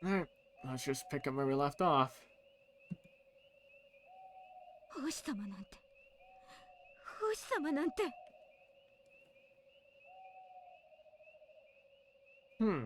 Alright, let's just pick up where we left off. 王子様なんて王子様なんて Hmm.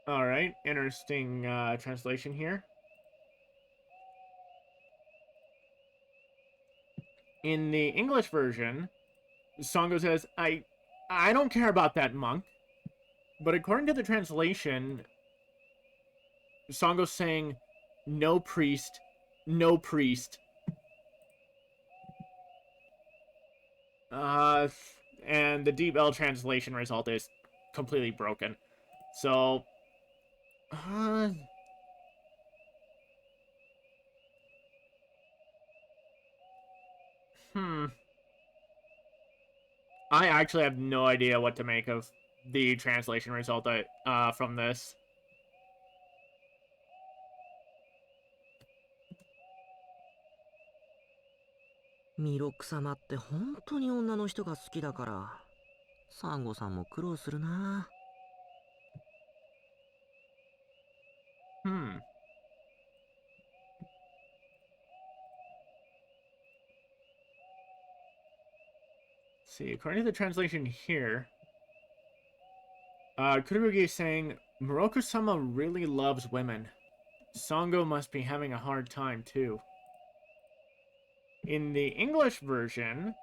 Alright, interesting translation here. In the English version, Songo says, I don't care about that monk. But according to the translation, Songo's saying, no priest, no priest. Uh, and the Deep L translation result is completely broken. So, uh, hmm. I actually have no idea what to make of the translation result from this. ミロク様って本当に女の人が好きだから、サンゴさんも苦労するな。Hmm. Let's see, according to the translation here, Kururugi is saying, Moroku-sama really loves women. Songo must be having a hard time, too. In the English version,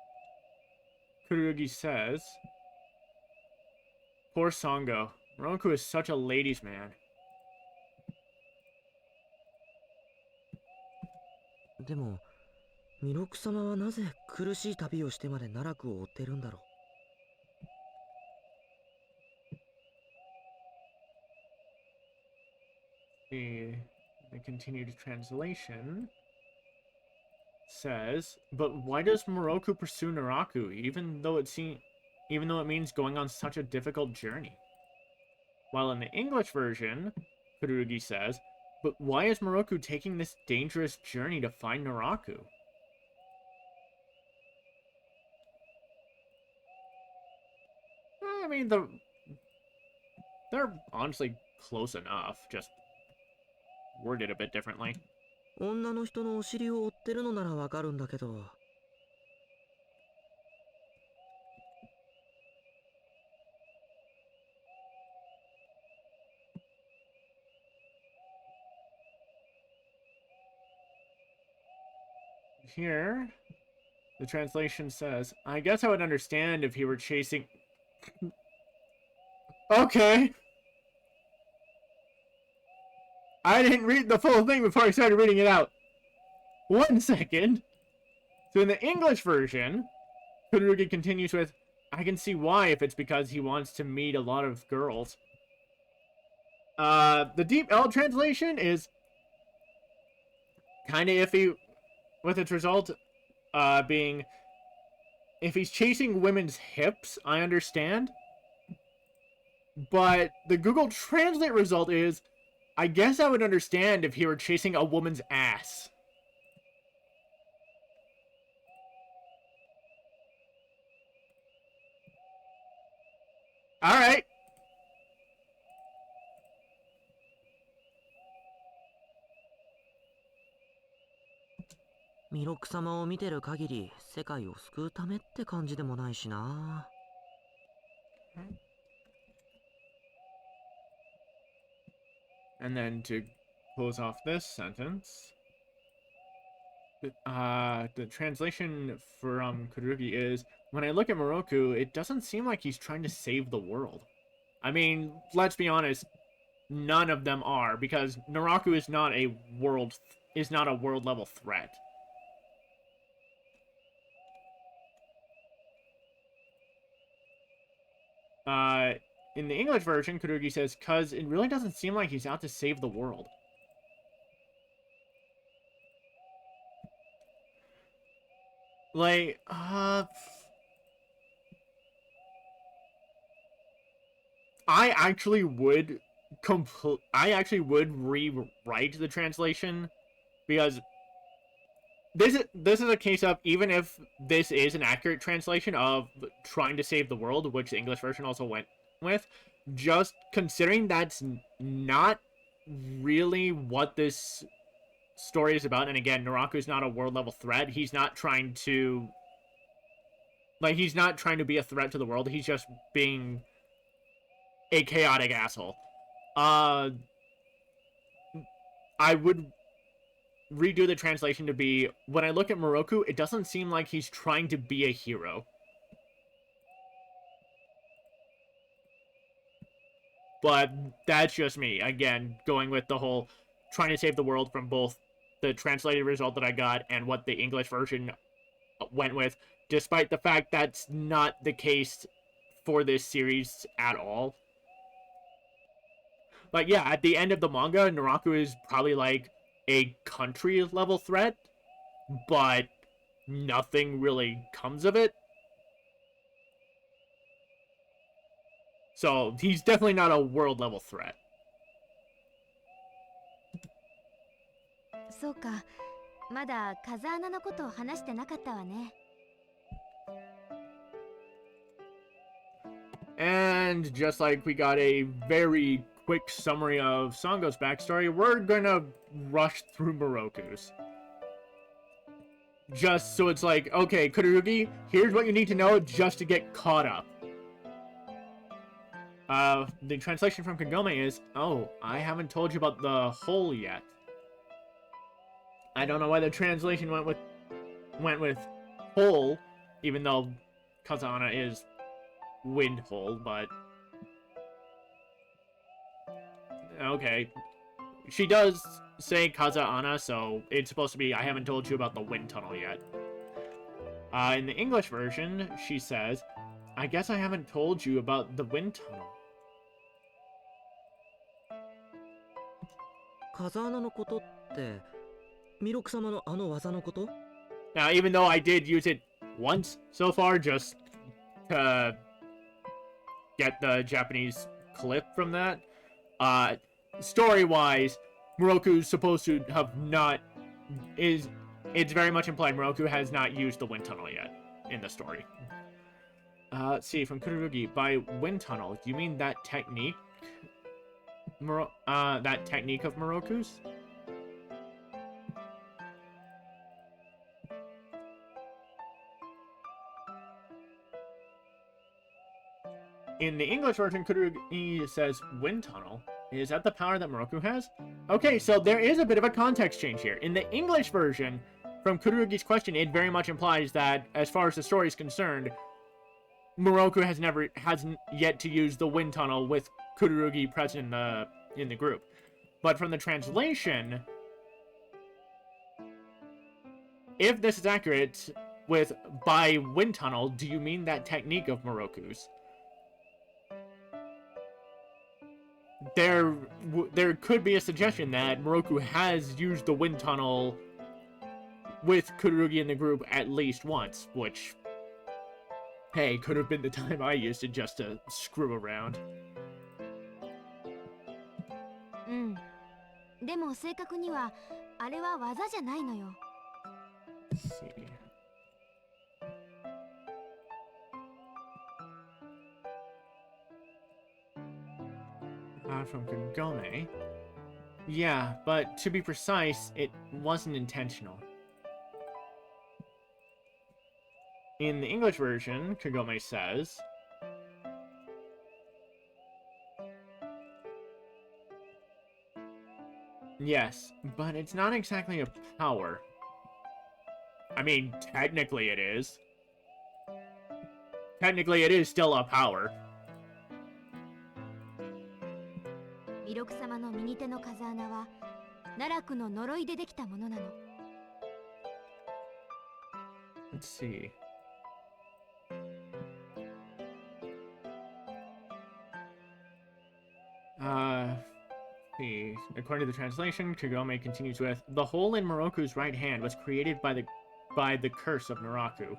Kururugi says, poor Songo. Moroku is such a ladies' man. でも、ミロク様はなぜ苦しい旅をしてまで奈落を追ってるんだろう。The continued translation says, but why does Moroku pursue Naraku, even though it means going on such a difficult journey? While in the English version, Kururugi says, but why is Moroku taking this dangerous journey to find Naraku? I mean, they're honestly close enough, just worded a bit differently. 女の人のお尻を追ってるのならわかるんだけど。Here, the translation says, I guess I would understand if he were chasing... Okay! I didn't read the full thing before I started reading it out. 1 second. So in the English version, Kururugi continues with, I can see why if it's because he wants to meet a lot of girls. The Deep L translation is kind of iffy with its result being, if he's chasing women's hips, I understand. But the Google Translate result is, I guess I would understand if he were chasing a woman's ass. Alright. ミロク様を見てる限り、世界を救うためって感じでもないしな。And then to close off this sentence, the translation from Kururugi is, when I look at Moroku, it doesn't seem like he's trying to save the world. I mean, let's be honest, none of them are, because Naraku is not a world level threat. In the English version, Kururugi says, cause it really doesn't seem like he's out to save the world. Like, I actually would rewrite the translation, because this is a case of, even if this is an accurate translation of trying to save the world, which the English version also went with, just considering that's not really what this story is about. And again, Naraku's not a world level threat. He's not trying to be a threat to the world. He's just being a chaotic asshole. I would redo the translation to be, when I look at Moroku, it doesn't seem like he's trying to be a hero. But that's just me. Again, going with the whole trying to save the world from both the translated result that I got and what the English version went with, despite the fact that's not the case for this series at all. But yeah, at the end of the manga, Naraku is probably like a country level threat, but nothing really comes of it. So he's definitely not a world level threat. そうか、まだ風穴のことを話してなかったわね。And just like we got a very quick summary of Sango's backstory, we're gonna rush through Moroku's. Just so it's like, okay, Kururugi, here's what you need to know just to get caught up. The translation from Kagome is, oh, I haven't told you about the hole yet. I don't know why the translation went with hole, even though Kazana is wind hole, but okay. She does say Kaza-ana, so it's supposed to be, I haven't told you about the wind tunnel yet. In the English version, she says, I guess I haven't told you about the wind tunnel. 風穴のことって弥勒様のあの技のこと？ Now, even though I did use it once so far, just to get the Japanese clip from that, story-wise, Moroku's supposed to have not... It's very much implied Moroku has not used the wind tunnel yet in the story. Let's see, from Kururugi, by wind tunnel, do you mean that technique? That technique of Moroku's? In the English version, Kururugi says wind tunnel. Is that the power that Moroku has? Okay, so there is a bit of a context change here. In the English version, from Kururugi's question, it very much implies that, as far as the story is concerned, Moroku hasn't yet to use the wind tunnel with Kururugi present in the group. But from the translation, if this is accurate, with by wind tunnel, do you mean that technique of Moroku's? There could be a suggestion that Moroku has used the wind tunnel with Kururugi in the group at least once, which, hey, could have been the time I used it just to screw around. うん。でも正確にはあれは技じゃないのよ。Let's see. From Kagome. Yeah, but to be precise, it wasn't intentional. In the English version, Kagome says, yes, but it's not exactly a power. I mean, technically it is. Technically it is still a power. 弥勒様の右手の風穴は奈落の呪いでできたものなの。Let's see. According to the translation, Kagome continues with, the hole in Moroku's right hand was created by the curse of Naraku.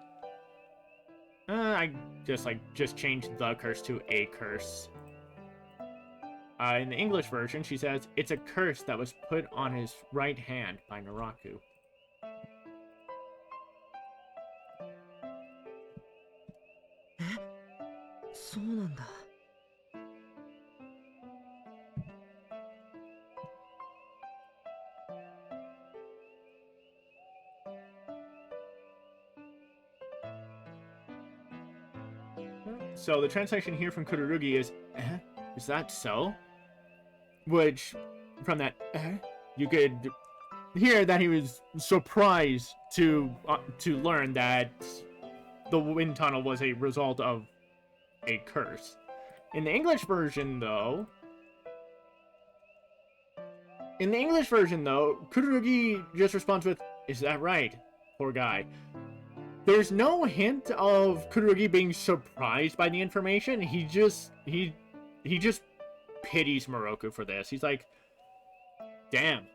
I just changed the curse to a curse. In the English version, she says, it's a curse that was put on his right hand by Naraku. Soなんだ。So the translation here from Kururugi is, is that so? Which, from that, you could hear that he was surprised to learn that the wind tunnel was a result of a curse. In the English version, though, Kururugi just responds with, "Is that right? Poor guy." There's no hint of Kururugi being surprised by the information. He just pities Moroku for this. He's like, damn,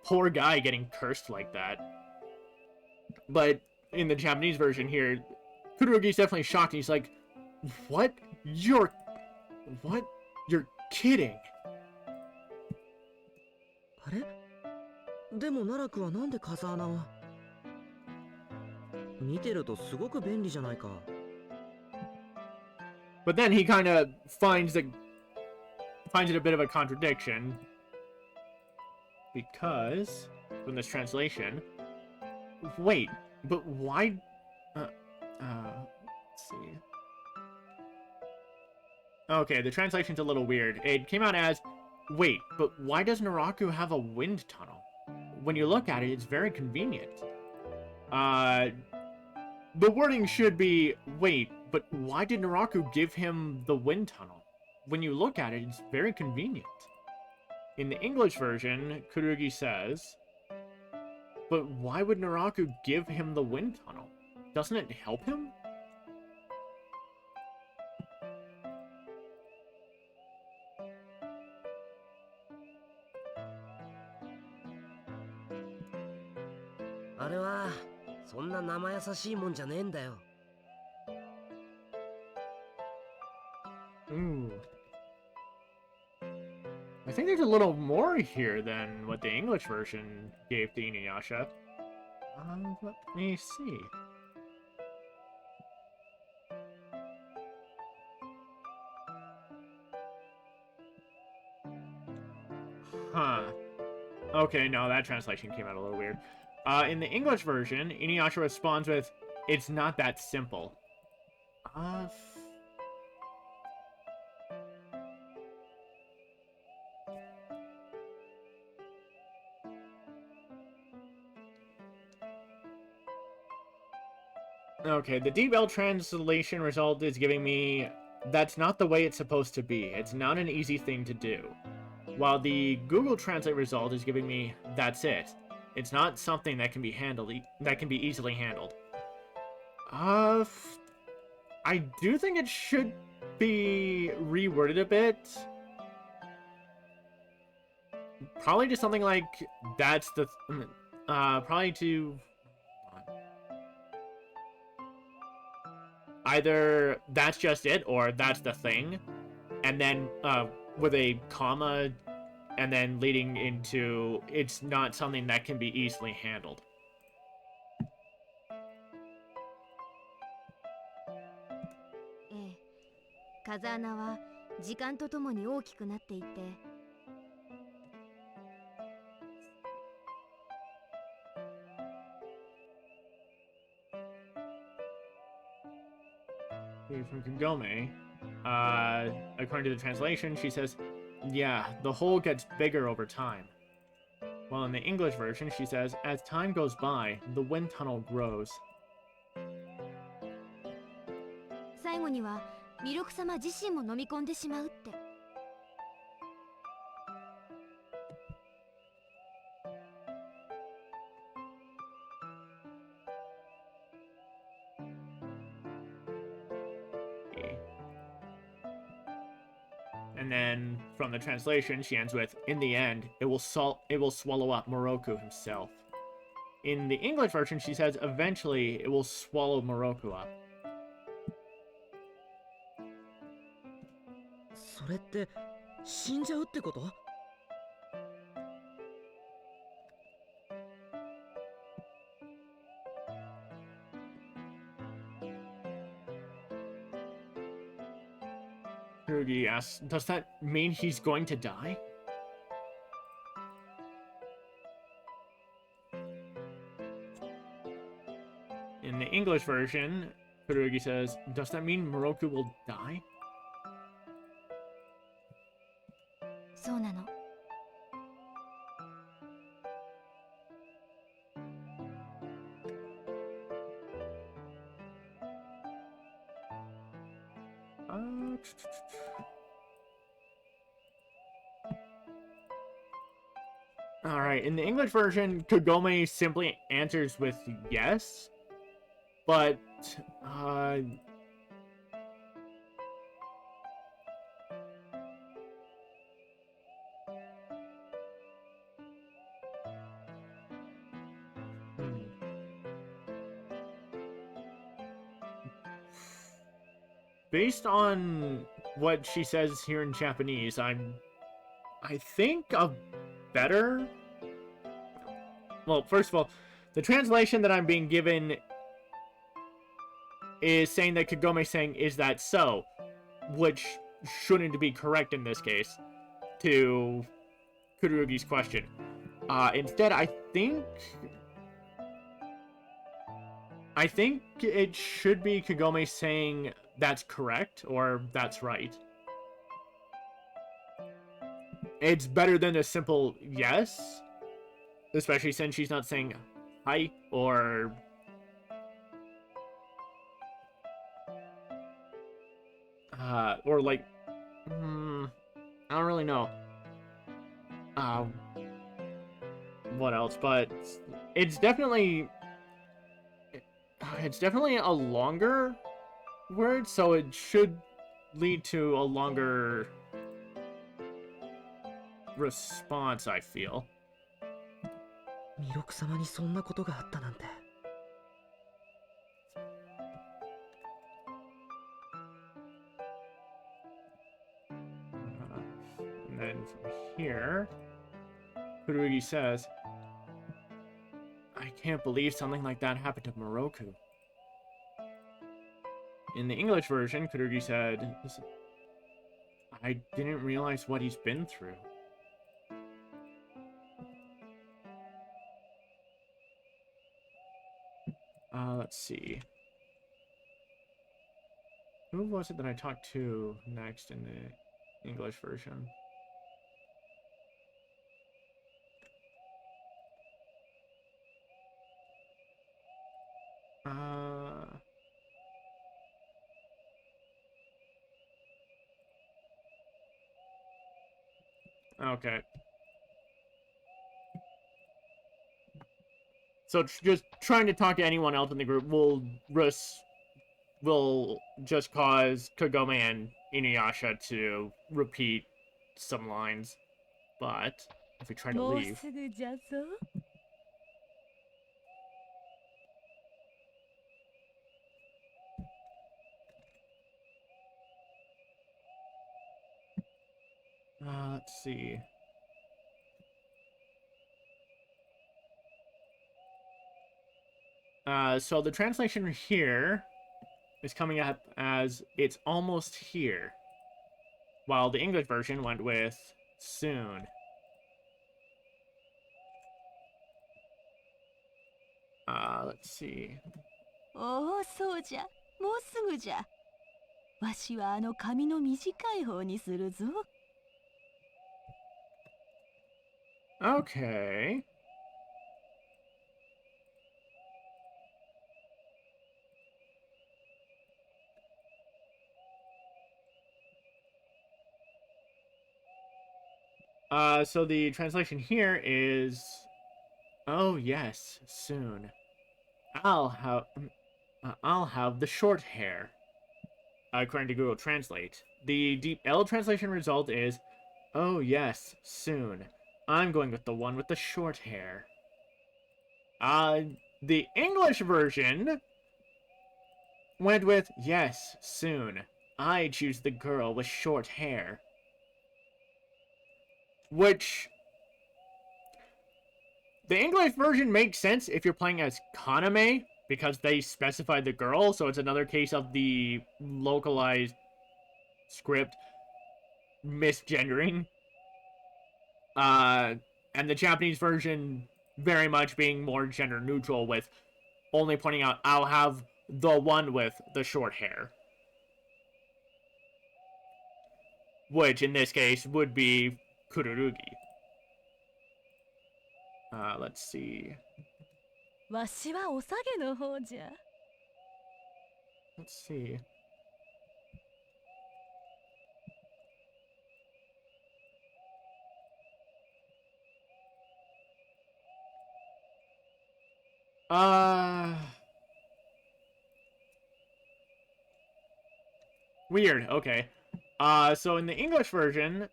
poor guy getting cursed like that. But in the Japanese version here, Kururugi's definitely shocked. He's like, what? You're kidding. あれでも奈落はなんで風穴を見てるとすごく便利じゃないか。But then he kind of finds it a bit of a contradiction, because from this translation, wait, but why? Let's see. Okay, the translation's a little weird. It came out as, wait, but why does Naraku have a wind tunnel? When you look at it, it's very convenient. The wording should be, wait, but why did Naraku give him the wind tunnel? When you look at it, it's very convenient. In the English version, Kururugi says, but why would Naraku give him the wind tunnel? Doesn't it help him? Ooh. I think there's a little more here than what the English version gave to InuYasha. Let me see. Huh. Okay, no, that translation came out a little weird. In the English version, InuYasha responds with, it's not that simple. Okay, the DeepL translation result is giving me, that's not the way it's supposed to be. It's not an easy thing to do. While the Google Translate result is giving me, that's it. It's not something that can be easily handled. I do think it should be reworded a bit. Probably to something like, that's the, probably to, either that's just it, or that's the thing, and then, with a comma, and then leading into, it's not something that can be easily handled. From Kagome, according to the translation, she says, yeah, the hole gets bigger over time. While in the English version, she says, as time goes by, the wind tunnel grows. 最後には弥勒様自身も飲み込んでしまうって。And then, from the translation, she ends with, in the end, it will swallow up Moroku himself. In the English version, she says, eventually, it will swallow Moroku up. それって死んじゃうってこと？ Kururugi asks, does that mean he's going to die? In the English version, Kururugi says, does that mean Moroku will die? そうなの。 Alright, in the English version, Kagome simply answers with yes, but, based on what she says here in Japanese, I think a better... Well, first of all, the translation that I'm being given is saying that Kagome saying, is that so? Which shouldn't be correct in this case, to Kururugi's question. Instead, I think it should be Kagome saying that's correct, or that's right. It's better than a simple yes, especially since she's not saying hi, or... or like... I don't really know. What else, but it's definitely... It's definitely a longer word, so it should lead to a longer response, I feel. 弥勒様にそんなことがあったなんて。And then from here, Kururugi says, I can't believe something like that happened to Moroku. In the English version, Kururugi said, I didn't realize what he's been through. Let's see. Who was it that I talked to next in the English version? Okay. So just trying to talk to anyone else in the group will just cause Kagome and InuYasha to repeat some lines. But if we try to leave... let's see. So the translation here is coming up as it's almost here, while the English version went with soon. Let's see. おお、そうじゃ。もうすぐじゃ。わしはあの髪の短い方にするぞ。Okay. So the translation here is, oh yes, soon. I'll have the short hair. According to Google Translate. The Deep L translation result is, oh yes, soon. I'm going with the one with the short hair. The English version went with, yes, soon. I choose the girl with short hair. which the English version makes sense if you're playing as Kagome, because they specified the girl, so it's another case of the localized script misgendering. And the Japanese version very much being more gender neutral, with only pointing out, I'll have the one with the short hair. Which, in this case, would be Kururugi. Let's see. わしはお下げの方じゃ。Let's see. Weird, okay. So in the English version,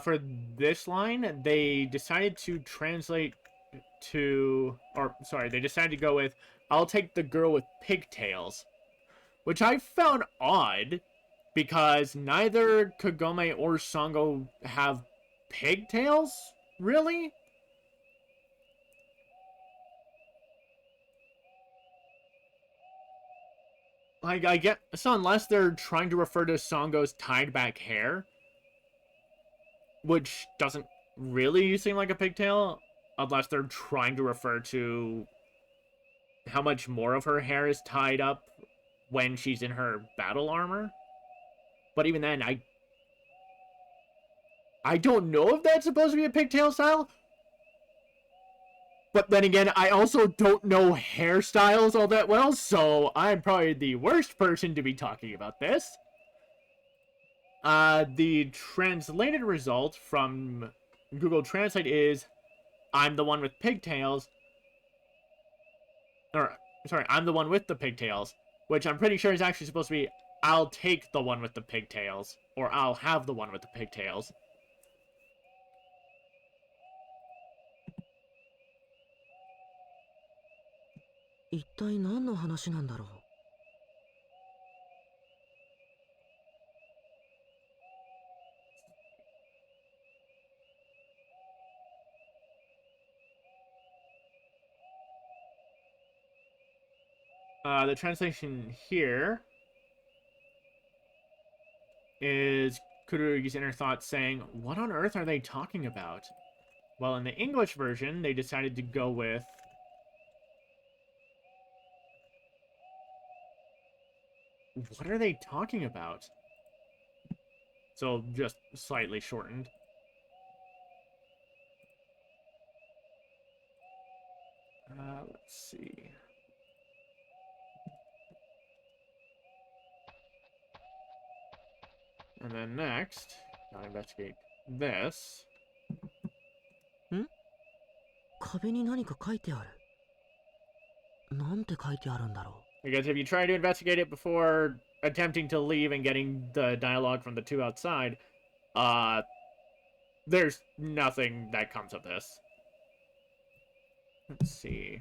for this line, they decided to translate to, or sorry, they decided to go with, I'll take the girl with pigtails, which I found odd, because neither Kagome or Sango have pigtails, really? Like, I get, so unless they're trying to refer to Sango's tied back hair, which doesn't really seem like a pigtail, unless they're trying to refer to how much more of her hair is tied up when she's in her battle armor. But even then, I don't know if that's supposed to be a pigtail style. But then again, I also don't know hairstyles all that well, so I'm probably the worst person to be talking about this. The translated result from Google Translate is, I'm the one with pigtails. Or, sorry, I'm the one with the pigtails. Which I'm pretty sure is actually supposed to be, I'll take the one with the pigtails. Or I'll have the one with the pigtails.一体何の話なんだろう。The translation here is Kururugi's inner thoughts saying, what on earth are they talking about? Well, in the English version, they decided to go with, what are they talking about? So, just slightly shortened. Let's see. And then next, I'll investigate this. 壁に何か書いてある。なんて書いてあるんだろう。 Because if you try to investigate it before attempting to leave and getting the dialogue from the two outside, there's nothing that comes of this. Let's see.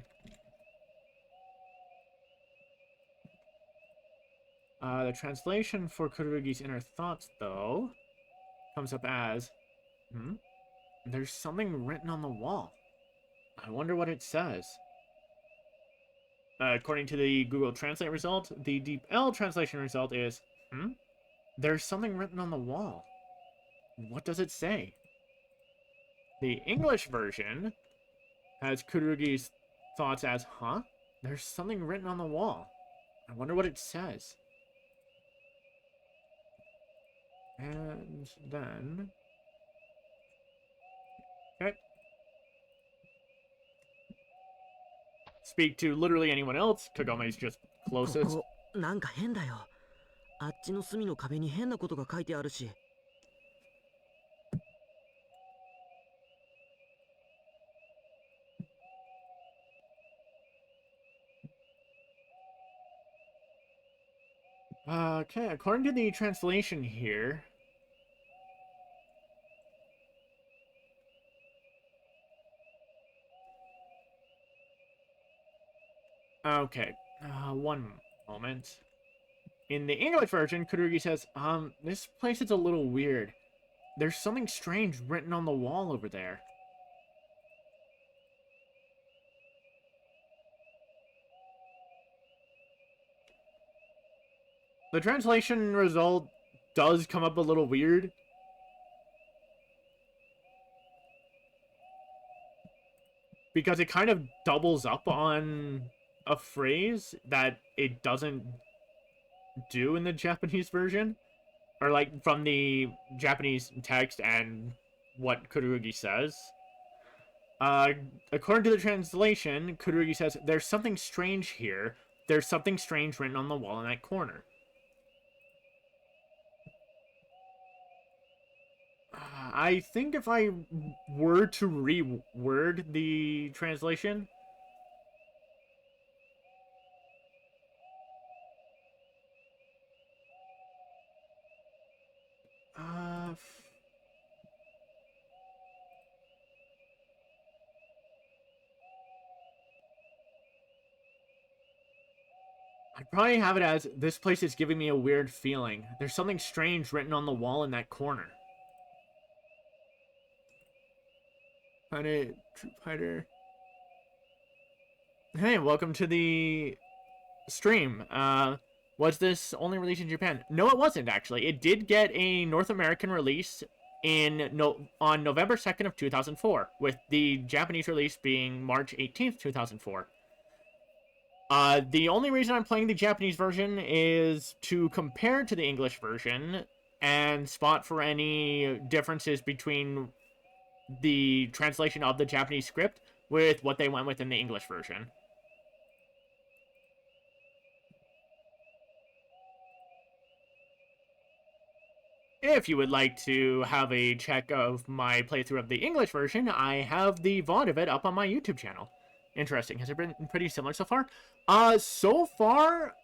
The translation for Kururugi's inner thoughts, though, comes up as, there's something written on the wall. I wonder what it says. According to the Google Translate result, the Deep L translation result is, there's something written on the wall. What does it say? The English version has Kururugi's thoughts as, there's something written on the wall. I wonder what it says. And then... Okay. Speak to literally anyone else. Kagome's just こ closest. こなんか変だよ。あっちの隅の壁に変なことが書いてあるし。Okay, according to the translation here... Okay, one moment. In the English version, Kururugi says, this place is a little weird. There's something strange written on the wall over there. The translation result does come up a little weird. Because it kind of doubles up on a phrase that it doesn't do in the Japanese version. Or, like, from the Japanese text and what Kururugi says. According to the translation, Kururugi says, "There's something strange here. There's something strange written on the wall in that corner." I think if I were to reword the translation... I'd probably have it as, "This place is giving me a weird feeling. There's something strange written on the wall in that corner." Troop Fighter. Hey, welcome to the stream. Was this only released in Japan? No, it wasn't, actually. It did get a North American release on November 2nd of 2004, with the Japanese release being March 18th, 2004. The only reason I'm playing the Japanese version is to compare to the English version and spot for any differences between the translation of the Japanese script with what they went with in the English version. If you would like to have a check of my playthrough of the English version, I have the VOD of it up on my YouTube channel. Interesting. Has it been pretty similar so far? So far,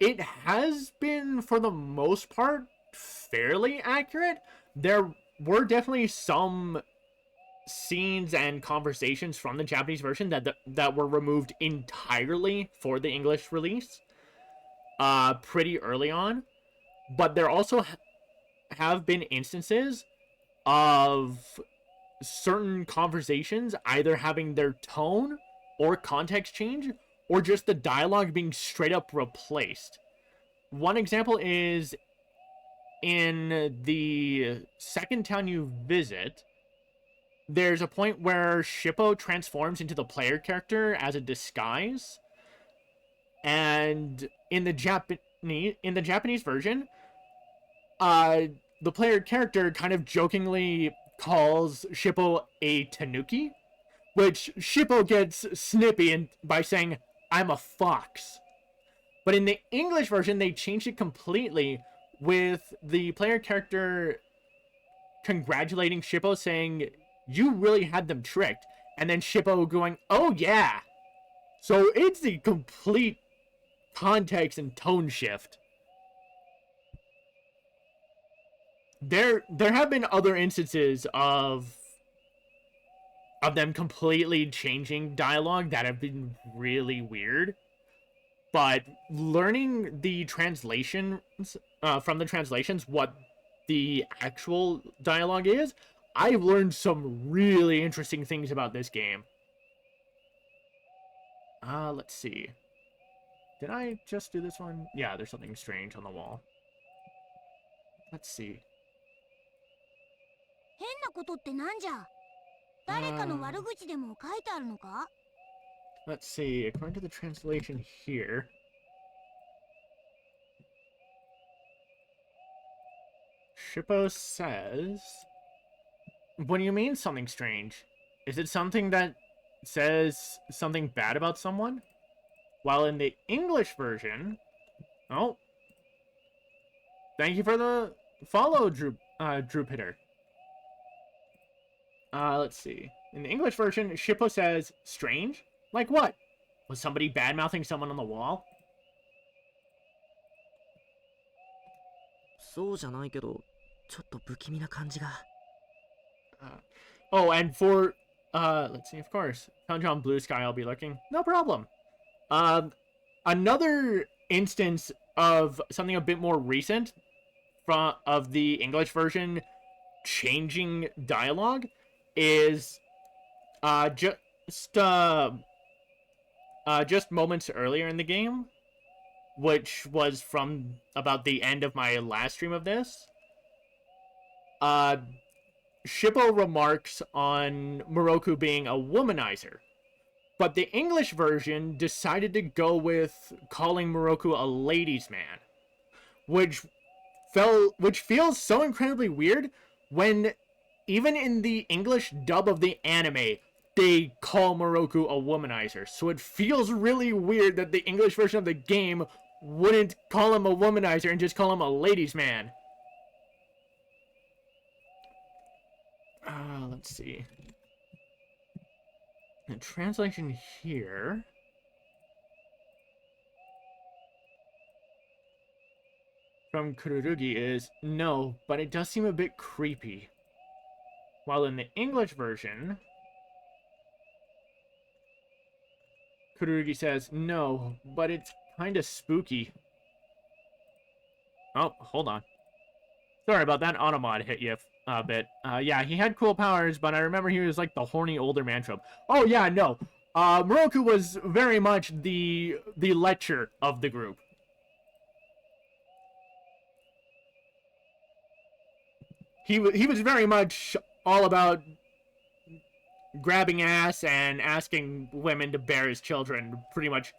it has been, for the most part, fairly accurate. There were definitely some scenes and conversations from the Japanese version that were removed entirely for the English release pretty early on. But there also have been instances of certain conversations either having their tone or context change, or just the dialogue being straight up replaced. One example is in the second town you visit, there's a point where Shippo transforms into the player character as a disguise, and in the Japanese version, the player character kind of jokingly calls Shippo a tanuki, which Shippo gets snippy by saying, "I'm a fox." But in the English version, they changed it completely, with the player character congratulating Shippo, saying, "You really had them tricked." And then Shippo going, "Oh yeah." So it's the complete context and tone shift. There have been other instances of them completely changing dialogue that have been really weird. But learning the translations, from the translations, what the actual dialogue is, I've learned some really interesting things about this game. Let's see. Did I just do this one? Yeah, there's something strange on the wall. Let's see. 変なことってなんじゃ。誰かの悪口でも書いてあるのか？ Let's see. According to the translation here, Shippo says, "What do you mean something strange? Is it something that says something bad about someone?" While in the English version, oh, thank you for the follow, Drew Pitter. Let's see. In the English version, Shippo says, "Strange? Like what? Was somebody bad-mouthing someone on the wall?" そうじゃないけど、ちょっと不気味な感じが。Oh, and for, let's see, of course. Found you on Blue Sky, I'll be looking. No problem. Another instance of something a bit more recent of the English version changing dialogue is just moments earlier in the game, which was from about the end of my last stream of this. Shippo remarks on Moroku being a womanizer, but the English version decided to go with calling Moroku a ladies' man, which feels so incredibly weird when even in the English dub of the anime, they call Moroku a womanizer. So it feels really weird that the English version of the game wouldn't call him a womanizer and just call him a ladies' man. Let's see. The translation here... from Kururugi is, no, but it does seem a bit creepy. While in the English version, Kururugi says, no, but it's kinda spooky. Oh, hold on. Sorry about that, Automod hit you a bit. Yeah, he had cool powers, but I remember he was like the horny older man trope. Oh yeah, no. Moroku was very much the lecher of the group. He was very much all about grabbing ass and asking women to bear his children pretty much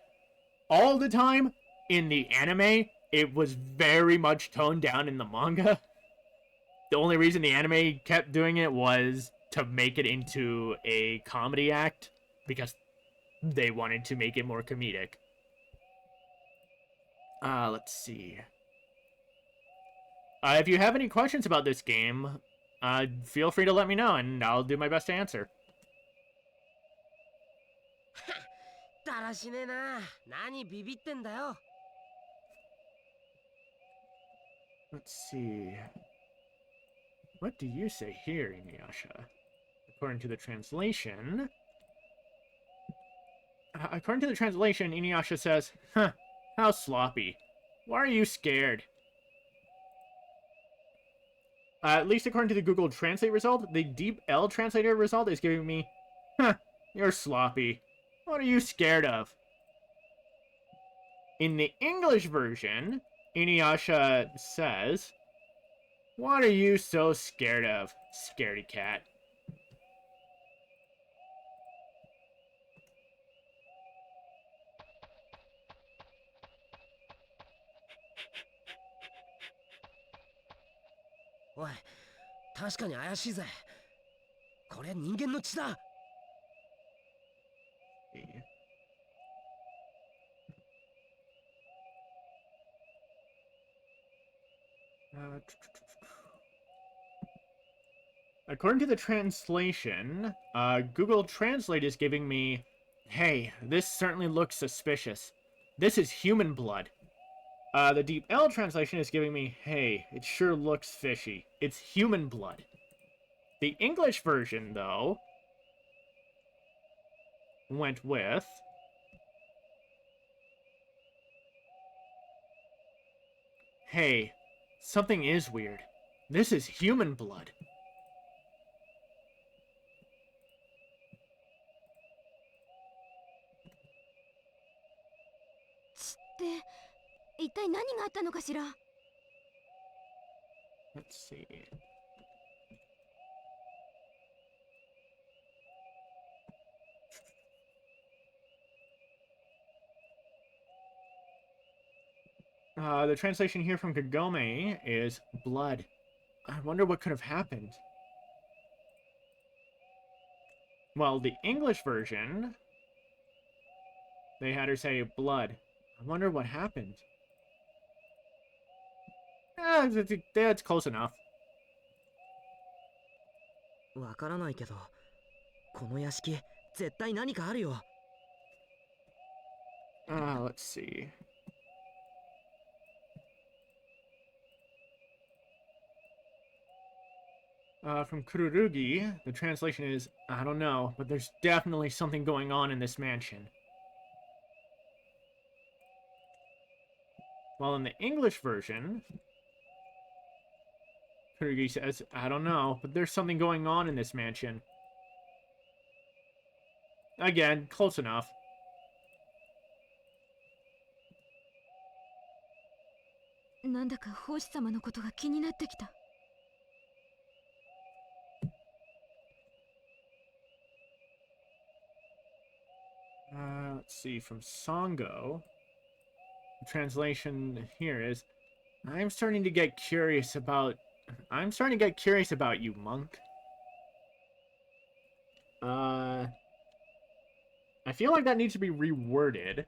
all the time. In the anime, it was very much toned down in the manga. The only reason the anime kept doing it was to make it into a comedy act, because they wanted to make it more comedic. Let's see. If you have any questions about this game, feel free to let me know, and I'll do my best to answer. だらしねえな。何ビビってんだよ。 Let's see. What do you say here, InuYasha? According to the translation... InuYasha says, huh, how sloppy. Why are you scared? At least according to the Google Translate result, the Deep L translator result is giving me, huh, you're sloppy. What are you scared of? In the English version, InuYasha says, what are you so scared of, scaredy cat?おい、確かに怪しいぜ。これ人間の血だ。According to the translation, Google Translate is giving me, hey, this certainly looks suspicious. This is human blood. The Deep L translation is giving me, hey, it sure looks fishy. It's human blood. The English version, though, went with... hey, something is weird. This is human blood. Let's see. The translation here from Kagome is blood. I wonder what could have happened. Well, the English version, they had her say blood. I wonder what happened. That's close enough. わからないけど、この屋敷絶対何かあるよ。Let's see. From Kururugi, the translation is, I don't know, but there's definitely something going on in this mansion. While in the English version, Kururugi says, I don't know, but there's something going on in this mansion. Again, close enough. Let's see, from Songo, the translation here is, I'm starting to get curious about you, monk. I feel like that needs to be reworded,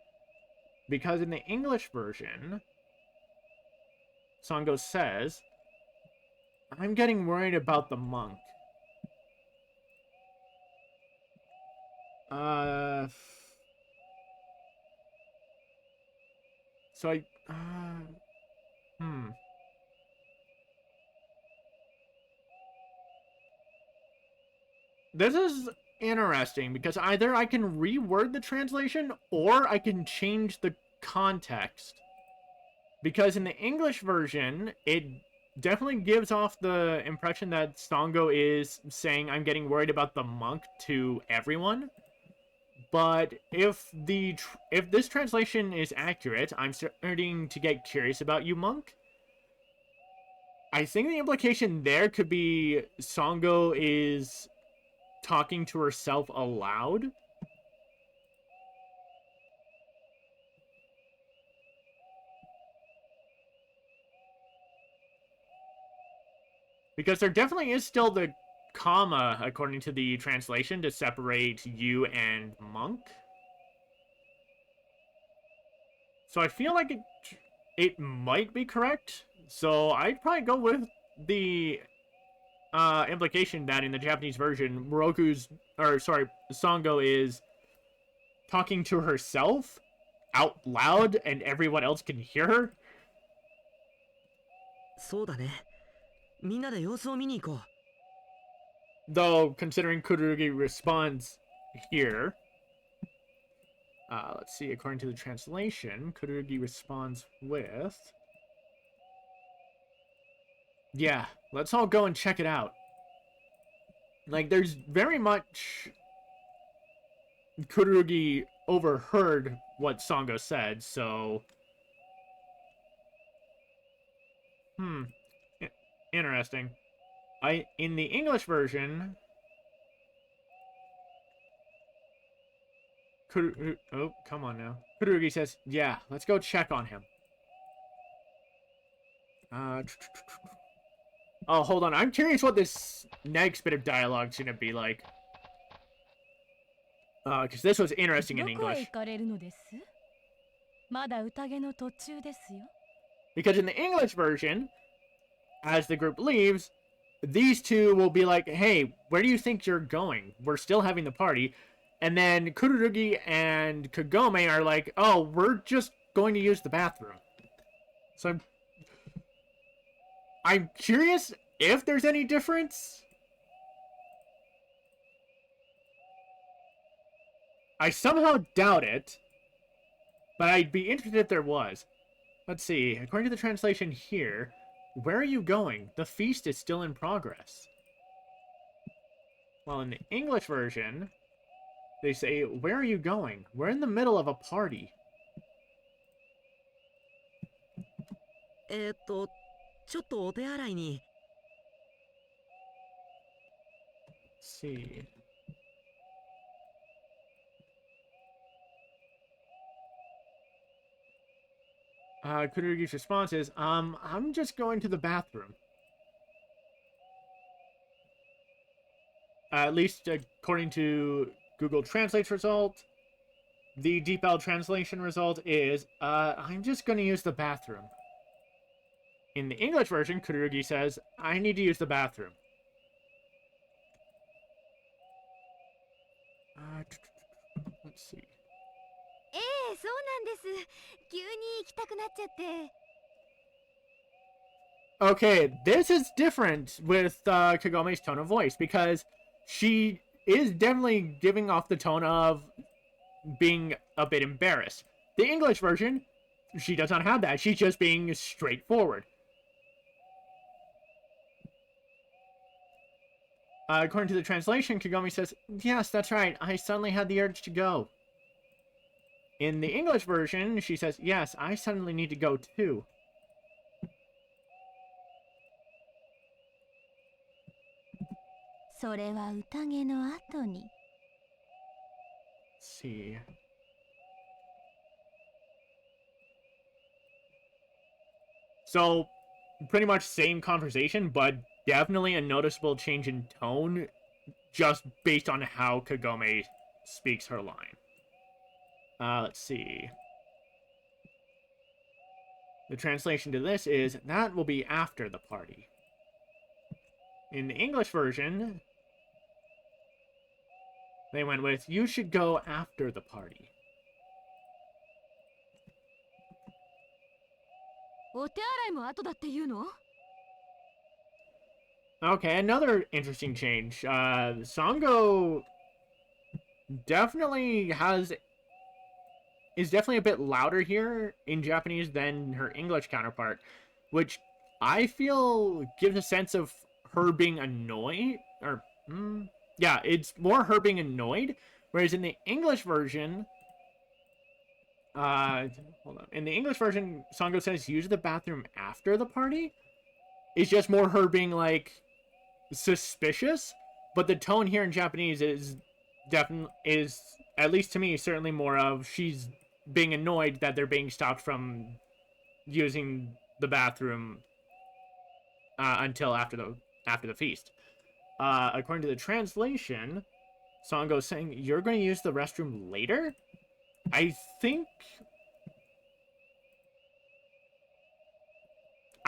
because in the English version, Songo says, I'm getting worried about the monk. So This is interesting, because either I can reword the translation, or I can change the context. Because in the English version, it definitely gives off the impression that Songo is saying, I'm getting worried about the monk to everyone. But if this translation is accurate, I'm starting to get curious about you, monk. I think the implication there could be Songo is talking to herself aloud. Because there definitely is still the comma, according to the translation, to separate you and monk. So I feel like it might be correct. So I'd probably go with the implication that in the Japanese version, Songo is talking to herself out loud and everyone else can hear her. そうだね。みんなで様子を見に行こう。 Though, considering Kururugi responds here, let's see, according to the translation, Kururugi responds with, yeah, let's all go and check it out. Like, there's very much Kururugi overheard what Songo said, so... Interesting. In the English version... Oh, come on now. Kururugi says, yeah, let's go check on him. Oh, hold on. I'm curious what this next bit of dialogue is going to be like. Because this was interesting in English. Because in the English version, as the group leaves, these two will be like, hey, where do you think you're going? We're still having the party. And then Kururugi and Kagome are like, oh, we're just going to use the bathroom. So I'm curious if there's any difference. I somehow doubt it, but I'd be interested if there was. Let's see. According to the translation here, where are you going? The feast is still in progress. Well, in the English version, they say, where are you going? We're in the middle of a party. ちょっとお手洗いに。 Let's see. Kururugi's response is, I'm just going to the bathroom. At least according to Google Translate's result, the Deep L translation result is, I'm just going to use the bathroom. In the English version, Kururugi says, I need to use the bathroom. Let's see. ええ、そうなんです。急に行きたくなっちゃって。 Okay, this is different with Kagome's tone of voice, because she is definitely giving off the tone of being a bit embarrassed. The English version, she does not have that. She's just being straightforward. According to the translation, Kagome says, yes, that's right, I suddenly had the urge to go. In the English version, she says, yes, I suddenly need to go too. それは宴の後に。 Let's see. So, pretty much same conversation, but definitely a noticeable change in tone just based on how Kagome speaks her line. Let's see. The translation to this is, that will be after the party. In the English version, they went with, you should go after the party. お手洗いも後だって言うの？ Okay, another interesting change. Sango definitely is definitely a bit louder here in Japanese than her English counterpart, which I feel gives a sense of her being annoyed, or yeah, it's more her being annoyed, whereas in the English version, hold on. In the English version, Sango says use the bathroom after the party. It's just more her being like suspicious, but the tone here in Japanese is at least to me certainly more of she's being annoyed that they're being stopped from using the bathroom until after the feast. According to the translation, Sango's saying you're going to use the restroom later. I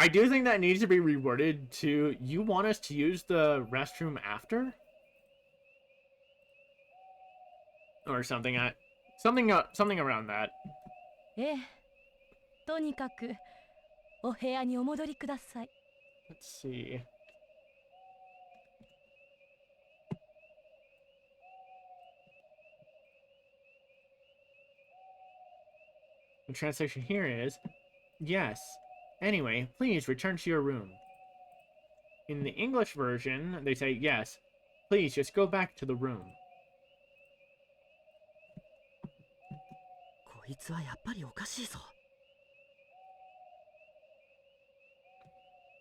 do think that needs to be reworded to, you want us to use the restroom after? Or something around that. ええ、とにかくお部屋にお戻りください。 Let's see. The translation here is, yes. Anyway, please return to your room. In the English version, they say, yes. Please just go back to the room. こいつはやっぱりおかしいぞ。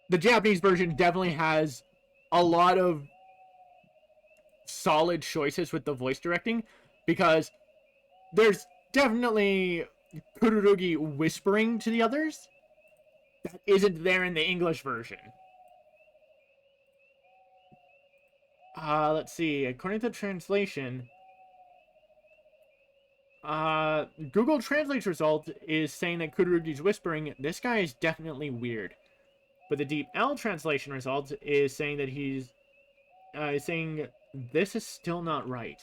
The Japanese version definitely has a lot of solid choices with the voice directing, because there's definitely Kururugi whispering to the others that isn't there in the English version. Let's see. According to the translation, Google Translate's result is saying that Kururugi's whispering, this guy is definitely weird. But the Deep L translation result is saying that he's saying this is still not right.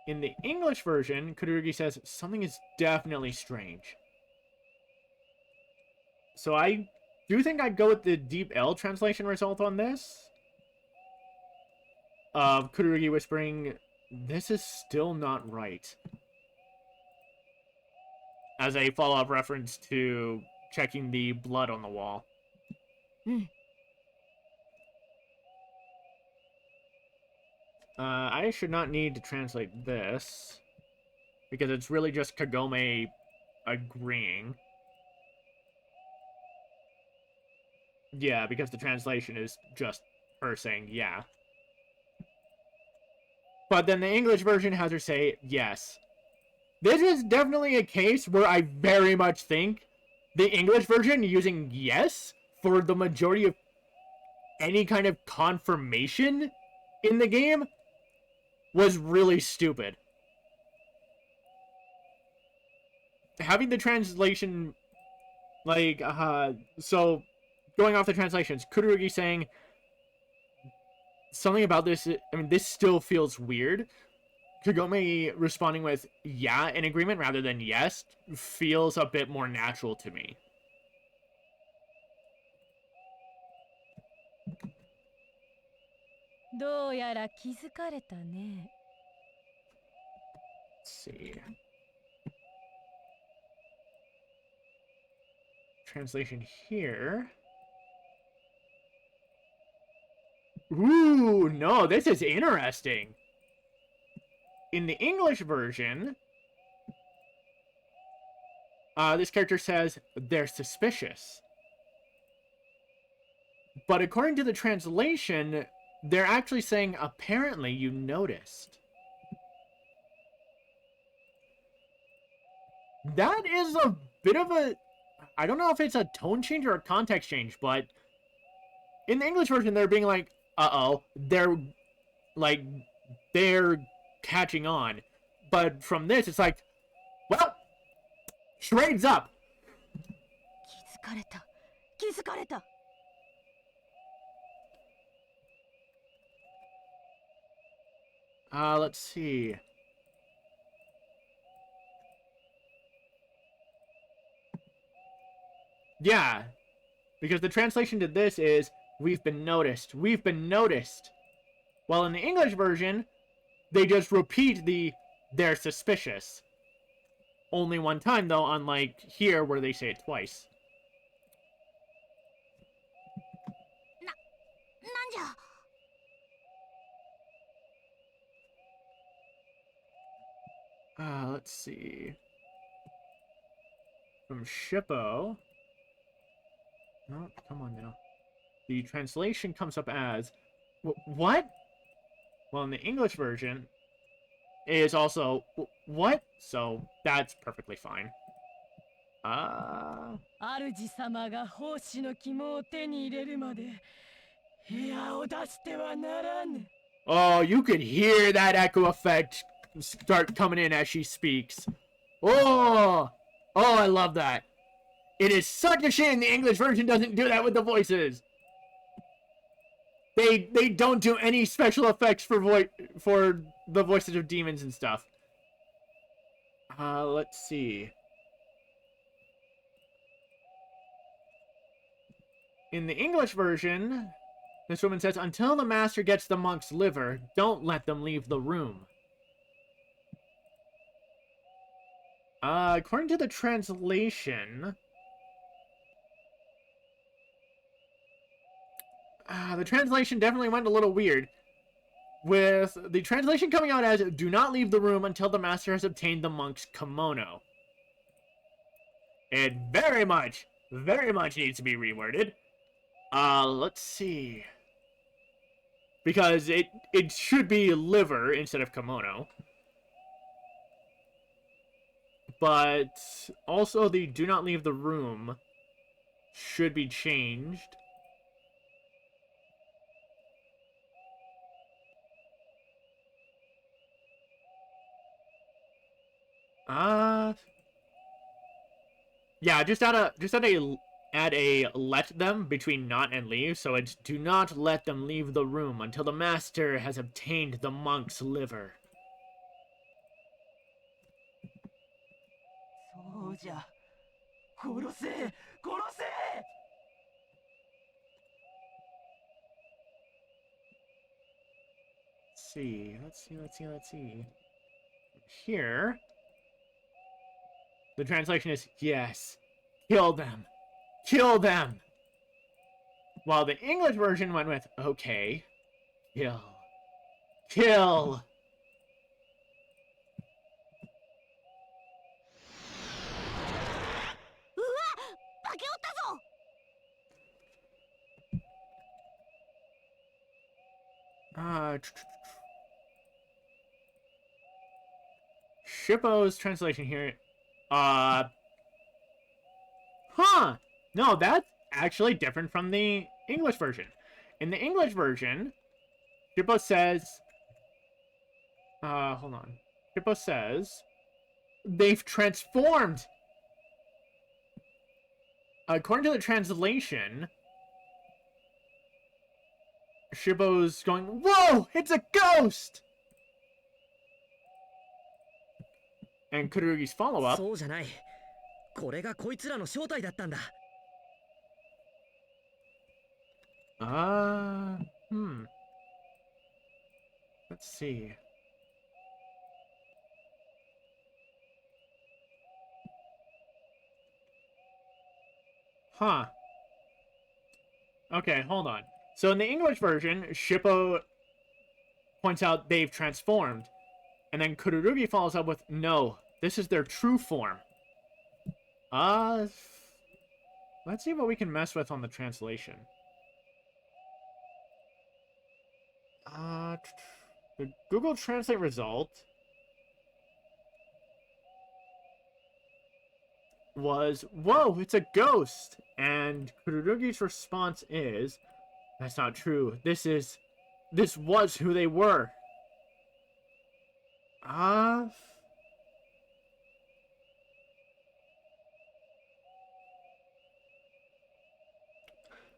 In the English version, Kururugi says something is definitely strange. So I do think I'd go with the Deep L translation result on this. Of Kururugi whispering, this is still not right. As a follow-up reference to checking the blood on the wall. I should not need to translate this, because it's really just Kagome agreeing. Yeah, because the translation is just her saying yeah. But then the English version has her say yes. This is definitely a case where I very much think the English version using yes for the majority of any kind of confirmation in the game was really stupid. Having the translation, like, so going off the translations, Kururugi saying something about this, I mean, this still feels weird. Kagome responding with yeah in agreement rather than yes feels a bit more natural to me. どうやら気づかれたね。 Let's see. Translation here. Ooh, no, this is interesting. In the English version, this character says they're suspicious. But according to the translation, they're actually saying apparently you noticed. That is a bit of a... I don't know if it's a tone change or a context change, but in the English version, they're being like, uh-oh, they're catching on. But from this, it's like, well, charades up. 気づかれた。気づかれた。Let's see. Yeah, because the translation to this is, we've been noticed, we've been noticed. While in the English version, they just repeat they're suspicious. Only one time, though, unlike here, where they say it twice. なんじゃ。Let's see. From Shippo. No, come on now. The translation comes up as... What? Well, in the English version, it is also... What? So, that's perfectly fine. 主様が奉仕の肝を手に入れるまで部屋を出してはならぬ。 Oh, you could hear that echo effect start coming in as she speaks. Oh! Oh, I love that. It is such a shame the English version doesn't do that with the voices. They don't do any special effects for the voices of demons and stuff. Let's see. In the English version, this woman says, until the master gets the monk's liver, don't let them leave the room. According to the translation... the translation definitely went a little weird. With the translation coming out as, do not leave the room until the master has obtained the monk's kimono. It very much needs to be reworded. Let's see. Because it should be liver instead of kimono. But also the do not leave the room should be changed. Yeah, just add a let them between not and leave, so it's do not let them leave the room until the master has obtained the monk's liver. そうじゃ。殺せ、殺せ。 Let's see. Here, the translation is, yes, kill them. Kill them! While the English version went with, okay, kill. Kill! Shippo's translation here. Huh! No, that's actually different from the English version. In the English version, Shippo says... hold on. Shippo says... They've transformed! According to the translation... Shippo's going, whoa! It's a ghost! And Kururugi's follow-up... そうじゃない。これがこいつらの正体だったんだ。Let's see. Huh. Okay, hold on. So in the English version, Shippo points out they've transformed. And then Kururugi follows up with, no, this is their true form. Let's see what we can mess with on the translation. The Google Translate result was, whoa, it's a ghost. And Kururugi's response is, that's not true. This was who they were. I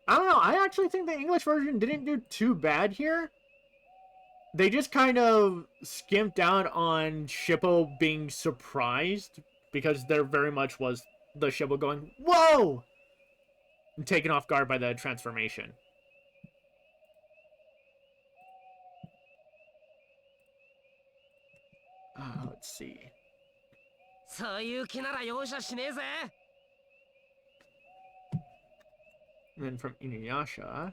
don't know. I actually think the English version didn't do too bad here. They just kind of skimped out on Shippo being surprised, because there very much was the Shippo going, whoa! And taken off guard by the transformation. Let's see. そういう気なら容赦しねえぜ。 And then from InuYasha.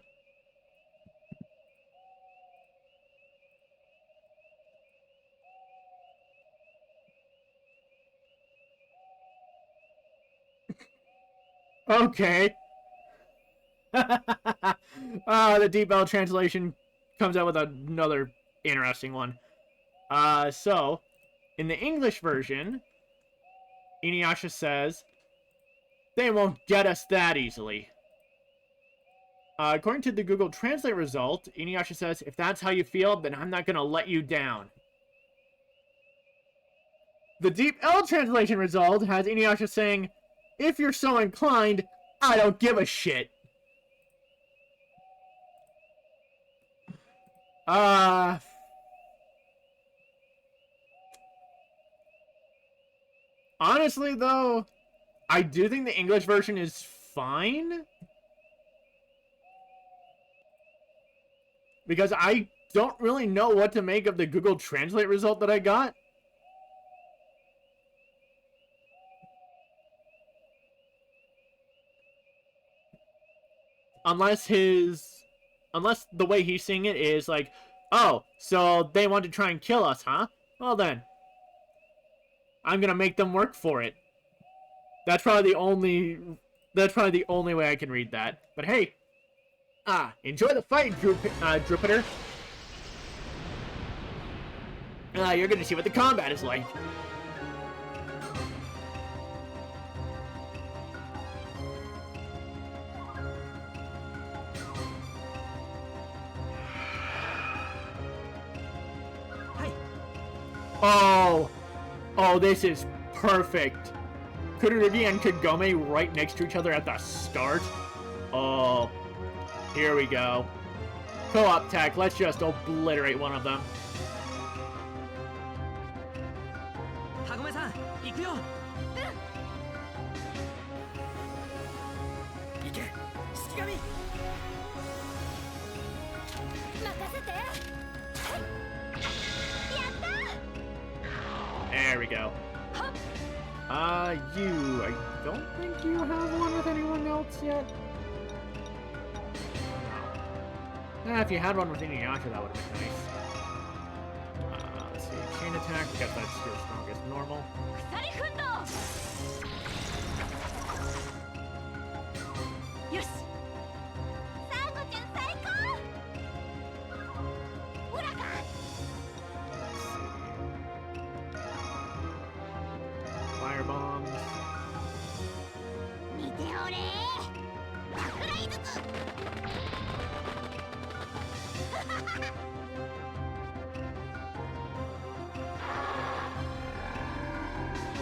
Okay. The Deep L translation comes out with another interesting one. So, in the English version, InuYasha says, they won't get us that easily. According to the Google Translate result, InuYasha says, if that's how you feel, then I'm not going to let you down. The Deep L translation result has InuYasha saying, if you're so inclined, I don't give a shit. Honestly, though, I do think the English version is fine. Because I don't really know what to make of the Google Translate result that I got. Unless the way he's seeing it is like, oh, so they want to try and kill us, huh? Well then, I'm gonna make them work for it. That's probably the only way I can read that. But hey, enjoy the fight, Jupiter. You're gonna see what the combat is like. Oh, this is perfect. Kururugi and Kagome right next to each other at the start. Oh, here we go. Co-op tech, let's just obliterate one of them. Kagome-san, 行くよ。行け、式神。任せて。There we go. I don't think you have one with anyone else yet. No. If you had one with InuYasha, that would have been nice. Let's see. Chain attack. We got that still strong as normal. Yes. Fire bombs.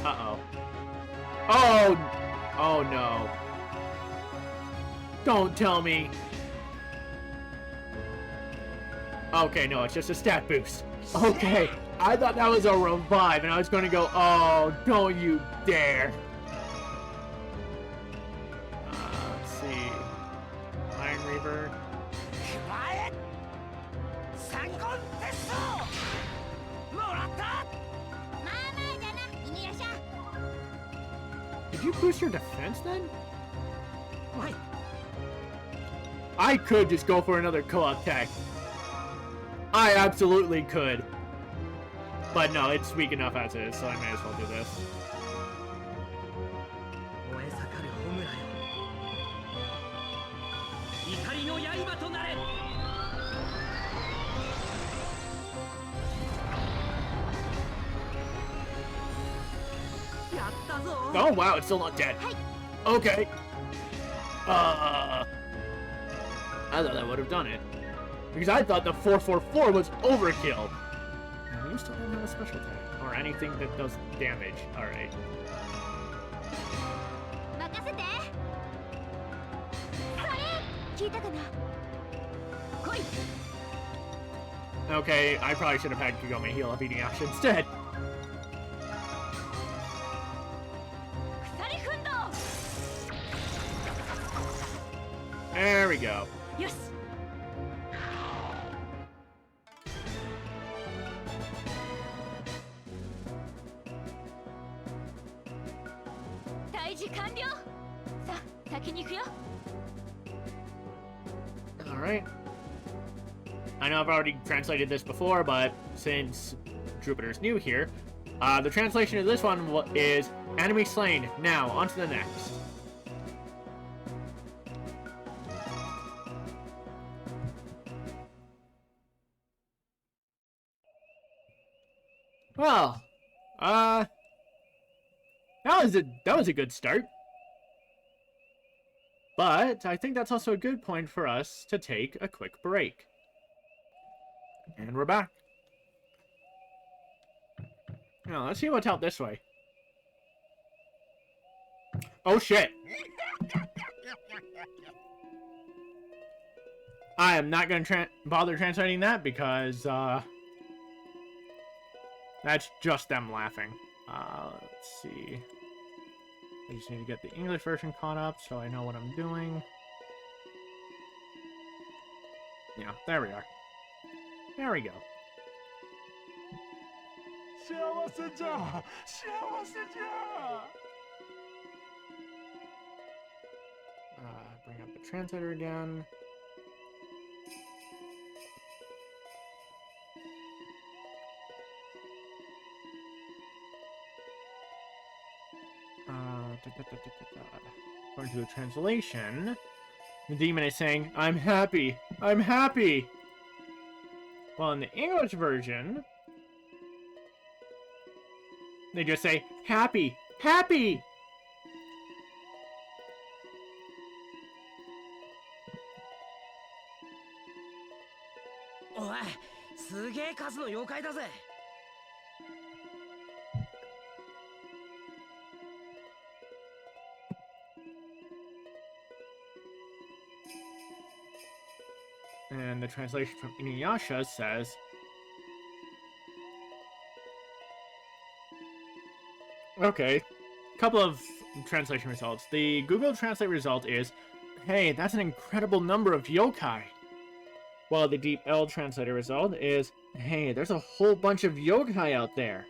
Uh-oh. Oh no. Don't tell me. Okay, no, it's just a stat boost. Okay, I thought that was a revive, and I was going to go, oh, don't you dare. Let's see. Iron Reaver. Quiet! Sangon Tesso! Morata! Did you boost your defense then? Why? I could just go for another co-op tech. I absolutely could. But no, it's weak enough as is, so I may as well do this. 燃え盛る炎よ。怒りの刃となれ。やったぞ。 Oh wow, it's still not dead. Okay. I thought that would have done it. Because I thought the 444 was overkill. And you still don't have a special tag. Or anything that does damage. Alright. 任せて。それ聞いたかな。来い。 Okay, I probably should have had Kagome heal up InuYasha instead. 鎖奮闘。 There we go. よし。退治完了。さあ、先に行くよ。 Alright. I know I've already translated this before, but since Jupiter's new here, the translation of this one is enemy slain. Now, on to the next. Well, that was a good start. But I think that's also a good point for us to take a quick break. And we're back. Now, let's see what's out this way. Oh shit! I am not going to bother translating that because, that's just them laughing. Let's see. I just need to get the English version caught up so I know what I'm doing. Yeah, there we are. There we go. Bring up the translator again. According to the translation, the demon is saying, "I'm happy, I'm happy." Well, in the English version, they just say, "Happy, happy."おい、すげえ数の妖怪だぜ。 And the translation from InuYasha says, okay, couple of translation results. The Google Translate result is, hey, that's an incredible number of yokai. While the Deep L translator result is, hey, there's a whole bunch of yokai out there.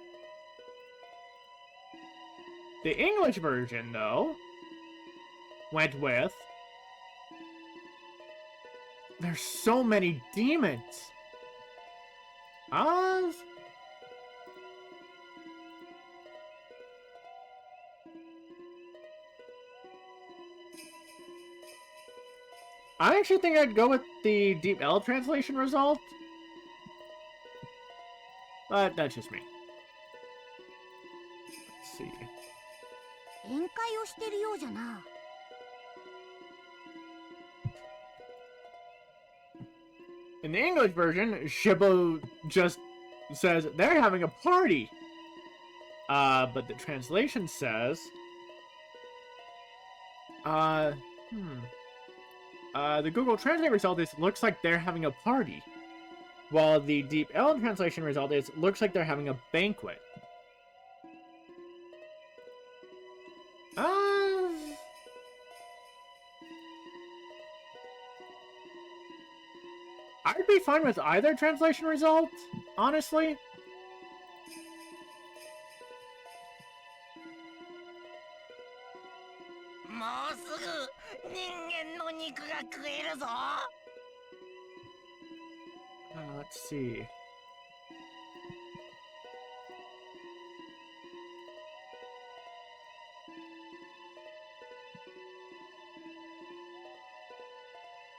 The English version, though, went with, there's so many demons. I actually think I'd go with the Deep L translation result. But that's just me. Let's see. 宴会をしてるようじゃな。 In the English version, Shibbo just says they're having a party. But the translation says, the Google Translate result is looks like they're having a party, while the Deep L translation result is looks like they're having a banquet. I'd be fine with either translation result, honestly. もうすぐ人間の肉が食えるぞ。let's see.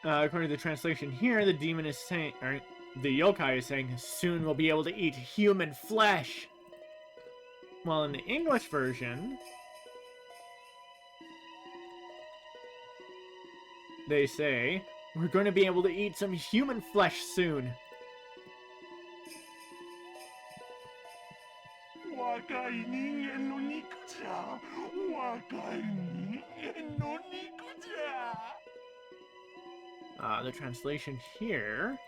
According to the translation here, the demon is saying, or the yokai is saying, soon we'll be able to eat human flesh. Well, in the English version, they say, we're going to be able to eat some human flesh soon. 若い人間の肉じゃ。若い人間の肉じゃ。The translation here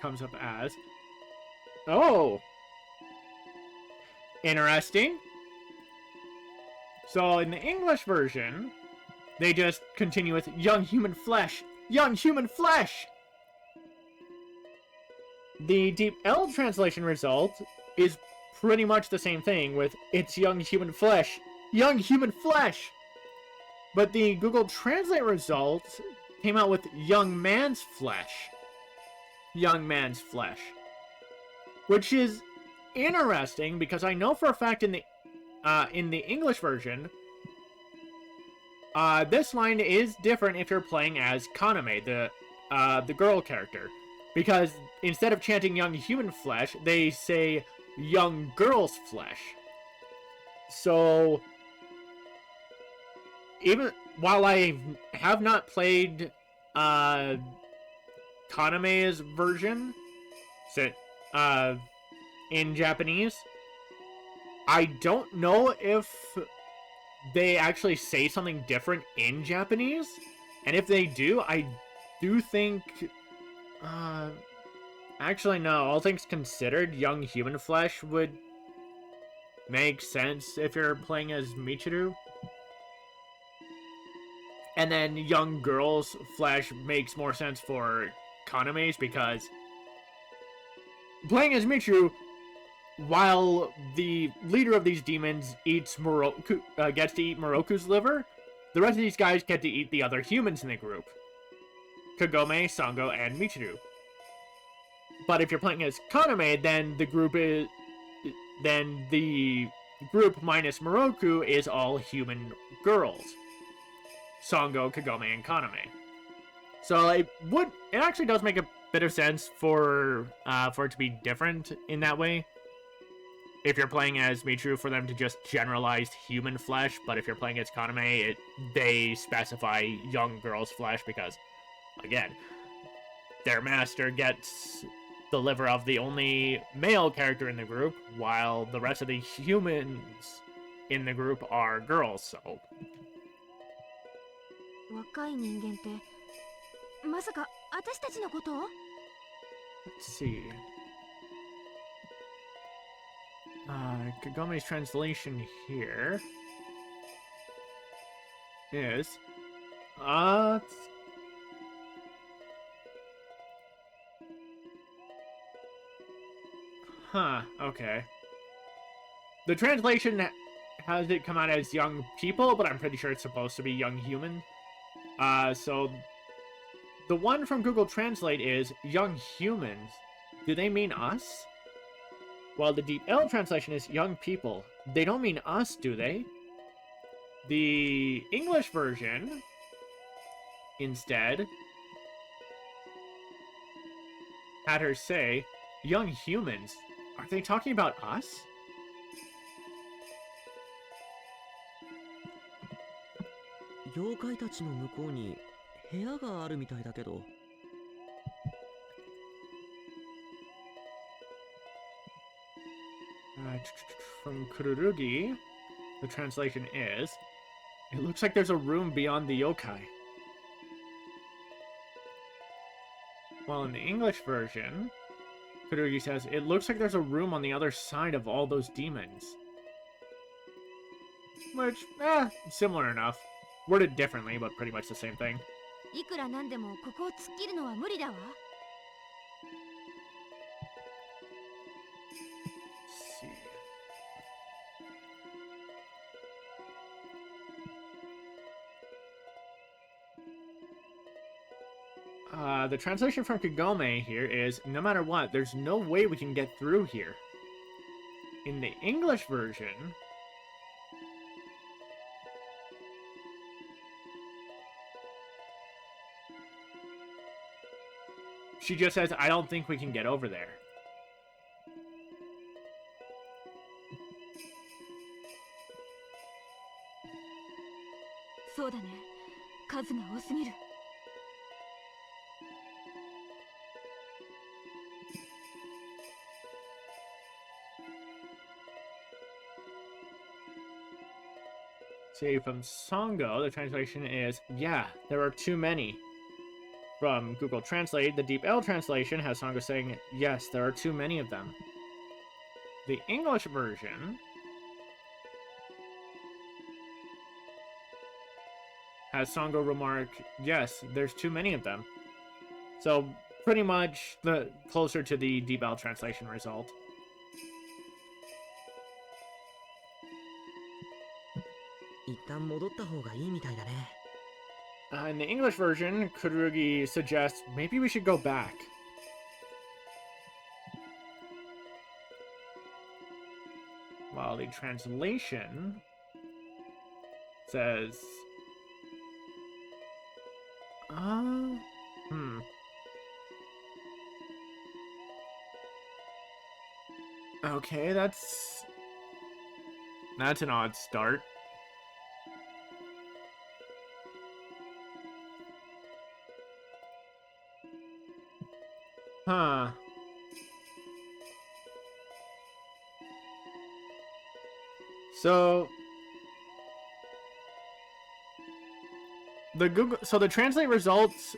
comes up as, oh, interesting. So in the English version, they just continue with young human flesh, young human flesh. The Deep L translation result is pretty much the same thing with it's young human flesh, young human flesh. But the Google Translate results came out with young man's flesh. Young man's flesh. Which is interesting because I know for a fact in the English version, this line is different if you're playing as Kagome, the girl character. Because instead of chanting young human flesh, they say young girl's flesh. So even while I have not played Kaname's version in Japanese, I don't know if they actually say something different in Japanese. And if they do, I do think actually no, all things considered, young human flesh would make sense if you're playing as Michiru. And then young girl's flesh makes more sense for Kaname's because playing as Michiru, while the leader of these demons eats gets to eat Moroku's liver, the rest of these guys get to eat the other humans in the group. Kagome, Sango, and Michiru. But if you're playing as Kagome, then the group minus Moroku is all human girls. Sango, Kagome, and Kagome. So it actually does make a bit of sense for it to be different in that way. If you're playing as Michiru, for them to just generalize human flesh, but if you're playing as Kagome, they specify young girl's flesh because, again, their master gets the liver of the only male character in the group, while the rest of the humans in the group are girls, so... 若い人間ってまさか私たちのこと？ Let's see. Kagome's translation here is okay. The translation has it come out as young people, but I'm pretty sure it's supposed to be young human. So the one from Google Translate is young humans. Do they mean us? While the Deep L translation is young people. They don't mean us, do they? The English version, instead, had her say, young humans. Are they talking about us? From Kururugi, the translation is, it looks like there's a room beyond the yokai. While in the English version, Kururugi says, it looks like there's a room on the other side of all those demons. Which, similar enough. Worded differently, but pretty much the same thing. いくらなんでもここを突っ切るのは無理だわ。The translation from Kagome here is, no matter what, there's no way we can get through here. In the English version, she just says, I don't think we can get over there.そうだね。数が多すぎる。See, from Songo, the translation is, yeah, there are too many. From Google Translate, the Deep L translation has Songo saying, yes, there are too many of them. The English version has Songo remark, yes, there's too many of them. So, pretty much the closer to the Deep L translation result. In the English version, Kururugi suggests maybe we should go back. While the translation says... Okay, that's an odd start. Huh. So the translate results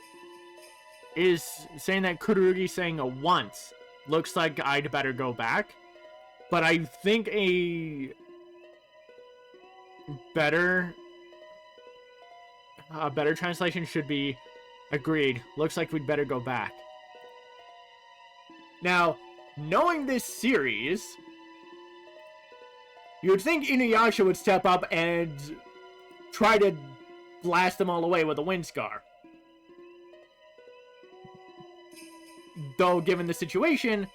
is saying that Kururugi saying a once looks like I'd better go back, but I think a better translation should be agreed. Looks like we'd better go back. Now, knowing this series, you would think InuYasha would step up and try to blast them all away with a wind scar. Though, given the situation,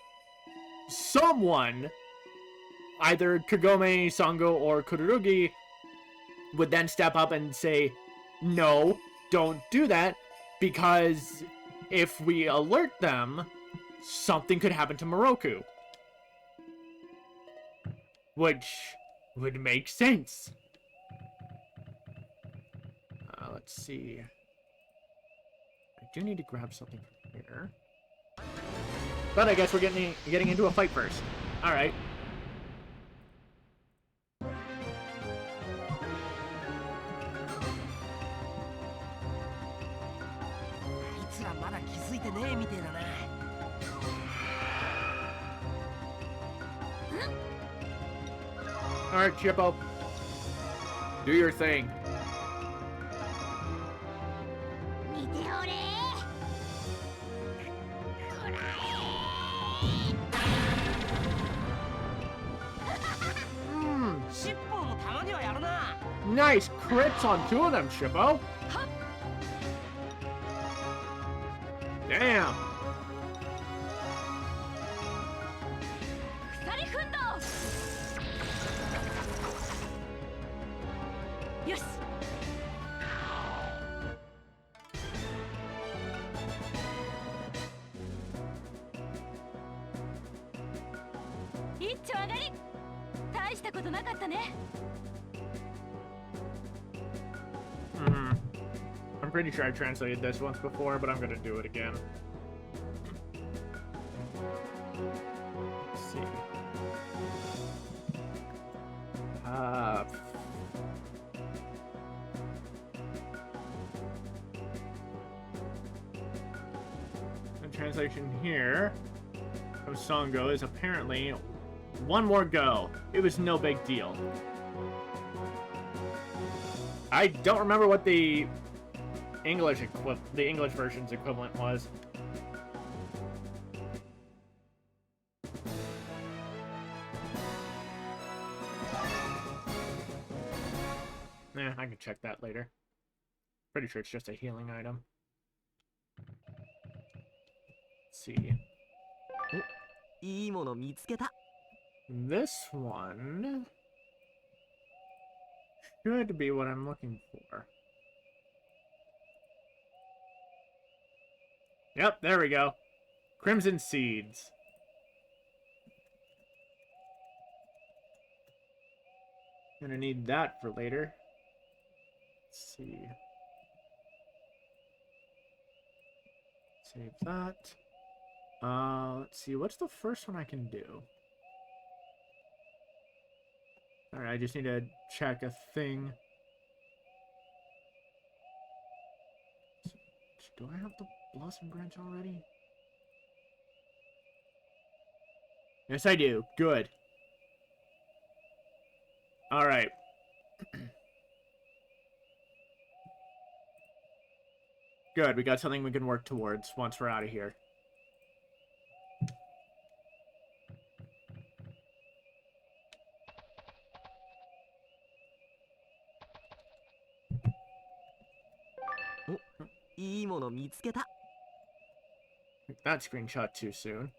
someone, either Kagome, Songo, or Kururugi, would then step up and say, no, don't do that, because if we alert them, something could happen to Moroku. Which would make sense. Let's see. I do need to grab something from here. But I guess we're getting into a fight first. Alright. Alright, Chippo. Do your thing. Nice crits on two of them, Chippo. Damn. I'm pretty sure I translated this once before, but I'm gonna do it again. Let's see. The translation here of Songo is apparently one more go. It was no big deal. I don't remember what the English version's equivalent was. I can check that later. Pretty sure it's just a healing item. see. いいもの見つけた。 This one should be what I'm looking for. Yep, there we go. Crimson Seeds. Gonna need that for later. Let's see. Save that. Let's see. What's the first one I can do? Alright, I just need to check a thing. Do I have the Blossom Branch already? Yes, I do. Good. Alright. Good, we got something we can work towards once we're out of here. That screenshot too soon.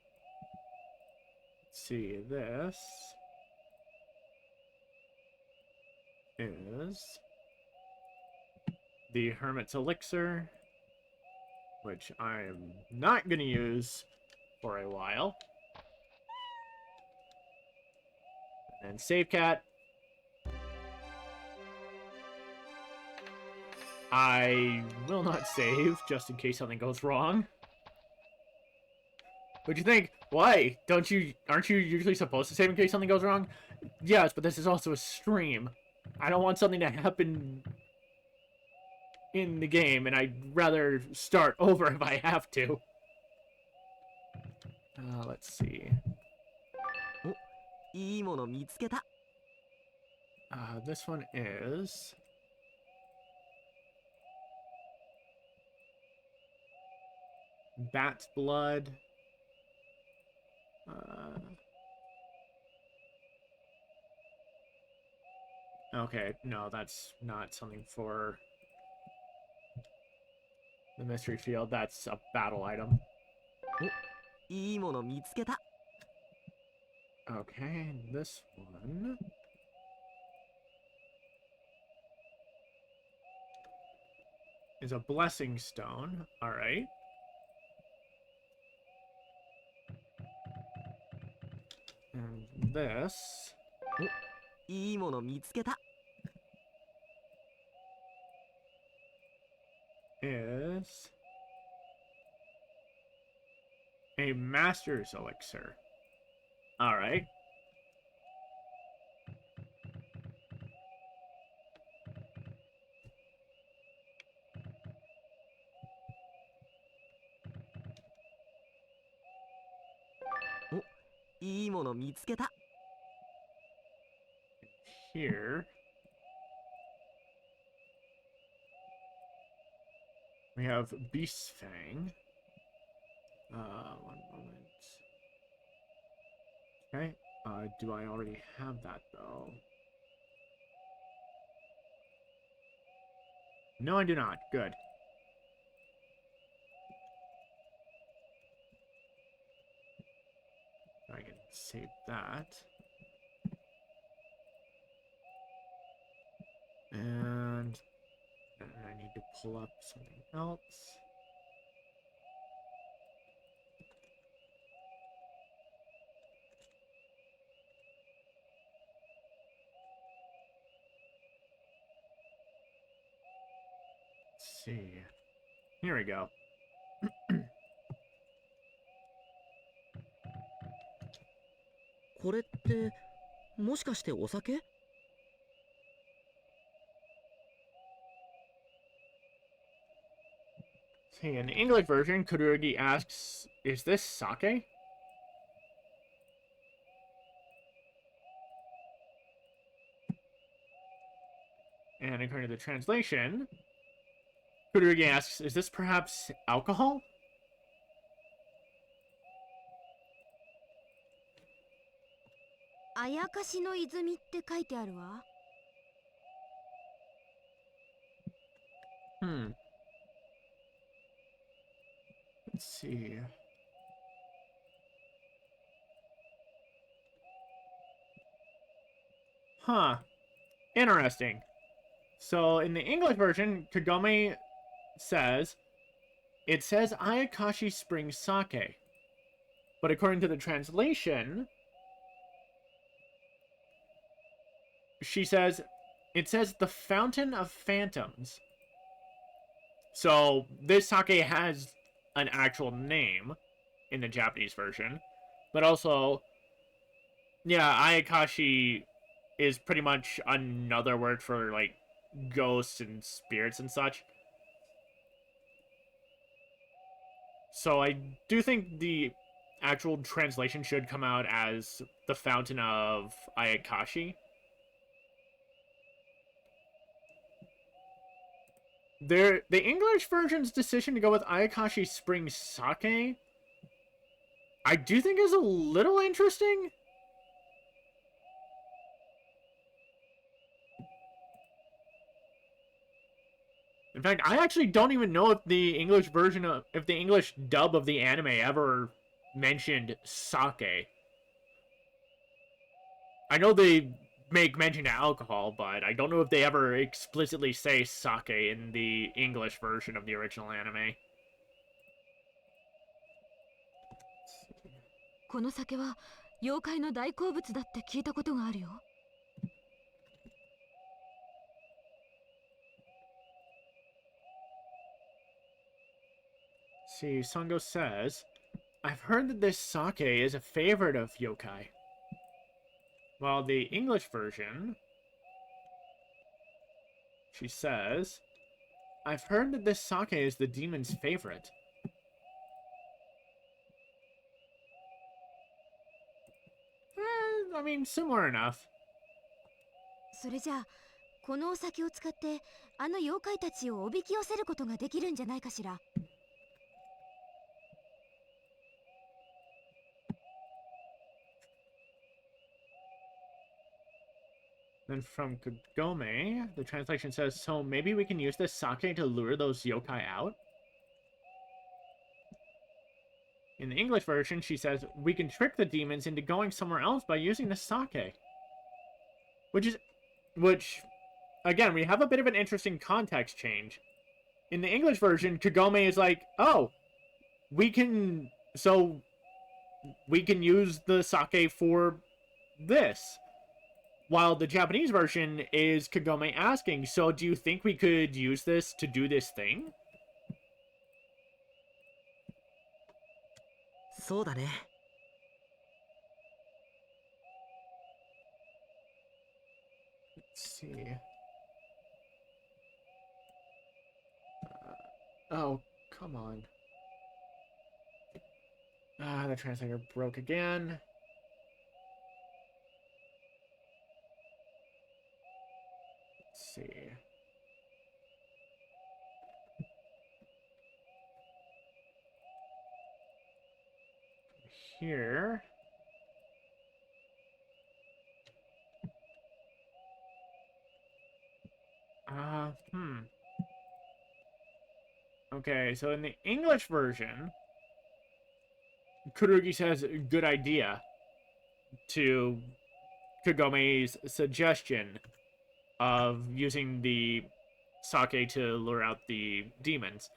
Let's see, this is the Hermit's Elixir, which I'm not going to use for a while. And save cat. I will not save, just in case something goes wrong. What'd you think? Why? Aren't you usually supposed to save in case something goes wrong? Yes, but this is also a stream. I don't want something to happen in the game, and I'd rather start over if I have to. Let's see. This one is... Bat's Blood. Okay, no, that's not something for the mystery field. That's a battle item. Okay, this one is a blessing stone. All right. And this is a master's elixir. All right. Here we have Beast's Fang. One moment. Okay. Do I already have that though? No, I do not. Good. I can save that. And I need to pull up something else. Let's see. Here we go. See, in the English version, Kururugi asks, "Is this sake?" And according to the translation, Kururugi asks, "Is this perhaps alcohol?" Ayakashi no Izumi って書いてあるわ。Let's see. Huh. Interesting. So, in the English version, Kagome says, it says Ayakashi Spring Sake. But according to the translation, she says, it says the Fountain of Phantoms. So, this sake has an actual name in the Japanese version. But also, yeah, Ayakashi is pretty much another word for, like, ghosts and spirits and such. So I do think the actual translation should come out as the Fountain of Ayakashi. The English version's decision to go with Ayakashi Spring Sake, I do think is a little interesting. In fact, I actually don't even know if the English version of, if the English dub of the anime ever mentioned sake. I know they make mention to alcohol, but I don't know if they ever explicitly say sake in the English version of the original anime. この酒は妖怪の大好物だって聞いたことがあるよ。See, Sango says, I've heard that this sake is a favorite of yokai. Well, the English version, she says, I've heard that this sake is the demon's favorite. I mean, similar enough. それじゃあこのお酒を使ってあの妖怪たちをおびき寄せることができるんじゃないかしら。Then from Kagome, the translation says, so maybe we can use this sake to lure those yokai out? In the English version, she says, we can trick the demons into going somewhere else by using the sake. Which, again, we have a bit of an interesting context change. In the English version, Kagome is like, oh, we can use the sake for this. While the Japanese version is Kagome asking, so do you think we could use this to do this thing? そうだね。 Let's see. Oh, come on. The translator broke again. Let's see. Here. Okay, so in the English version, Kururugi says, good idea, to Kagome's suggestion of using the sake to lure out the demons.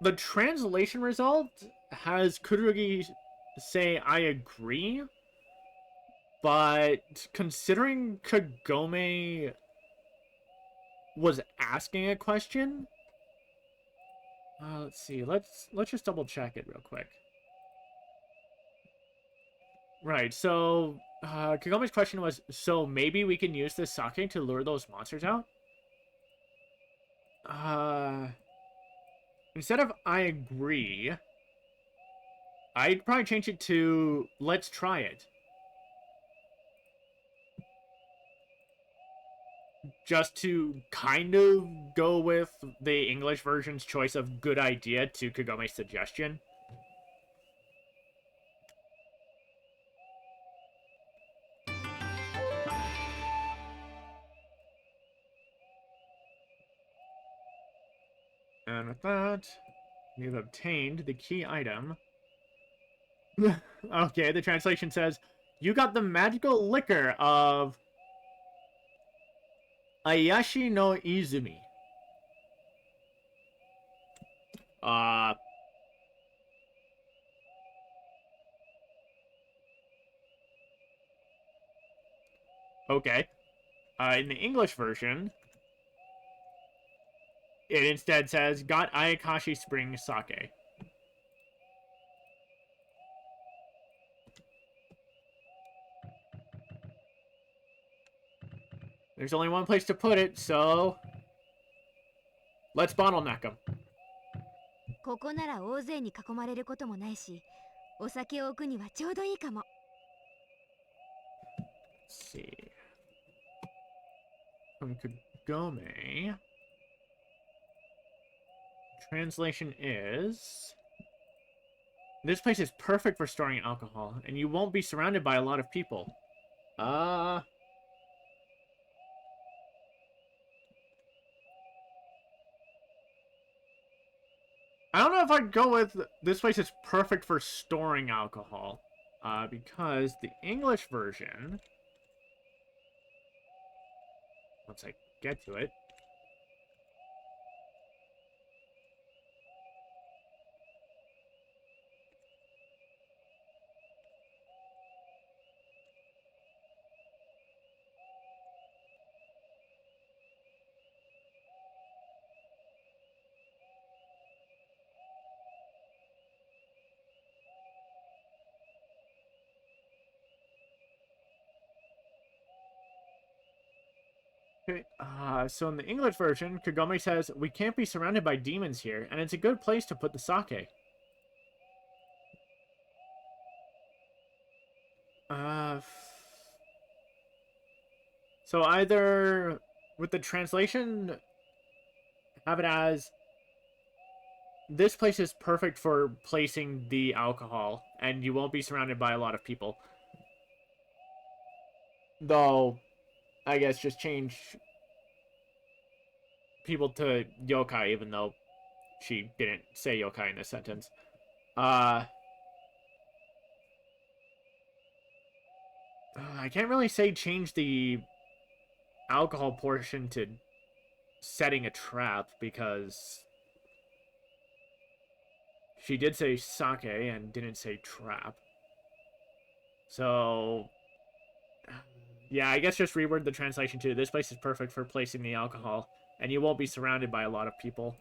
The translation result has Kururugi say, I agree, but considering Kagome was asking a question, let's see, let's just double check it real quick. Right, so Kagome's question was, so maybe we can use this sake to lure those monsters out? Instead of I agree, I'd probably change it to let's try it. Just to kind of go with the English version's choice of good idea to Kagome's suggestion. And with that, we've obtained the key item Okay, the translation says, you got the magical liquor of Ayashi no Izumi. Okay. In the English version, it instead says, got Ayakashi Spring Sake. There's only one place to put it, so let's bottleneck them. ここなら大勢に囲まれることもないし、お酒を置くにはちょうどいいかも。Let's see. From Kagome. Translation is... This place is perfect for storing alcohol, and you won't be surrounded by a lot of people. I don't know if I'd go with this place is perfect for storing alcohol. Because the English version... Once I get to it... Okay, so in the English version, Kagome says, we can't be surrounded by demons here, and it's a good place to put the sake. So either, with the translation, have it as, this place is perfect for placing the alcohol, and you won't be surrounded by a lot of people. Though, I guess just change people to yokai, even though she didn't say yokai in this sentence. I can't really say change the alcohol portion to setting a trap, because she did say sake and didn't say trap. So... yeah, I guess just reword the translation to, this place is perfect for placing the alcohol, and you won't be surrounded by a lot of people.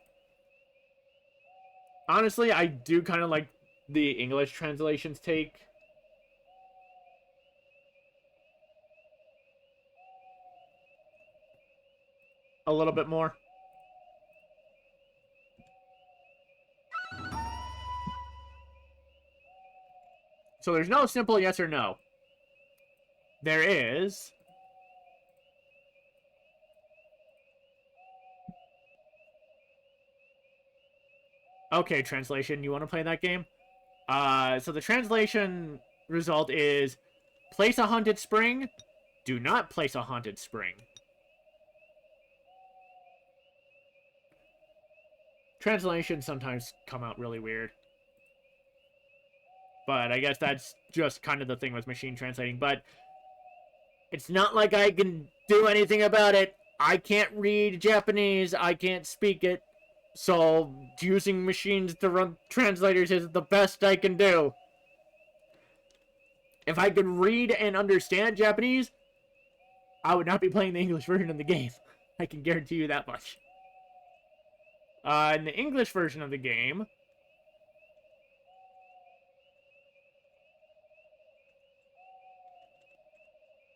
Honestly, I do kind of like the English translation's take. A little bit more. So there's no simple yes or no. There is... Okay, translation, you want to play that game? So the translation result is, place a haunted spring, do not place a haunted spring. Translations sometimes come out really weird. But I guess that's just kind of the thing with machine translating. But it's not like I can do anything about it. I can't read Japanese. I can't speak it. So using machines to run translators is the best I can do. If I could read and understand Japanese, I would not be playing the English version of the game. I can guarantee you that much. In the English version of the game,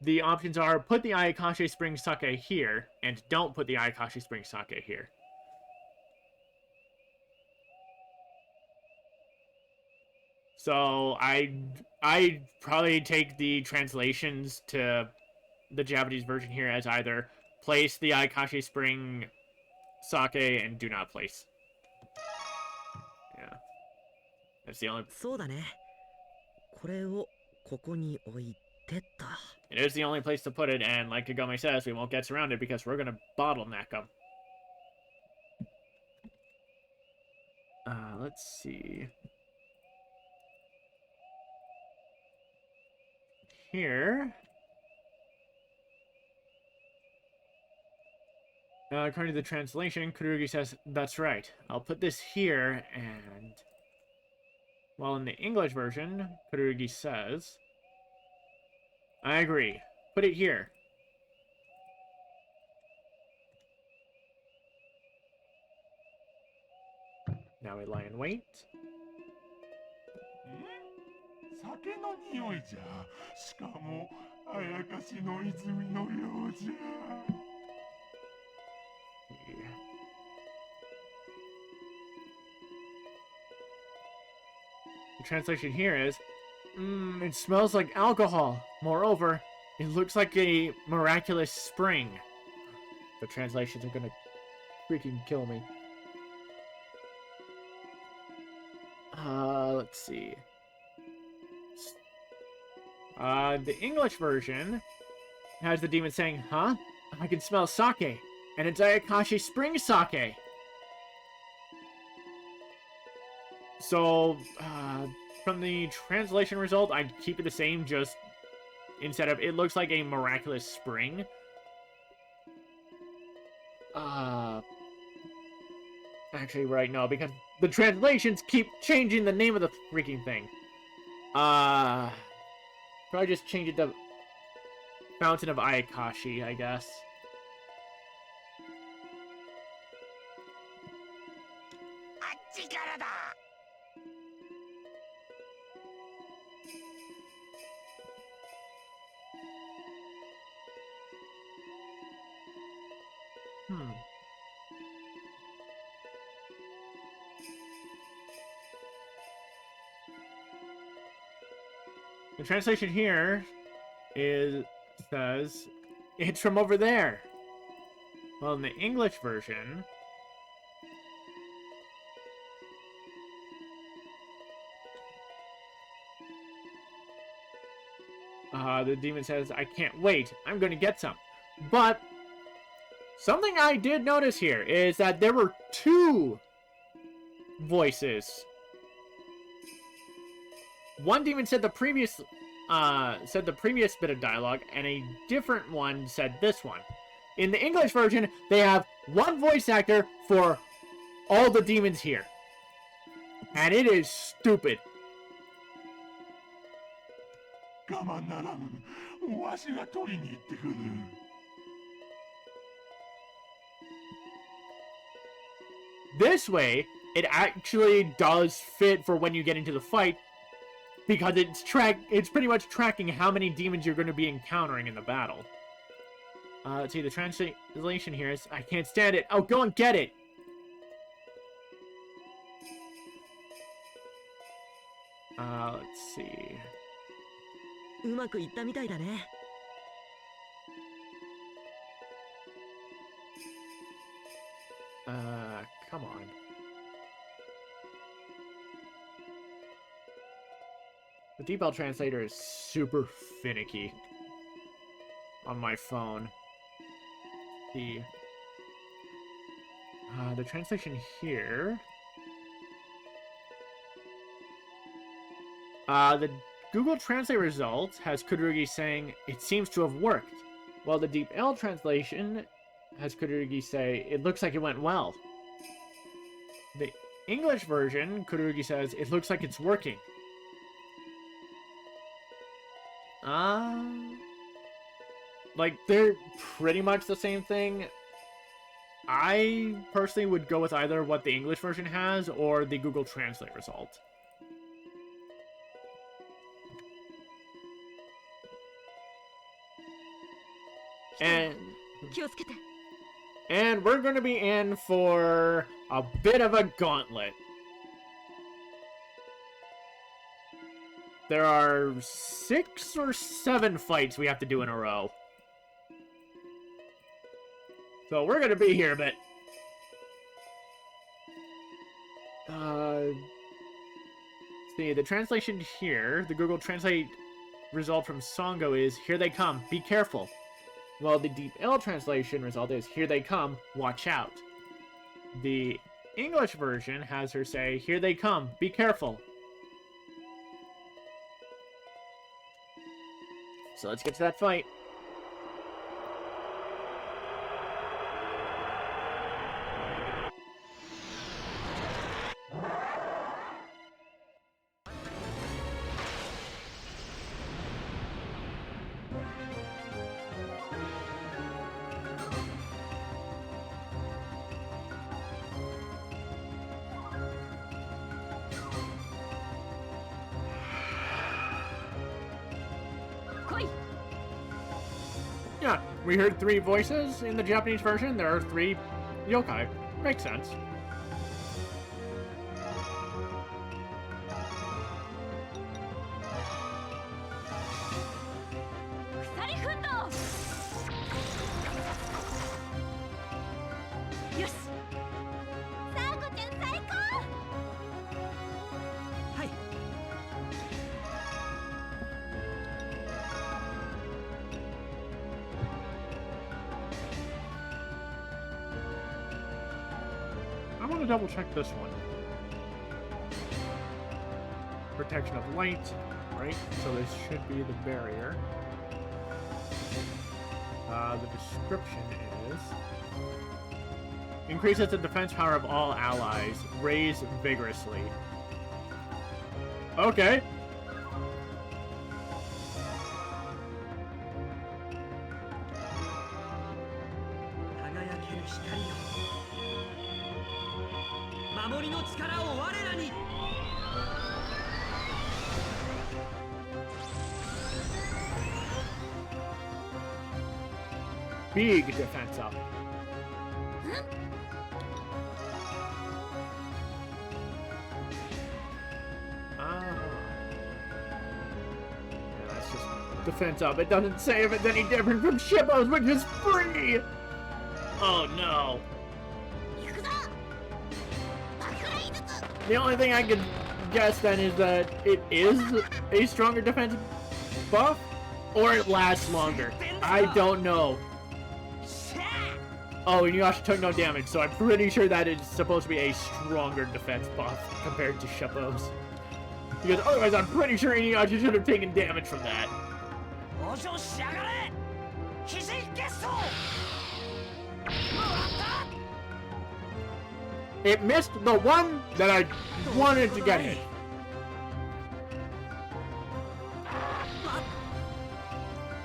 the options are put the Ayakashi Spring Sake here, and don't put the Ayakashi Spring Sake here. So I'd probably take the translations to the Japanese version here as either place the Ayakashi Spring Sake and do not place. Yeah. That's the only... そうだね。これをここに置いてと。It is the only place to put it, and like Kagome says, we won't get surrounded because we're gonna bottleneck them. Let's see. here... according to the translation, Kururugi says, that's right. I'll put this here, and... Well, in the English version, Kururugi says... I agree. Put it here. Now we lie in wait. 酒の匂いじゃ。しかも、あやかしの泉のようじゃ。The translation here is, it smells like alcohol. Moreover, it looks like a miraculous spring. The translations are gonna freaking kill me. Let's see. The English version has the demon saying, huh? I can smell sake, and it's Ayakashi spring sake. So, from the translation result, I'd keep it the same, just instead of it looks like a miraculous spring. Actually, right, no, because the translations keep changing the name of the freaking thing. Probably just change it to Fountain of Ayakashi, I guess. The translation here says, it's from over there. Well, in the English version, the demon says, I can't wait. I'm going to get some. But something I did notice here is that there were two voices. One demon said the previous bit of dialogue, and a different one said this one. In the English version, they have one voice actor for all the demons here. And it is stupid. 我慢ならん。わしが取りに行ってくる。This way, it actually does fit for when you get into the fight, because it's pretty much tracking how many demons you're going to be encountering in the battle. Let's see, the translation here is, I can't stand it. Oh, go and get it! Let's see. うまくいったみたいだね。Come on. The DeepL translator is super finicky on my phone. The translation here. The Google Translate results has Kururugi saying, it seems to have worked, while the DeepL translation has Kururugi say, it looks like it went well. The English version, Kururugi says, it looks like it's working. Like, they're pretty much the same thing. I personally would go with either what the English version has or the Google Translate result. And we're going to be in for a bit of a gauntlet. There are 6 or 7 fights we have to do in a row. So we're going to be here a bit. See, the translation here, the Google Translate result from Songo is, here they come, be careful. Well, the DeepL translation result is, here they come, watch out. The English version has her say, here they come, be careful. So let's get to that fight. Yeah, we heard 3 voices in the Japanese version. There are 3 yokai. Makes sense. I want to double check this one. Protection of light, right? So this should be the barrier. The description is... increases the defense power of all allies. Raise vigorously. Okay. Big defense up. Yeah, that's just defense up. It doesn't say if it's any different from Shippo's, which is free! Oh no. The only thing I could guess then is that it is a stronger defense buff, or it lasts longer. I don't know. Oh, InuYasha took no damage, so I'm pretty sure that it's supposed to be a stronger defense buff compared to Shippo's. Because otherwise, I'm pretty sure InuYasha should have taken damage from that. It missed the one that I wanted to get hit.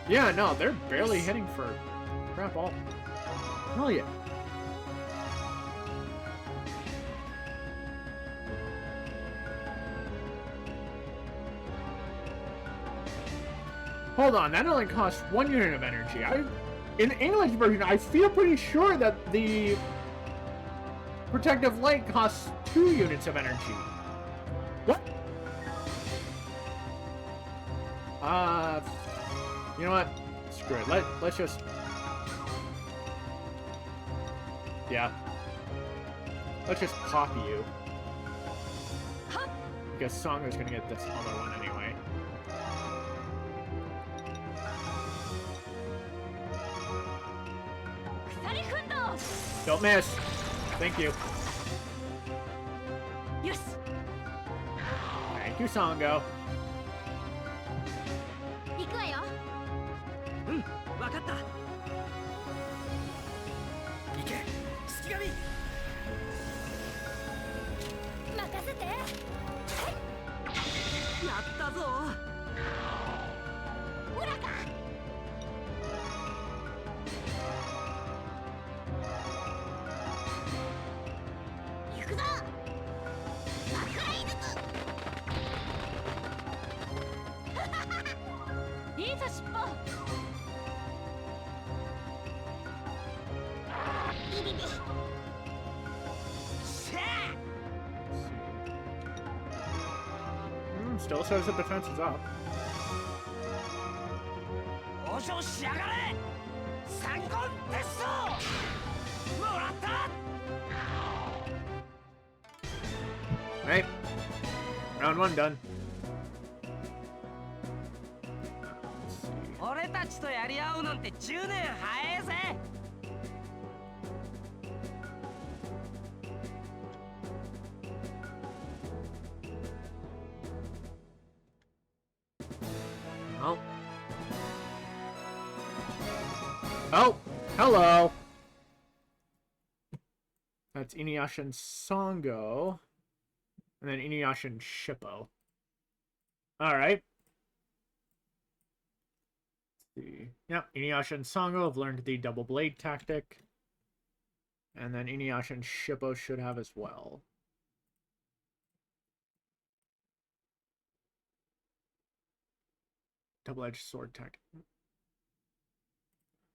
Yeah, no, they're barely hitting for crap all. Hell yeah. Hold on, that only costs 1 unit of energy. In the English version, I feel pretty sure that the protective light costs 2 units of energy. What? You know what? Screw it. Let's just... yeah. Let's just copy you. Because Sango's gonna get this other one anyway. Don't miss. Thank you. Yes. Thank you, Sango. 行くわよ。うん、わかった。行け、月神。任せて。やったぞ。ほらか。行くぞ。爆雷術。いいぞ尻尾。Still says the defense is up. 往生しやがれ。三言テスト。もらった。Right. Round 1 done. 俺たちとやり合うなんて10年早えぜ。Well, Oh, hello. That's InuYasha and Sango. And then InuYasha and Shippo. Alright. Let's see. Yep, InuYasha and Sango have learned the double blade tactic. And then InuYasha and Shippo should have as well. Double-edged sword tactic.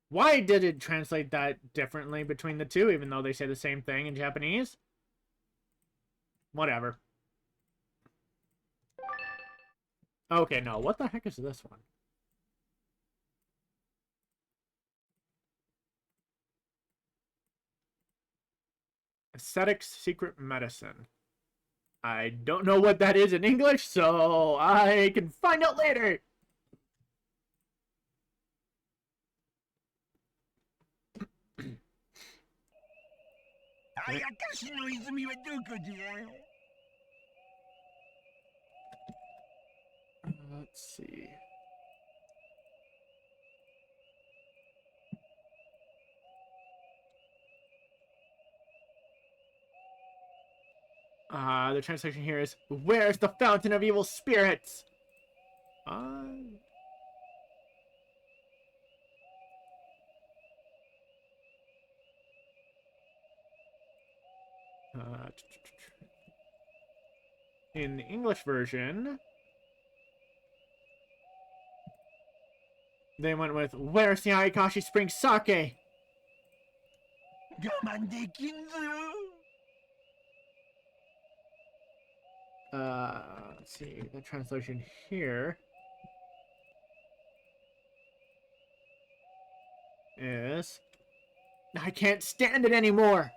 Why did it translate that differently between the two, even though they say the same thing in Japanese? Whatever. Okay, no, what the heck is this one? Aesthetics Secret Medicine. I don't know what that is in English, so I can find out later! Let's see. The translation here is, "Where's the fountain of evil spirits?" In the English version, they went with, "Where's the Ayakashi Spring Sake?" Let's see, the translation here is, "I can't stand it anymore."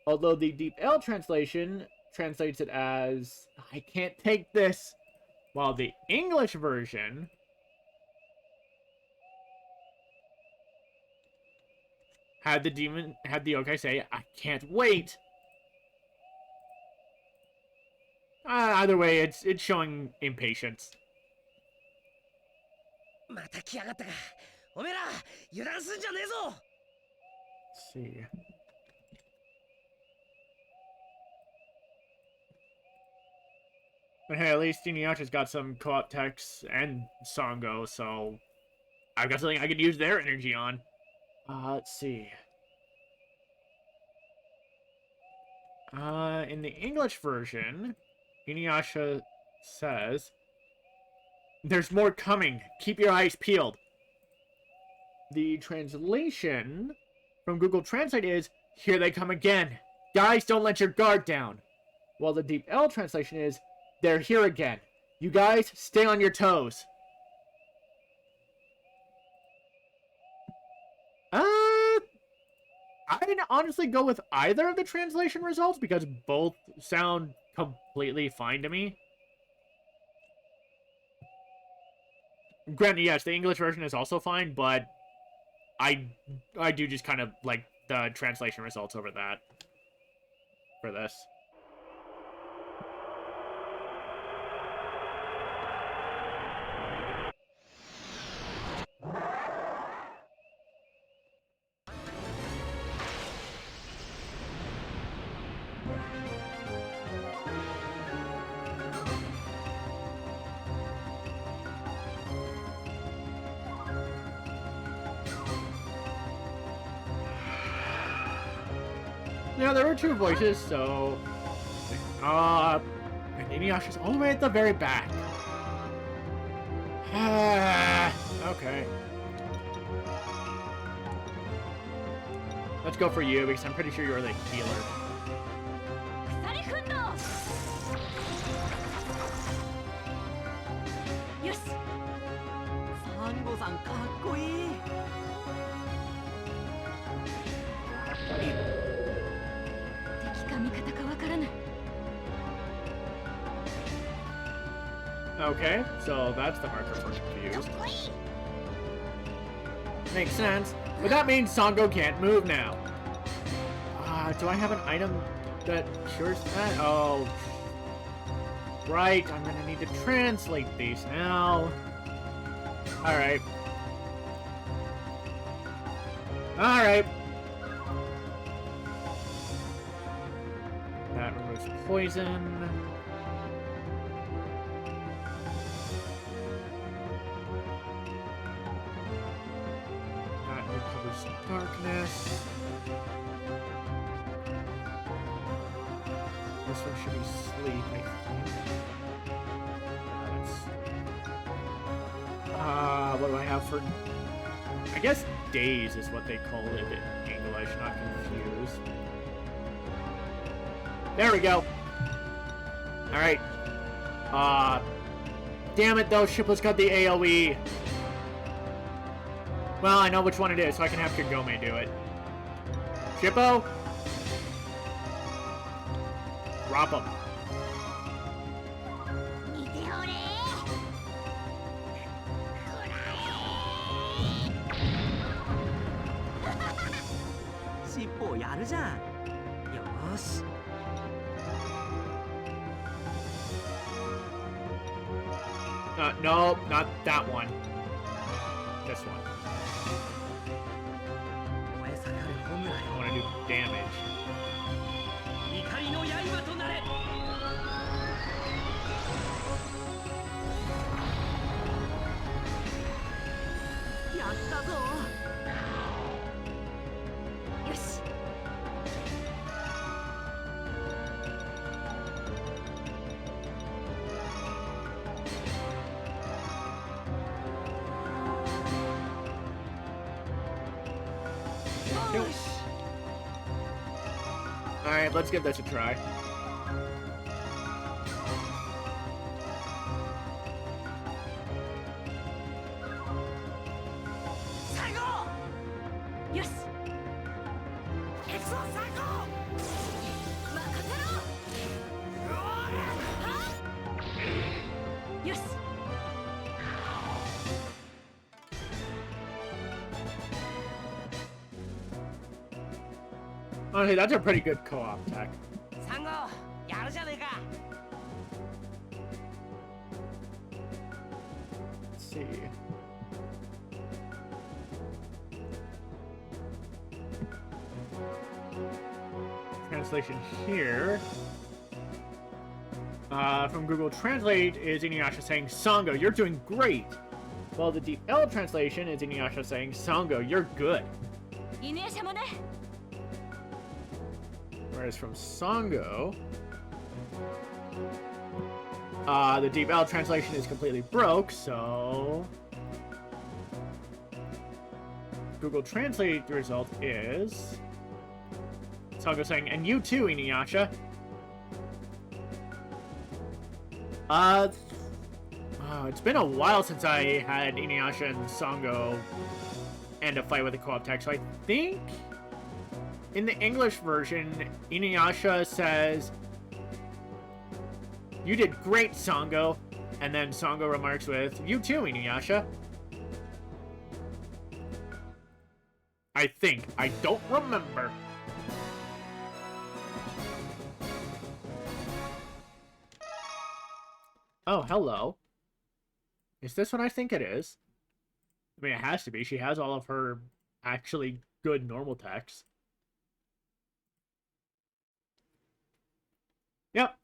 Although the Deep L translation translates it as, "I can't take this," while the English version had the yokai say, "I can't wait." Either way, it's showing impatience. また来やがったか。おめえら油断すんじゃねえぞ。 Let's see. But hey, at least InuYasha's got some co-op texts and Sango, so I've got something I could use their energy on. Let's see. In the English version, InuYasha says, "There's more coming. Keep your eyes peeled." The translation from Google Translate is, "Here they come again. Guys, don't let your guard down." While the Deep L translation is, "They're here again. You guys, stay on your toes." I'd honestly go with either of the translation results because both sound completely fine to me. Granted, yes, the English version is also fine, but I do just kind of like the translation results over that for this. Yeah, there were two voices, so... and InuYasha's all the way at the very back. Okay. Let's go for you, because I'm pretty sure you're the healer. 鎖奮闘よしサンゴさんかっこいい敵か味方かわからない Okay, so that's the marker for confused. Makes sense. But that means Sango can't move now. Do I have an item that cures that? Oh. Right, I'm gonna need to translate these now. Alright. Alright. That removes poison. That recovers darkness. This one should be sleep, I think. What do I have for... I guess days is what they call it in English, not confused. There we go. Alright. Damn it though, Shippo's got the AoE. Well, I know which one it is, so I can have Kagome do it. Shippo? Drop him. No, not that one. This one. I want to do damage. Alright, let's give this a try. Okay, that's a pretty good co-op tech. Let's see. Translation here. From Google Translate is InuYasha saying, Sango, you're doing great. While the DL translation is InuYasha saying, Sango, you're good. Whereas from Sango, the Deep L translation is completely broke, so Google Translate the result is Sango saying, and you too, InuYasha. It's been a while since I had InuYasha and Sango end a fight with a co-op tech, so I think in the English version, InuYasha says, you did great, Sango. And then Sango remarks with, you too, InuYasha. I think. I don't remember. Oh, hello. Is this what I think it is? I mean, it has to be. She has all of her actually good normal text. Yep.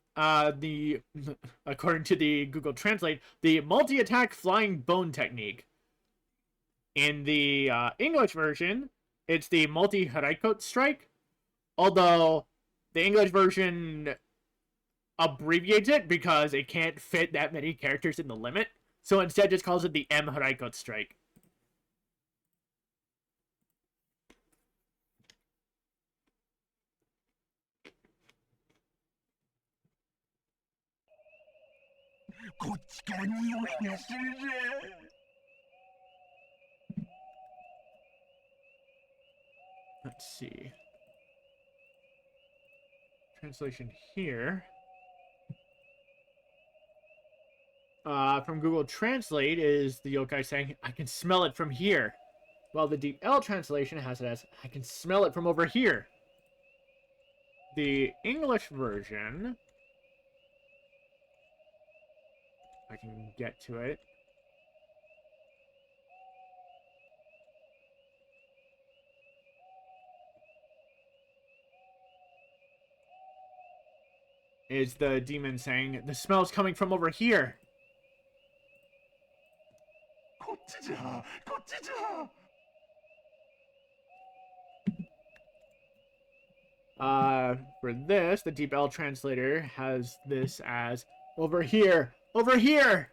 According to the Google Translate, the multi-attack flying bone technique. In the English version, it's the multi-Haraikot strike. Although the English version abbreviates it because it can't fit that many characters in the limit. So instead just calls it the M Haraikot strike. Let's see. Translation here. From Google Translate is the yokai saying, I can smell it from here. While the DL translation has it as, I can smell it from over here. The English version, I can get to it. is the demon saying, the smell's coming from over here. こっちじゃ、こっちじゃ。For this, the Deep L translator has this as over here, over here.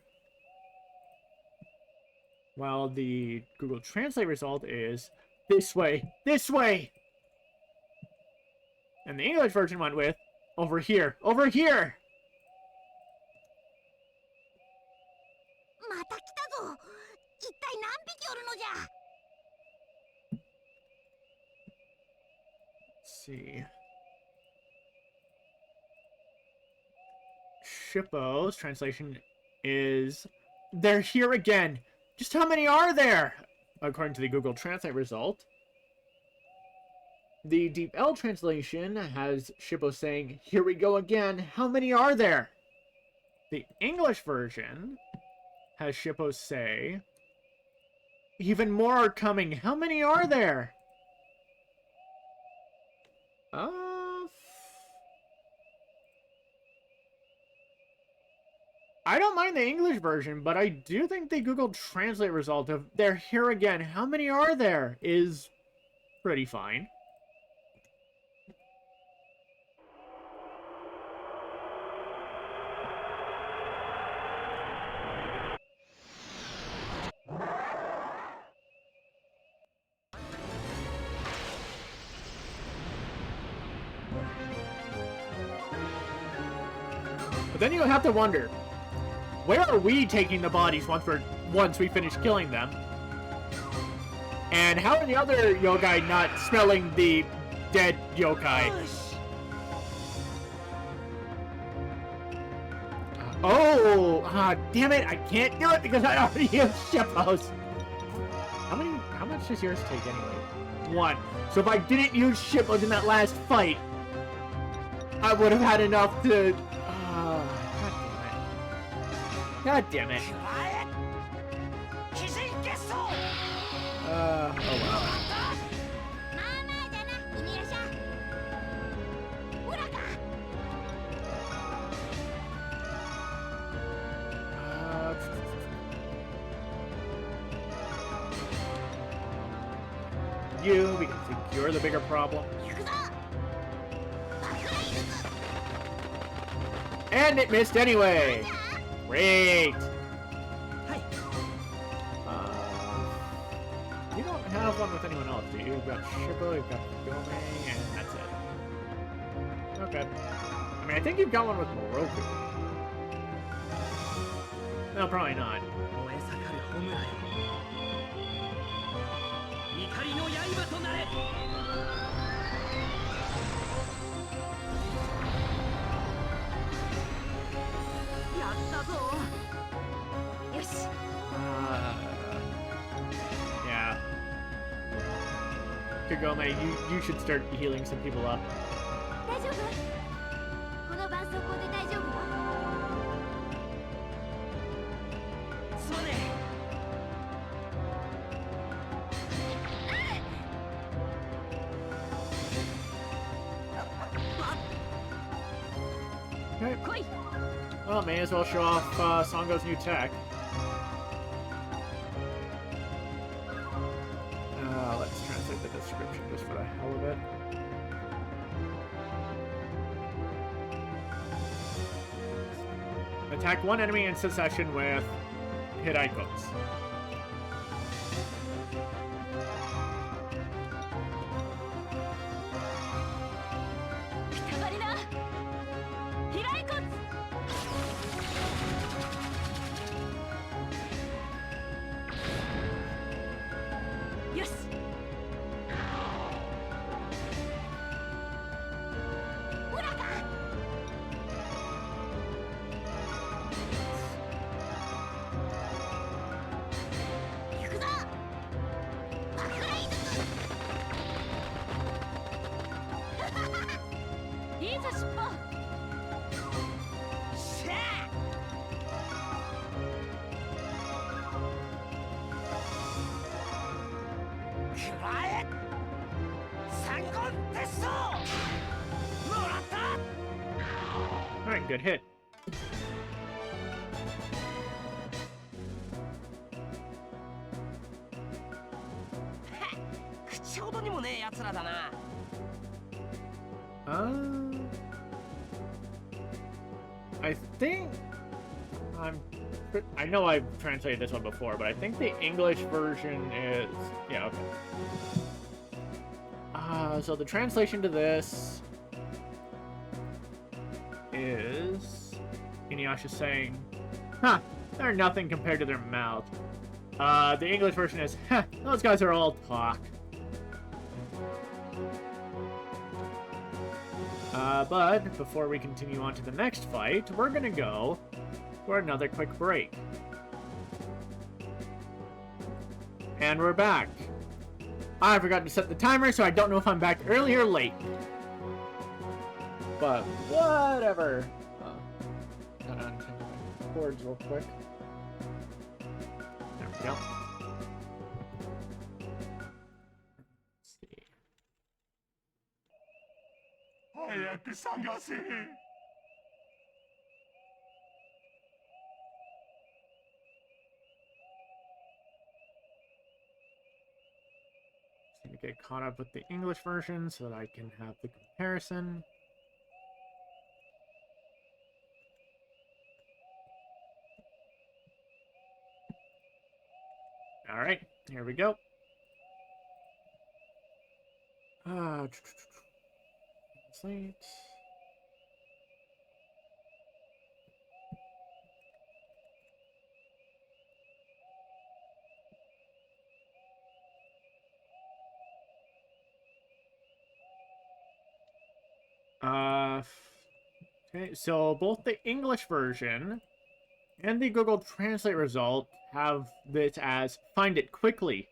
While the Google Translate result is this way, this way. And the English version went with over here, over here. また来たぞ。一体何匹おるのじゃ。 Let's see. Shippo's translation is, they're here again. Just how many are there? According to the Google Translate result. The Deep L translation has Shippo saying, here we go again. How many are there? The English version has Shippo say, even more are coming. How many are there? I don't mind the English version, but I do think the Google Translate result of they're here again, how many are there, is pretty fine. But then you have to wonder, where are we taking the bodies once we finish killing them? And how are the other yokai not smelling the dead yokai? Damn it, I can't do it because I already have Shippo's. How much does yours take anyway? 1. So if I didn't use Shippo's in that last fight, I would have had enough to... God damn it. Oh well. You, because you're the bigger problem. And it missed anyway! Great! You don't have one with anyone else, do you? You've got Shippo, you've got Kagome, and that's it. Okay. I mean, I think you've got one with Moroku. No, probably not. Yeah. Kagome, you should start healing some people up. 大丈夫？この絆創膏で大丈夫よ。すまねえ。 Okay. Well, may as well show off Songo's new tech. Let's translate the description just for the hell of it. Attack one enemy in succession with hit icons. Alright, good hit. 口ほどにもねえ奴らだな。I think I know I've translated this one before, but I think the English version is yeah, okay. So the translation to this is InuYasha saying, "Huh, they're nothing compared to their mouth." The English version is, "Huh, those guys are all talk." But before we continue on to the next fight, we're gonna go for another quick break. And we're back. I forgot to set the timer, so I don't know if I'm back early or late. But whatever. Gotta untangle my cords real quick. There we go. Let's see. 早く探せ。Just need to get caught up with the English version so that I can have the comparison. Alright, here we go. Translate. Okay, so both the English version and the Google Translate result have this as find it quickly,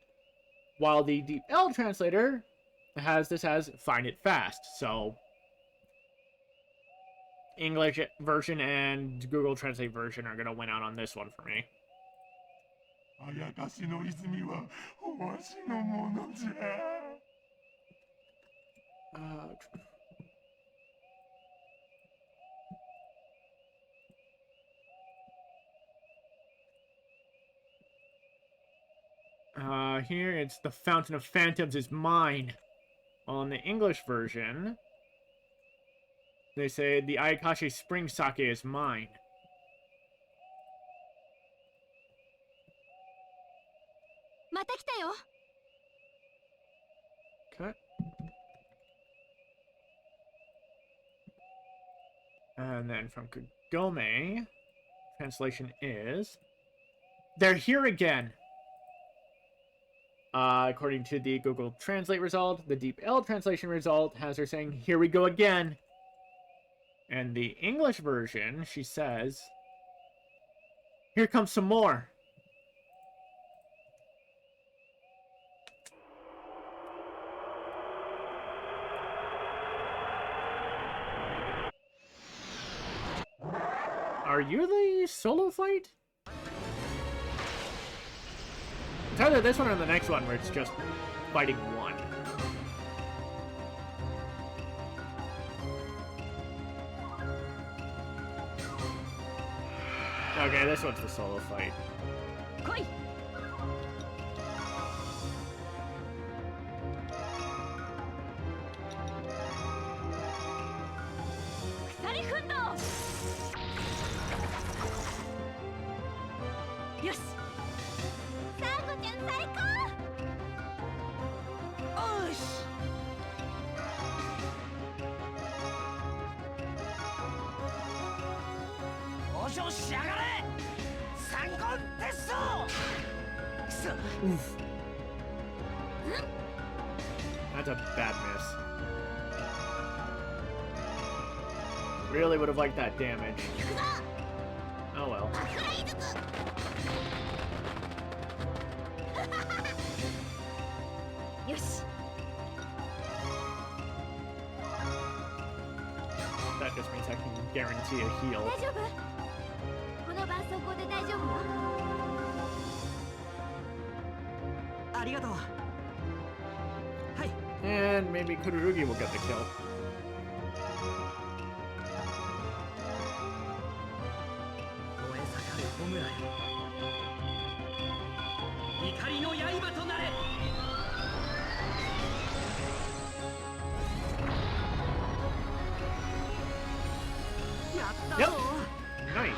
while the DeepL translator has this as find it fast. So English version and Google Translate version are gonna win out on this one for me. あやかしの泉はわしのものじゃ。Here it's the Fountain of Phantoms is mine. On the English version, they say the Ayakashi Spring Sake is mine. Okay. And then from Kagome, translation is, they're here again. According to the Google Translate result, the DeepL translation result has her saying, here we go again. And the English version, she says, here comes some more. Are you the solo fight? It's either this one or the next one where it's just fighting one. Okay, this one's the solo fight. Koi! Kusari Fundo! Yoshi! Oof. That's a bad miss. Really would have liked that damage. Oh well. That just means I can guarantee a heal. And maybe Kururugi will get the kill. よ。怒りの刃となれ。やったぞ。 Yep. Nice.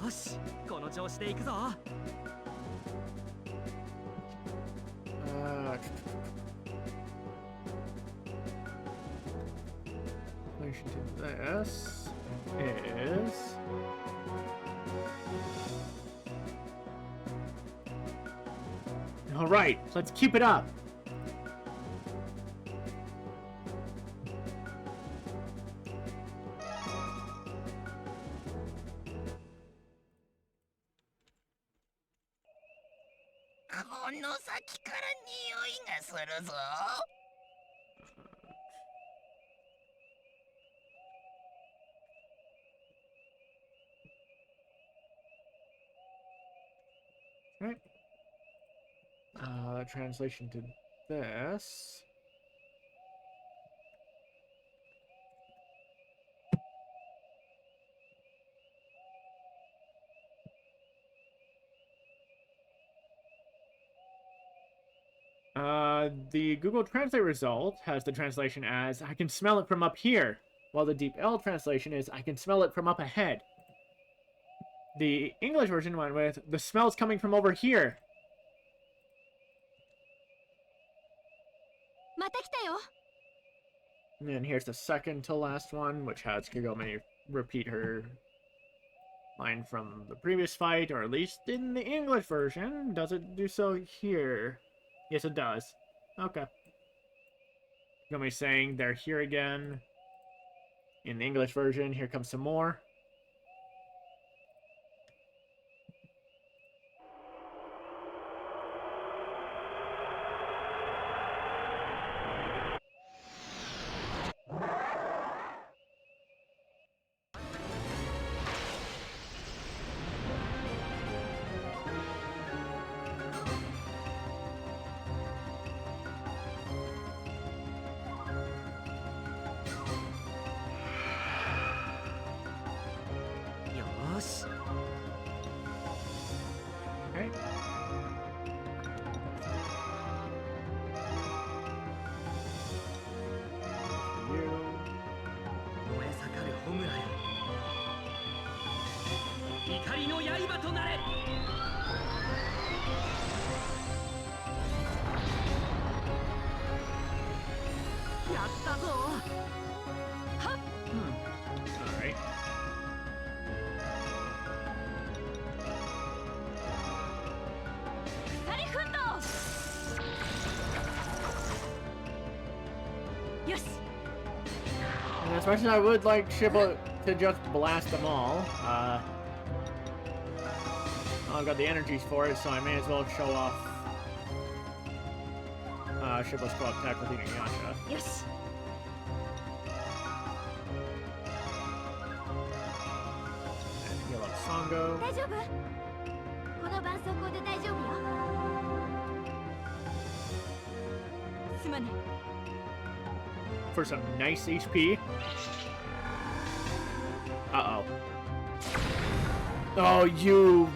よし、この調子でいくぞ。Relation to this is all right. Let's keep it up. Right. Translation to this. The Google Translate result has the translation as, I can smell it from up here, while the Deep L translation is, I can smell it from up ahead. The English version went with, the smell's coming from over here. また来たよ。 And then here's the second to last one, which has Kagome repeat her line from the previous fight, or at least in the English version. Does it do so here? Yes, it does. Okay. Kagome saying they're here again. In the English version, here comes some more. Okay. You. 燃え盛る炎よ。怒りの刃となれ。やったぞ。はっ。All right. And as much as I would like Shibboleth to just blast them all, I've got the energies for it, so I may as well show off Shibboleth's co-op attack with InuYasha. よし。 And heal up Sango. 大丈夫？この絆創膏で大丈夫よ。すまない。 For some nice HP. Uh-oh. Oh, you...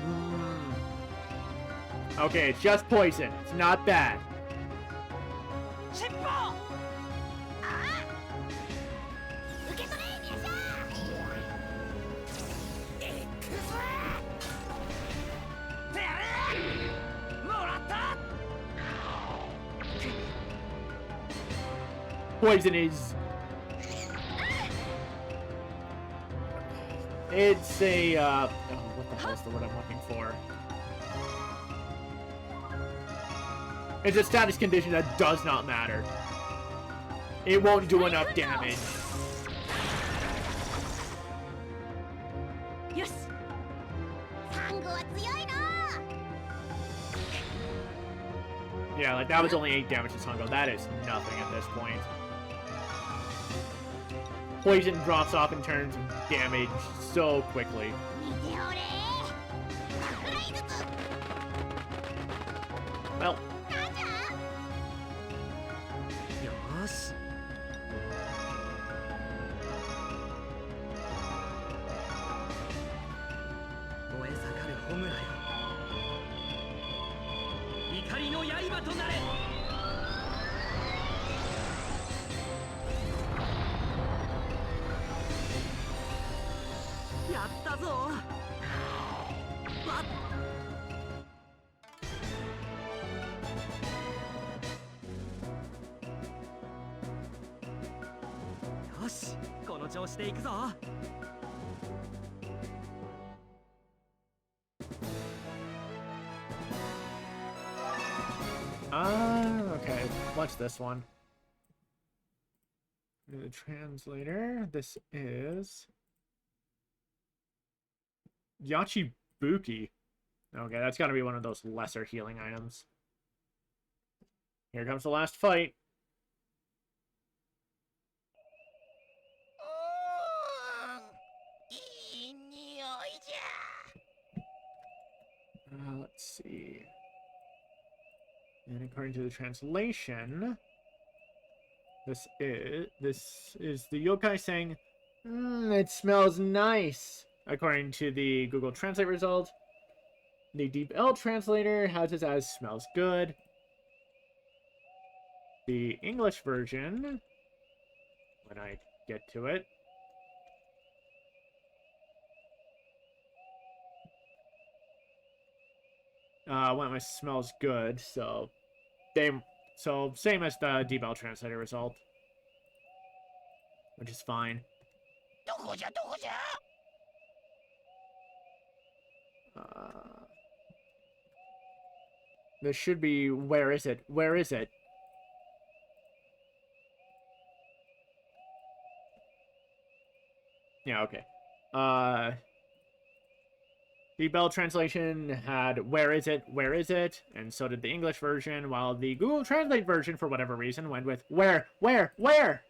Okay, it's just poison. It's not bad. 尻尾。受け取れ、InuYasha。いくぜ。てやれ。もらった。 Poison is... It's a, oh, what the hell is the word I'm looking for? It's a status condition that does not matter. It won't do enough damage. よし。サンゴは強いな。 Yeah, like that was only 8 damage to Sango. That is nothing at this point. Poison drops off and turns damage so quickly. 見ておれ。桜井ずつ。 Well, なんじゃ。よーしりの刃となれ。やったぞ。わっ。よし、この調子でいくぞ。Okay. Watch this one. The translator. This is Yachibuki. Okay, that's got to be one of those lesser healing items. Here comes the last fight. Let's see. And according to the translation, this is the yokai saying, "It smells nice." According to the Google Translate result, the Deep L translator has it as "smells good." The English version, when I get to it, went with "smells good," so same as the Deep L translator result, which is fine. This should be, where is it? Where is it? Yeah, okay. The Bell translation had "where is it? Where is it?" and so did the English version, while the Google Translate version, for whatever reason, went with "where, where, where?"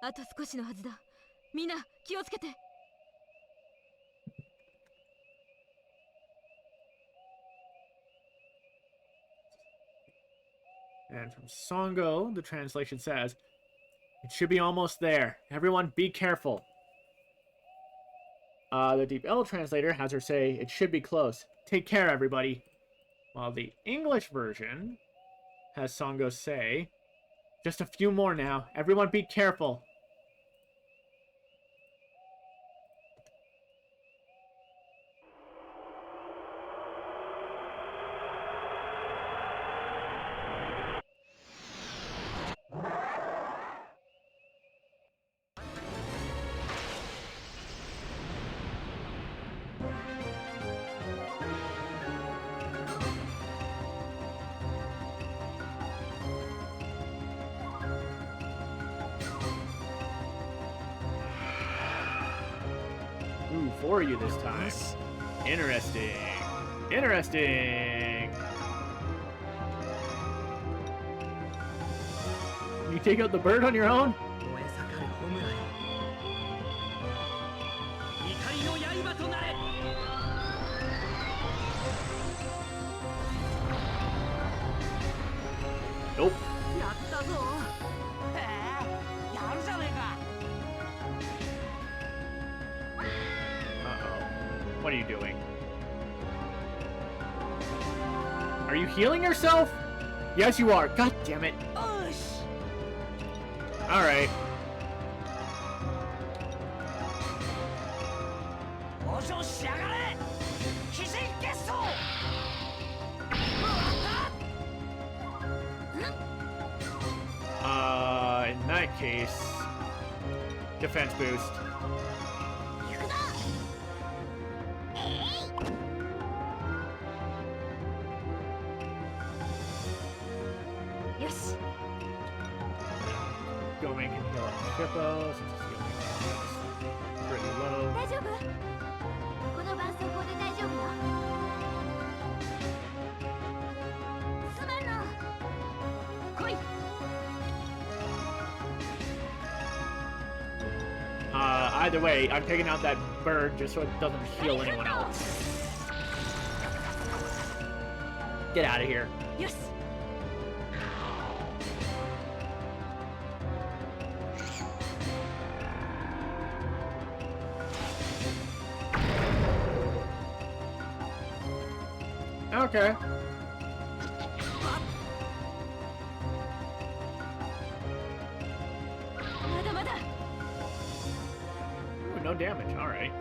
あと少しのはずだ。みんな気をつけて。And from Songo, the translation says, "It should be almost there. Everyone be careful." The Deep L translator has her say, "It should be close. Take care, everybody." While the English version has Songo say, "Just a few more now. Everyone be careful." Ooh, for you this time. Interesting. Interesting. You take out the bird on your own? 燃え盛る炎よ。怒りの刃となれ。 Nope. やったぞ。へえ、やるじゃねえか。 Uh-oh. What are you doing? Are you healing yourself? Yes, you are. God damn it. よし。 All right. 往生しやがれ。鬼神結晶。 In that case, defense boost. よし。 Kagome can heal up Hippo since his healing is pretty low. 大丈夫？この絆創膏で大丈夫よ。すまんの。来い。 Either way, I'm taking out that bird just so it doesn't heal anyone else. Get out of here. よし。 Uh, Okay. Ooh, no damage. All right.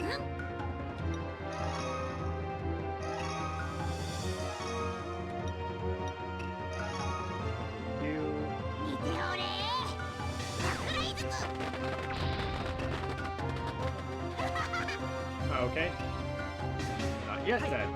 Okay. Not yet then.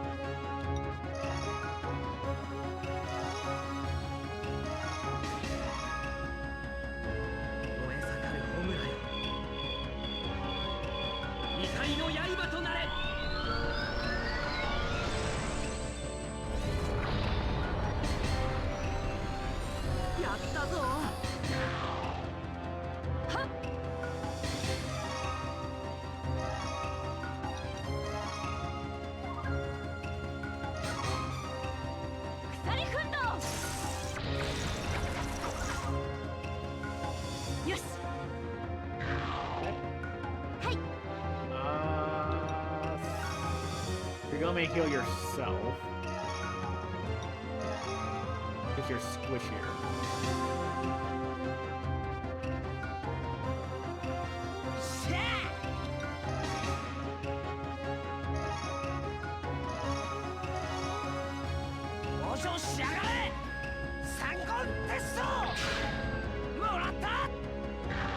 Kagome, heal yourself. If you're squishier.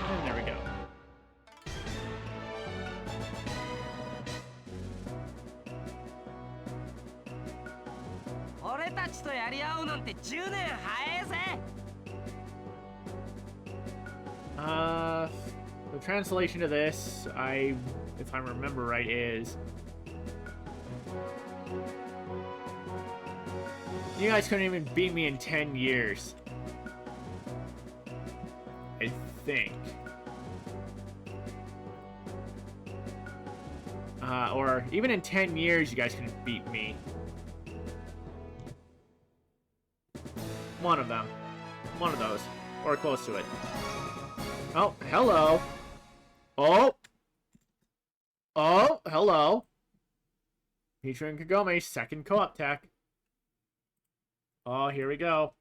And there we go. The translation to this, if I remember right, is you guys couldn't even beat me in 10 years. I think. Or even in 10 years, you guys couldn't beat me. One of them. One of those. Or close to it. Oh, hello. Oh! Oh, hello. Michiru and Kagome, second co-op tech. Oh, here we go.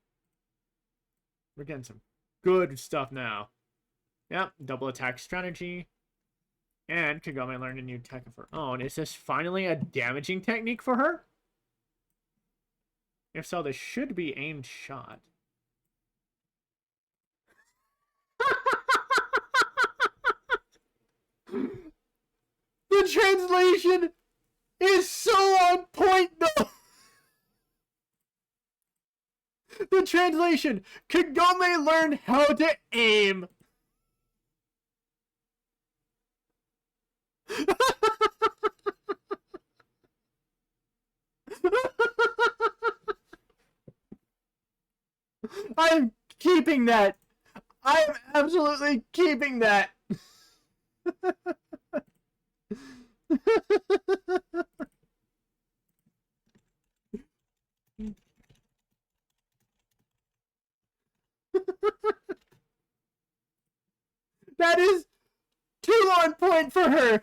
We're getting some good stuff now. Yep, double attack strategy. And Kagome learned a new tech of her own. Is this finally a damaging technique for her? If so, this should be aimed shot. The translation is so on point, though. The translation: Kagome learned how to aim. I'm keeping that. I'm absolutely keeping that. That is too on point for her.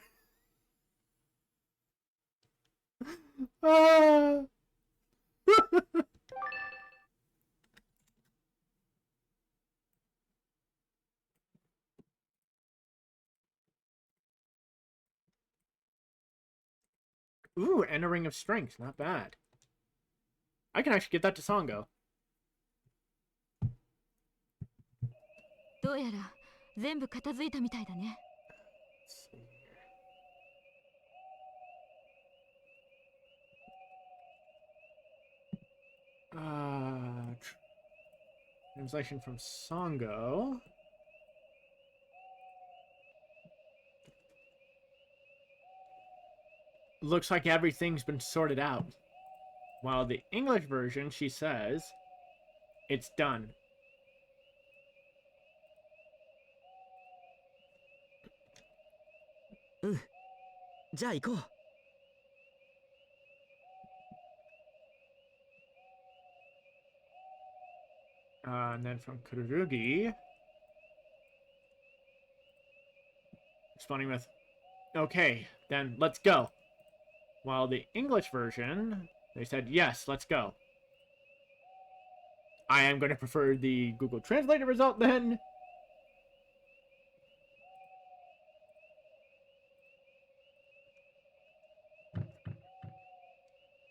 Ooh, and a ring of strength. Not bad. I can actually get that to Sango. どうやら全部片付いたみたいだね。Translation from Sango. Looks like everything's been sorted out. While the English version, she says, it's done. And then from Kururugi, responding with, okay, then let's go. While the English version They said, yes, let's go. I am going to prefer the Google Translator result then.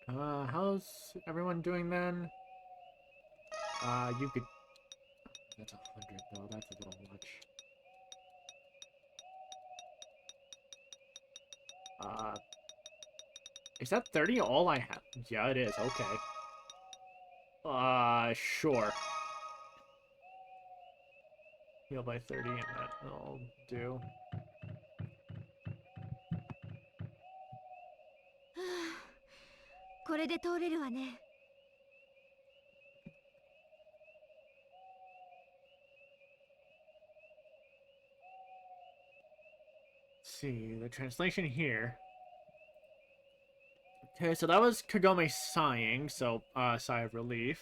How's everyone doing then? You could... That's 100 though, that's a little much. Is that 30 all I have? Yeah, it is, okay. Sure. Heal by 30 and that'll do. これで通れるわね。See, the translation here. Okay, so that was Kagome sighing, so, sigh of relief.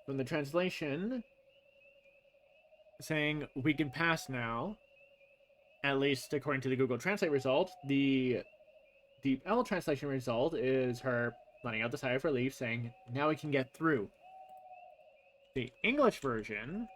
From the translation, saying, we can pass now, at least according to the Google Translate result, the Deep L translation result is her letting out the sigh of relief, saying, now we can get through. The English version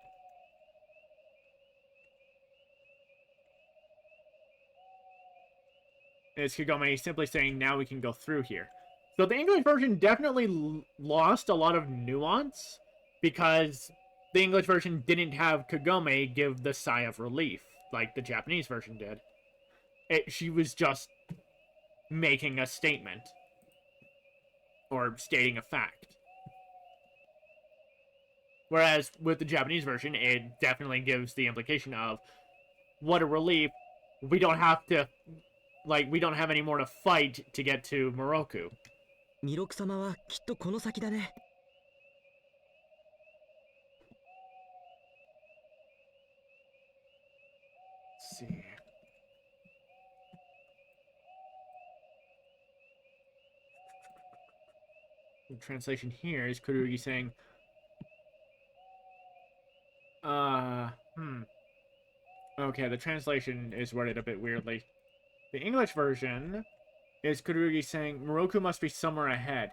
is Kagome simply saying, now we can go through here. So the English version definitely lost a lot of nuance because the English version didn't have Kagome give the sigh of relief like the Japanese version did. She was just making a statement or stating a fact. Whereas with the Japanese version, it definitely gives the implication of, what a relief, we don't have to, like, we don't have any more to fight to get to Moroku. 弥勒様はきっとこの先だね。 Let's see. The translation here is Kururugi saying, Okay, the translation is worded a bit weirdly. The English version is Kururugi saying, Moroku must be somewhere ahead.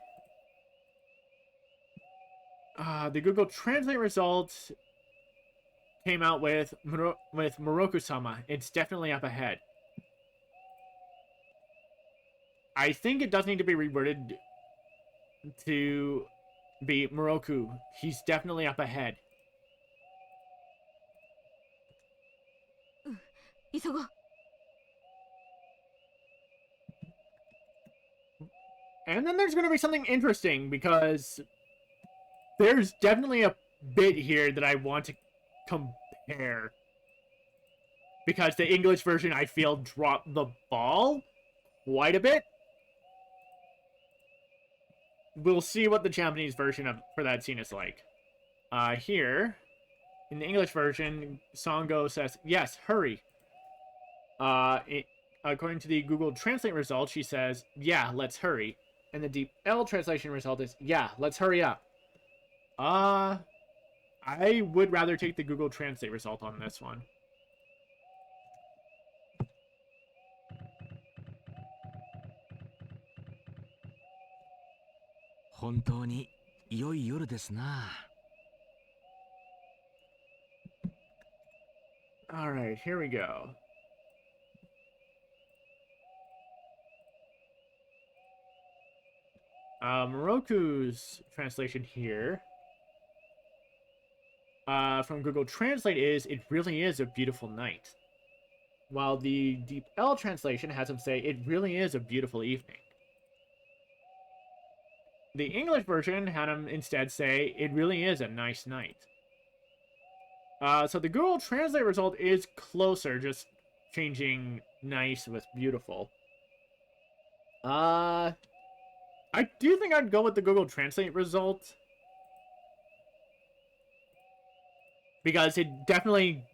The Google Translate results came out with Moroku-sama. It's definitely up ahead. I think it does need to be reworded to be Moroku. He's definitely up ahead. 急ごう。 And then there's going to be something interesting because there's definitely a bit here that I want to compare. Because the English version, I feel, dropped the ball quite a bit. We'll see what the Japanese version for that scene is like. Here, in the English version, Sango says, yes, hurry. According to the Google Translate result, she says, yeah, let's hurry. And the Deep L translation result is, yeah, let's hurry up. I would rather take the Google Translate result on this one. 本当に良い夜ですな。 Alright, here we go. Moroku's translation here from Google Translate is, it really is a beautiful night. While the Deep L translation has him say, it really is a beautiful evening. The English version had him instead say, it really is a nice night. So the Google Translate result is closer, just changing nice with beautiful. I do think I'd go with the Google Translate result. Because it definitely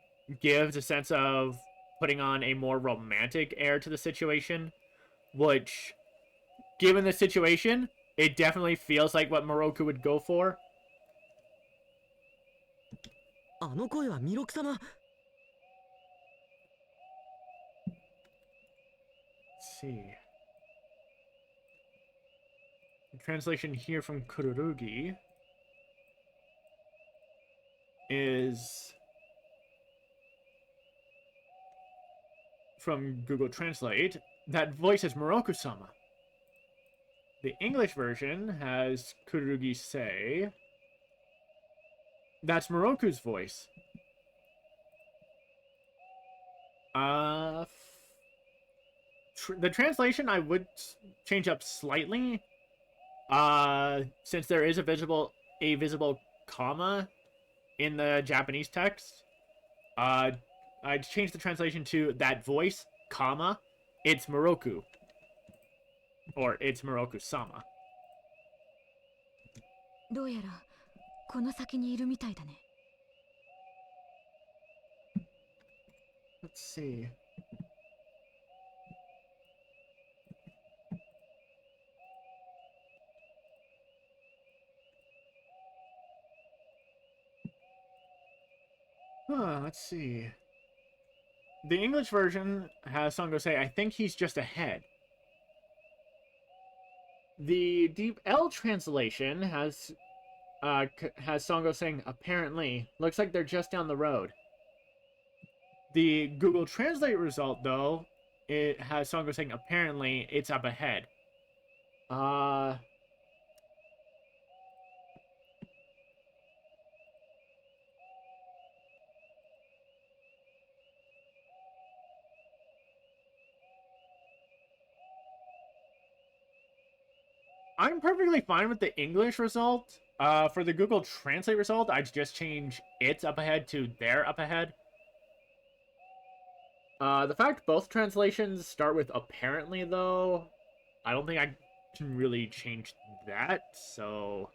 gives a sense of putting on a more romantic air to the situation. Which, given the situation, it definitely feels like what Moroku would go for. あの声は弥勒様。 Let's see. translation here from Kururugi is from Google Translate. That voice is Moroku-sama. The English version has Kururugi say, that's Moroku's voice. The translation I would change up slightly, since there is a visible comma in the Japanese text. I'd change the translation to that voice, comma, it's Moroku. Or it's Moroku-sama. どうやらこの先にいるみたいだね。Let's see. Let's see. The English version has Sango say, I think he's just ahead. The Deep L translation has Sango saying, apparently. Looks like they're just down the road. The Google Translate result, though, it has Sango saying, apparently, it's up ahead. I'm perfectly fine with the English result. For the Google Translate result, I'd just change it's up ahead to they're up ahead. The fact both translations start with apparently, though, I don't think I can really change that, so...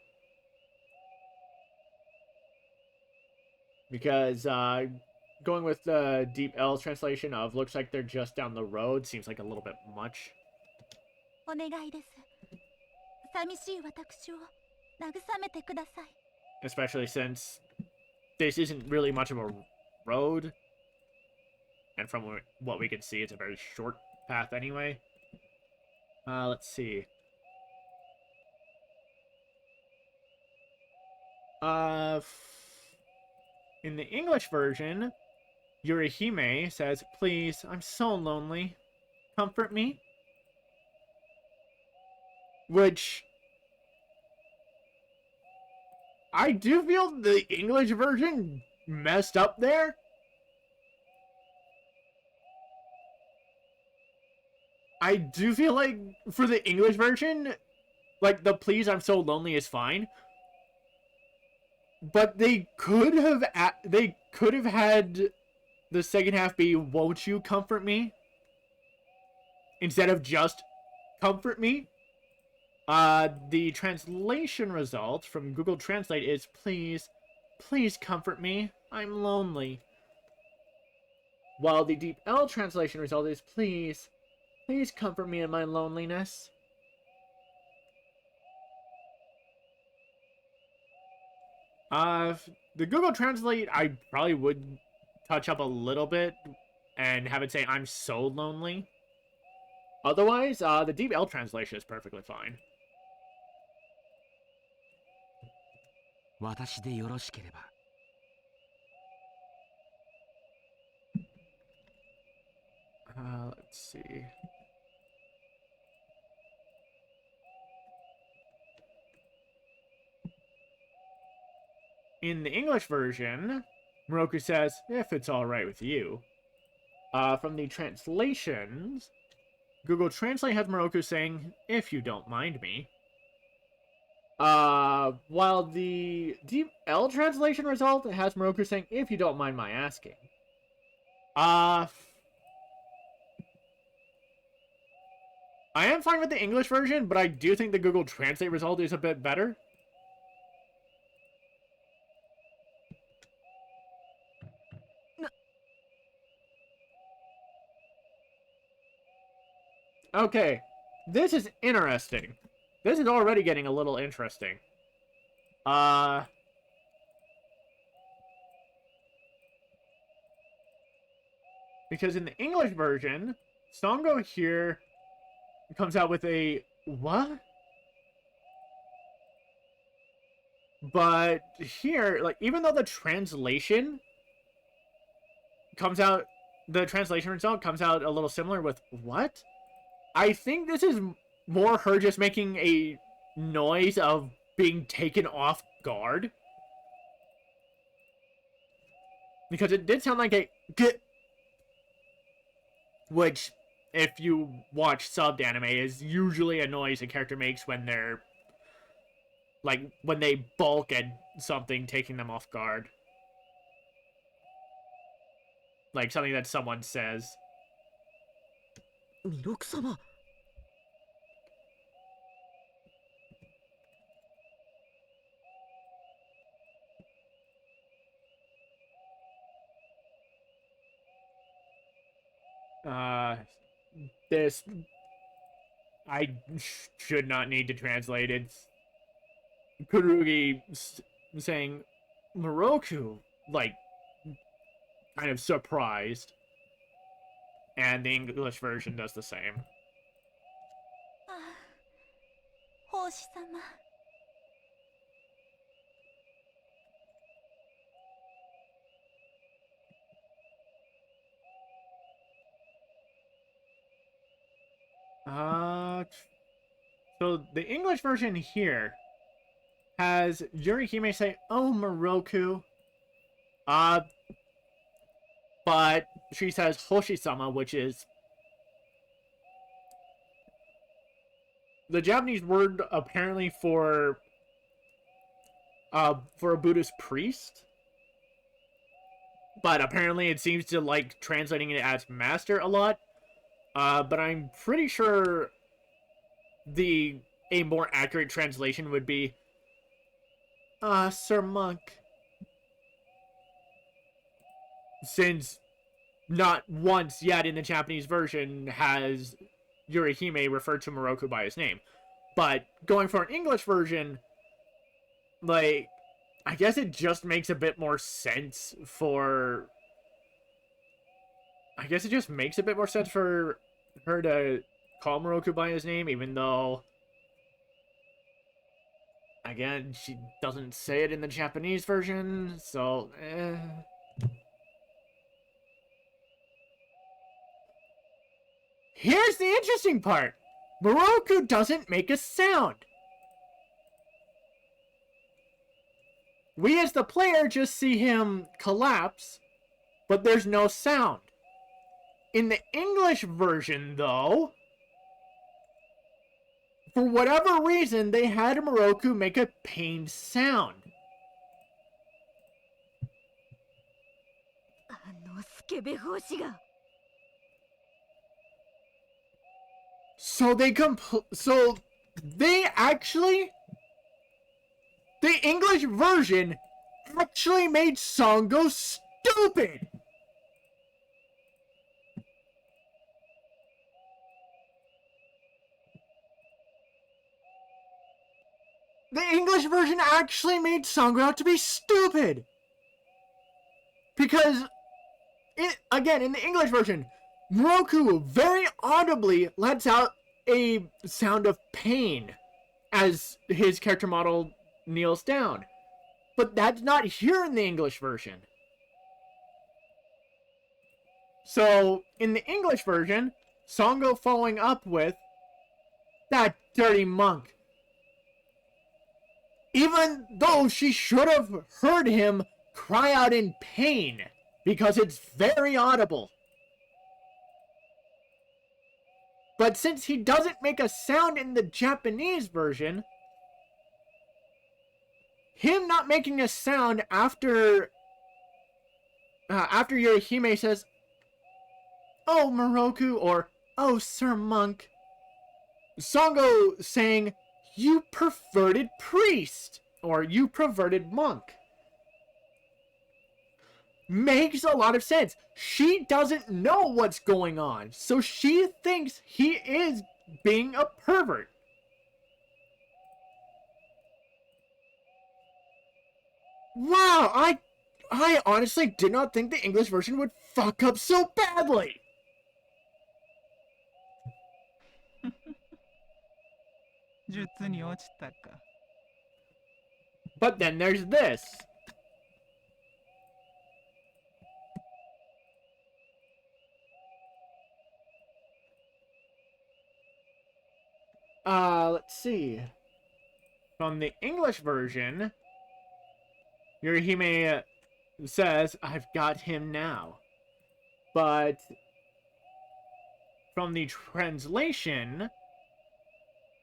Because, going with the Deep L translation of looks like they're just down the road seems like a little bit much. お願いです。寂しい私を慰めてください。 Especially since this isn't really much of a road. And from what we can see, it's a very short path anyway. Let's see. In the English version, Yurihime says, please, I'm so lonely. Comfort me. Which... I do feel the English version messed up there. I do feel like for the English version, like the please I'm so lonely is fine. But they could have had the second half be won't you comfort me? Instead of just comfort me. The translation result from Google Translate is please comfort me. I'm lonely. While the Deep L translation result is please comfort me in my loneliness. The Google Translate, I probably would touch up a little bit and have it say, I'm so lonely. Otherwise, the Deep L translation is perfectly fine. 私でよろしければ。Let's see. In the English version, Moroku says, if it's alright with you. From the translations, Google Translate has Moroku saying, if you don't mind me. While the Deep L translation result has Moroku saying, if you don't mind my asking. I am fine with the English version, but I do think the Google Translate result is a bit better. Okay, this is interesting. This is already getting a little interesting. Because in the English version, Sango here comes out with a... What? But here, like, even though the translation result comes out a little similar with what? I think this is more her just making a noise of being taken off guard. Because it did sound like a g, which, if you watch subbed anime, is usually a noise a character makes when they're, like, when they balk at something taking them off guard. Like something that someone says. 弥勒様。 This I should not need to translate it. Kururugi saying Moroku, like, kind of surprised. And the English version does the same. 奉仕様。 So the English version here has Yurihime say, "Oh, Moroku," but she says Hoshi-sama, which is the Japanese word apparently for a Buddhist priest. But apparently it seems to like translating it as master a lot. But I'm pretty sure a more accurate translation would be Sir Monk. Since not once yet in the Japanese version has Yurihime referred to Moroku by his name. But going for an English version, like, I guess it just makes a bit more sense for... I guess it just makes a bit more sense for her to call Moroku by his name, even though... Again, she doesn't say it in the Japanese version, so... Here's the interesting part! Moroku doesn't make a sound! We as the player just see him collapse, but there's no sound. In the English version, though, for whatever reason, they had Moroku make a pained sound. スケベ法師が So they actually, the English version actually made Sango stupid. The English version actually made Sango out to be stupid. Because, again, in the English version, Moroku very audibly lets out a sound of pain as his character model kneels down. But that's not here in the English version. So, in the English version, Sango following up with, "That dirty monk." Even though she should have heard him cry out in pain, because it's very audible. But since he doesn't make a sound in the Japanese version, him not making a sound after Yorihime says, "Oh, Moroku," or "Oh, Sir Monk," Sango saying, "You perverted priest," or "You perverted monk," makes a lot of sense. She doesn't know what's going on, so she thinks he is being a pervert. Wow, I honestly did not think the English version would fuck up so badly. 術に落ちたか。But then there's this. Let's see. From the English version, Yorihime says, I've got him now. But from the translation,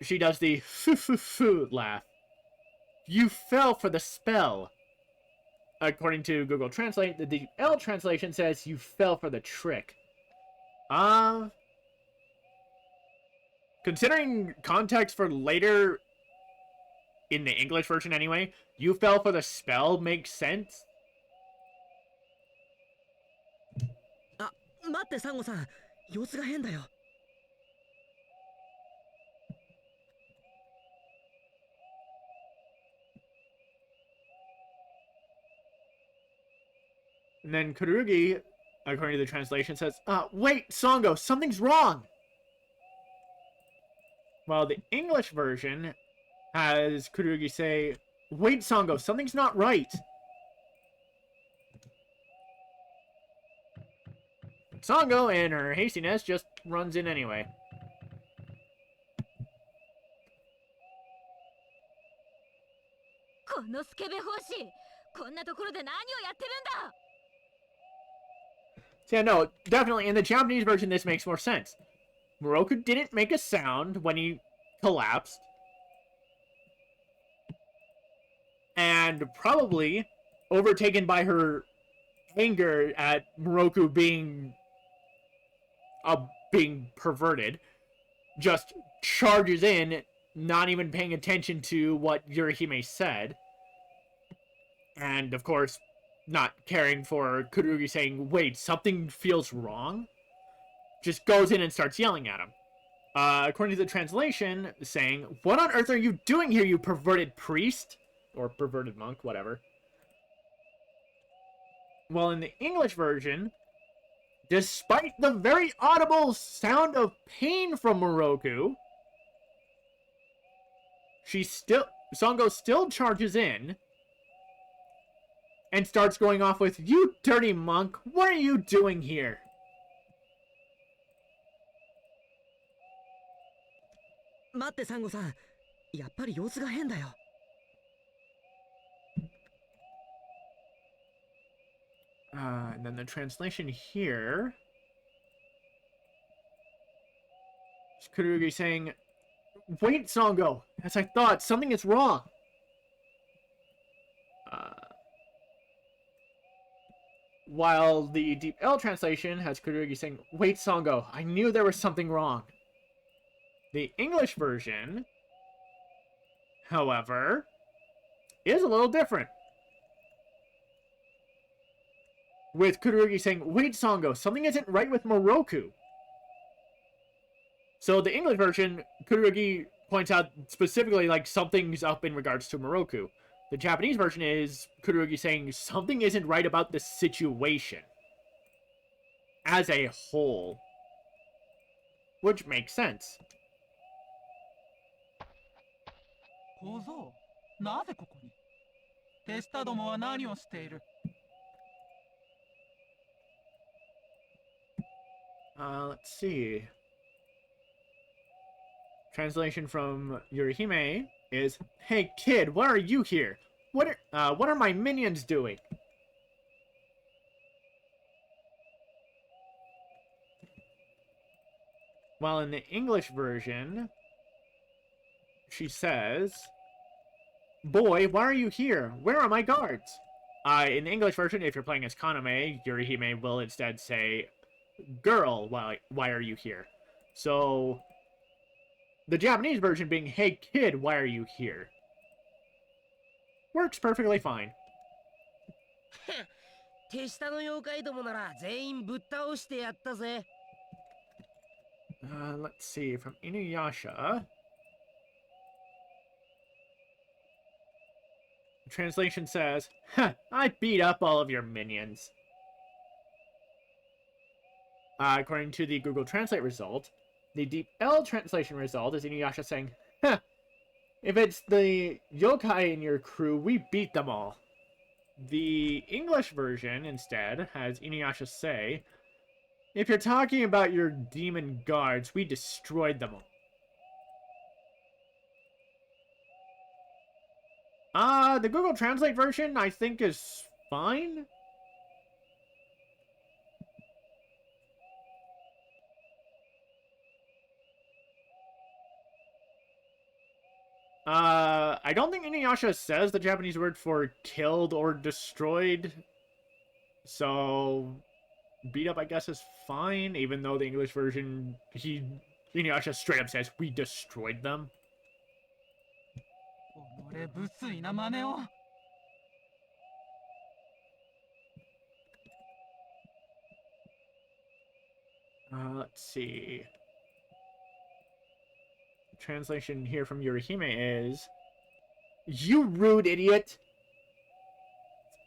she does the foo laugh. You fell for the spell. According to Google Translate, the L translation says you fell for the trick. Considering context for later, in the English version anyway, you fell for the spell makes sense. あ、待ってサンゴさん、様子が変だよ。And then Kururugi, according to the translation, says, wait, Songo, something's wrong! While the English version has Kururugi say, wait, Songo, something's not right! Songo, in her hastiness, just runs in anyway. このスケベ奉仕、こんなところで何をやってるんだ。 So yeah, no, definitely in the Japanese version this makes more sense. Moroku didn't make a sound when he collapsed. And probably overtaken by her anger at Moroku being perverted, just charges in, not even paying attention to what Yorihime said. And of course, not caring for Kururugi saying, wait, something feels wrong? Just goes in and starts yelling at him. According to the translation, saying, what on earth are you doing here, you perverted priest? Or perverted monk, whatever. Well, in the English version, despite the very audible sound of pain from Moroku, Songo still charges in, and starts going off with, you dirty monk, what are you doing here? And then the translation here is Kururugi saying, wait, Songo, as I thought, something is wrong. While the Deep L translation has Kururugi saying, wait, Songo, I knew there was something wrong. The English version, however, is a little different. With Kururugi saying, wait, Songo, something isn't right with Moroku. So the English version, Kururugi points out specifically, like, something's up in regards to Moroku. The Japanese version is Kururugi saying something isn't right about the situation as a whole. Which makes sense. 小僧、なぜここに？手下どもは何をしている？ Let's see. Translation from Yorihime is, hey kid, why are you here? What are my minions doing? While in the English version, she says, boy, why are you here? Where are my guards? In the English version, if you're playing as Kagome, Yorihime will instead say, girl, why are you here? So, the Japanese version being, hey kid, why are you here? Works perfectly fine. 手下の妖怪どもなら全員ぶっ倒してやったぜ。 Let's see, from InuYasha. Translation says, huh, I beat up all of your minions. According to the Google Translate result, the Deep L translation result is InuYasha saying, huh, If it's the yokai in your crew, we beat them all. The English version, instead, has InuYasha say, if you're talking about your demon guards, we destroyed them all. The Google Translate version, I think, is fine. I don't think InuYasha says the Japanese word for killed or destroyed. So, beat up, I guess, is fine, even though the English version, InuYasha straight up says, we destroyed them. 己無粋な真似を。Let's see. Translation here from Yorihime is, you rude idiot!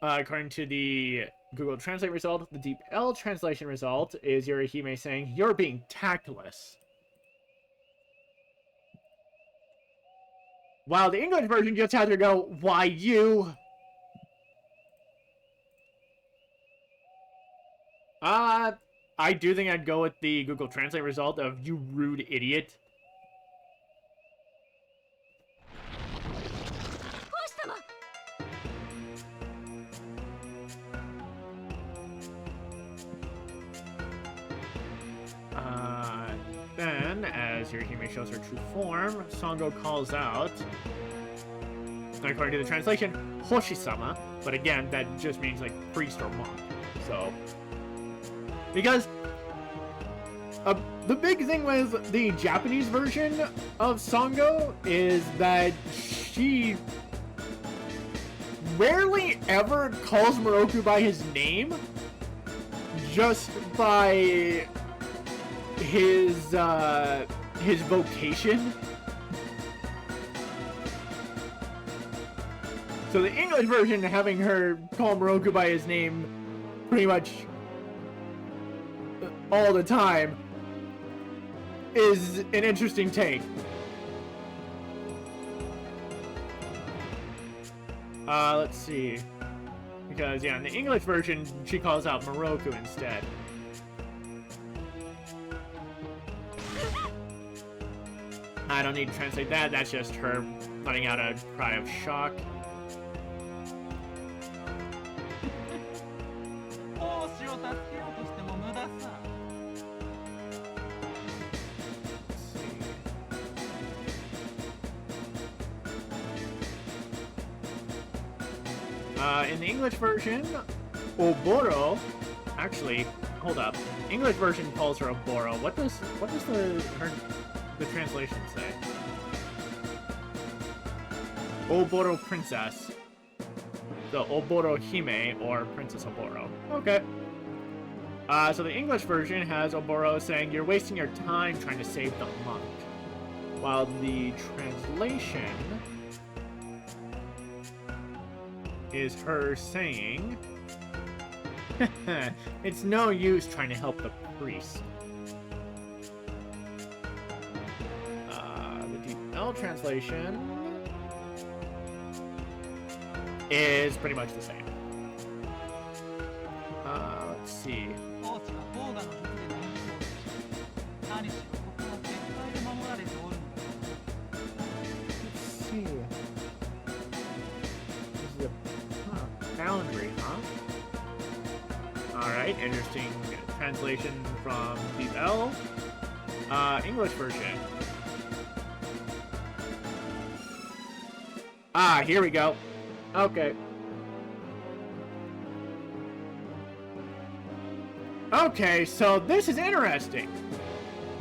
According to the Google Translate result, the Deep L translation result is Yorihime saying, you're being tactless. While the English version just has to go, why you? I do think I'd go with the Google Translate result of, you rude idiot. Then, as Yorihime shows her true form, Sango calls out, according to the translation, Hoshi-sama, but again, that just means, like, priest or monk, so... Because, the big thing with the Japanese version of Sango is that she rarely ever calls Moroku by his name, just by his vocation. So the English version, having her call Moroku by his name pretty much all the time, is an interesting take. Let's see. Because, yeah, in the English version, she calls out Moroku instead. I don't need to translate that, that's just her letting out a cry of shock. In the English version, Oboro, actually, hold up. English version calls her Oboro. What does the translation say? Oboro Princess. The Oboro Hime, or Princess Oboro. Okay. So the English version has Oboro saying, you're wasting your time trying to save the monk. While the translation is her saying, it's no use trying to help the priest. The Deep L translation is pretty much the same. Let's see. Let's see. This is a boundary, huh? Alright, interesting translation from Deep L. English version. Ah, here we go. Okay. Okay, so this is interesting.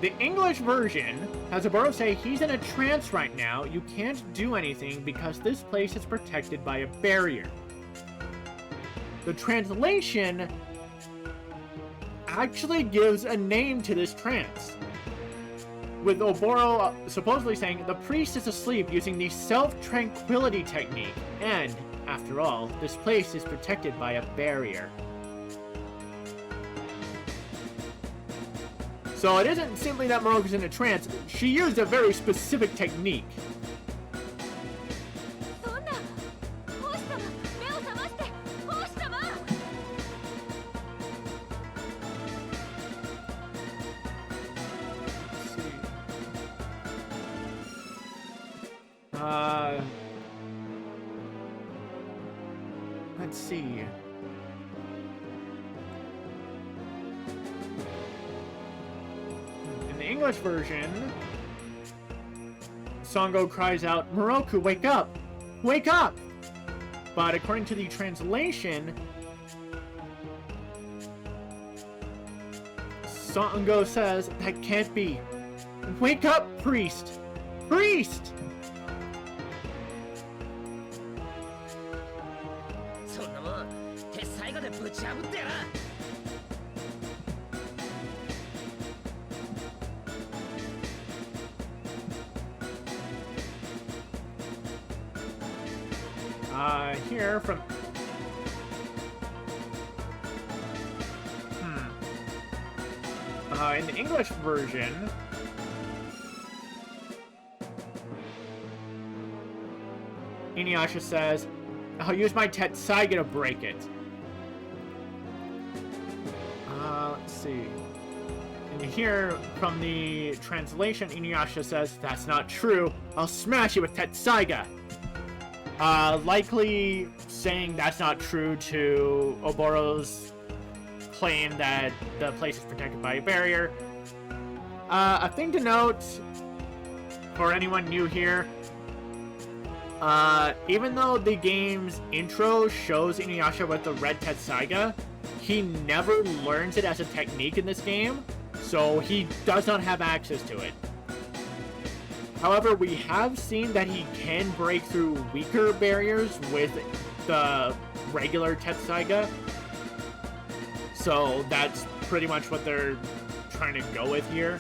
The English version has Oboro say he's in a trance right now. You can't do anything because this place is protected by a barrier. The translation actually gives a name to this trance, with Oboro supposedly saying the priest is asleep using the self-tranquility technique, and, after all, this place is protected by a barrier. So it isn't simply that Moroku's in a trance, she used a very specific technique. Let's see. In the English version, Sango cries out, "Moroku, wake up! Wake up!" But according to the translation, Sango says, "That can't be. Wake up, priest! Priest!" そんなもん鉄細工でぶち破ってやら。Here from... in the English version... InuYasha says, "I'll use my Tetsaiga to break it." Let's see. And here, from the translation, InuYasha says, "That's not true. I'll smash you with Tetsaiga." Likely saying that's not true to Oboro's claim that the place is protected by a barrier. A thing to note, for anyone new here, even though the game's intro shows InuYasha with the red Tetsaiga, he never learns it as a technique in this game, so he does not have access to it. However, we have seen that he can break through weaker barriers with the regular Tetsaiga. So that's pretty much what they're trying to go with here.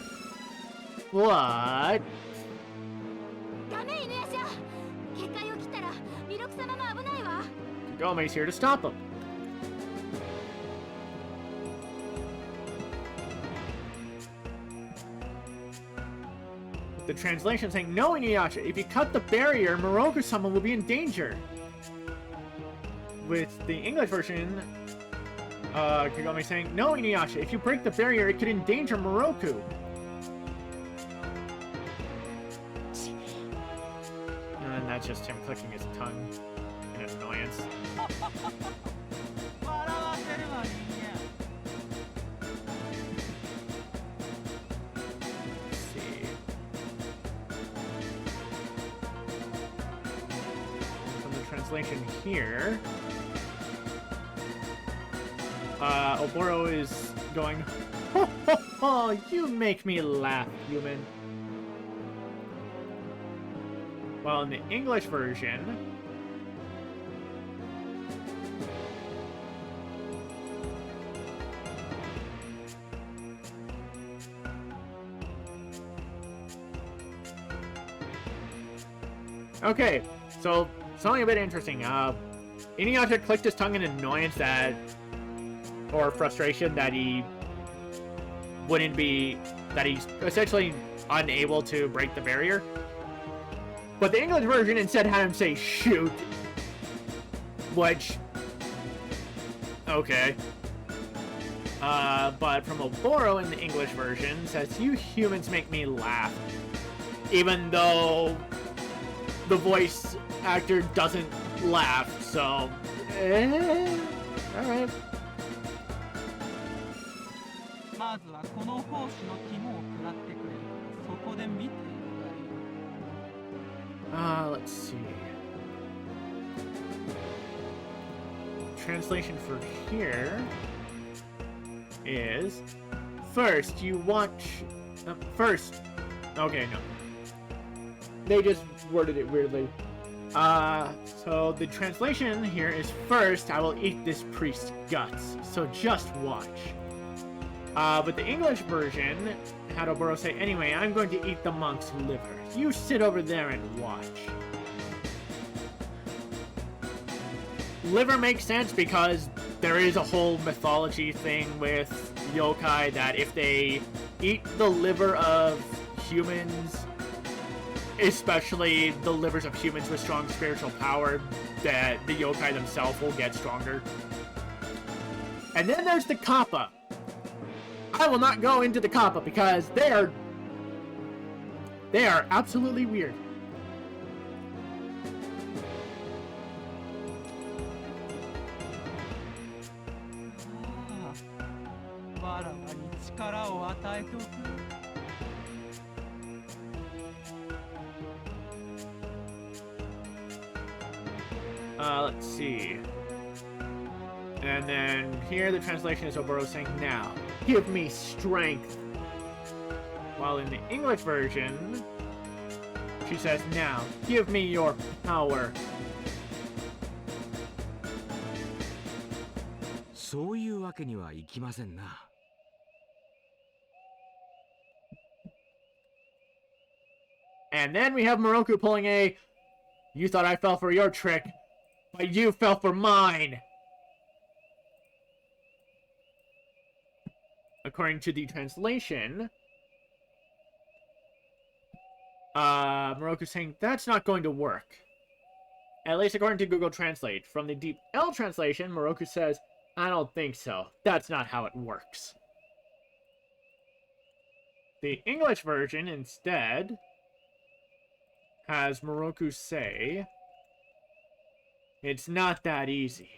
What? ダメInuYasha。結界を切ったら弥勒様が危ないわ。Kagome's here to stop him. The translation saying, "No, InuYasha, if you cut the barrier, Moroku-sama will be in danger." With the English version, Kagome saying, "No, InuYasha, if you break the barrier, it could endanger Moroku." And that's just him clicking his tongue in annoyance. 笑わせるわ人間。 Let's see. From the translation here, Oboro is going, "Ho ho ho, you make me laugh, human." Well, in the English version, okay, so something a bit interesting. InuYasha clicked his tongue in annoyance that, or frustration that he wouldn't be, that he's essentially unable to break the barrier. But the English version instead had him say "shoot," which, okay. But from Oboro in the English version says, "You humans make me laugh," even though the voice actor doesn't laugh. So, all right. まずはこの奉仕の肝を食らってくれるからそこで見ているがいい。 Let's see. Translation for here is first you watch first. Okay, no. They just worded it weirdly. So the translation here is first I will eat this priest's guts. So just watch. But the English version had Oboro say, "Anyway, I'm going to eat the monk's liver. You sit over there and watch." Liver makes sense because there is a whole mythology thing with yokai that if they eat the liver of humans, especially the livers of humans with strong spiritual power, that the yokai themselves will get stronger. And then there's the kappa. I will not go into the kappa because they are absolutely weird. わらわに力を与えておく。Let's see. And then here the translation is Oboro saying, now, give me strength. While in the English version, she says, now, give me your power. そういうわけにはいきませんな。And then we have Moroku pulling a, you thought I fell for your trick, but you fell for mine. According to the translation, Moroku's saying, that's not going to work. At least according to Google Translate. From the Deep L translation, Moroku says, I don't think so. That's not how it works. The English version, instead, has Moroku say, it's not that easy.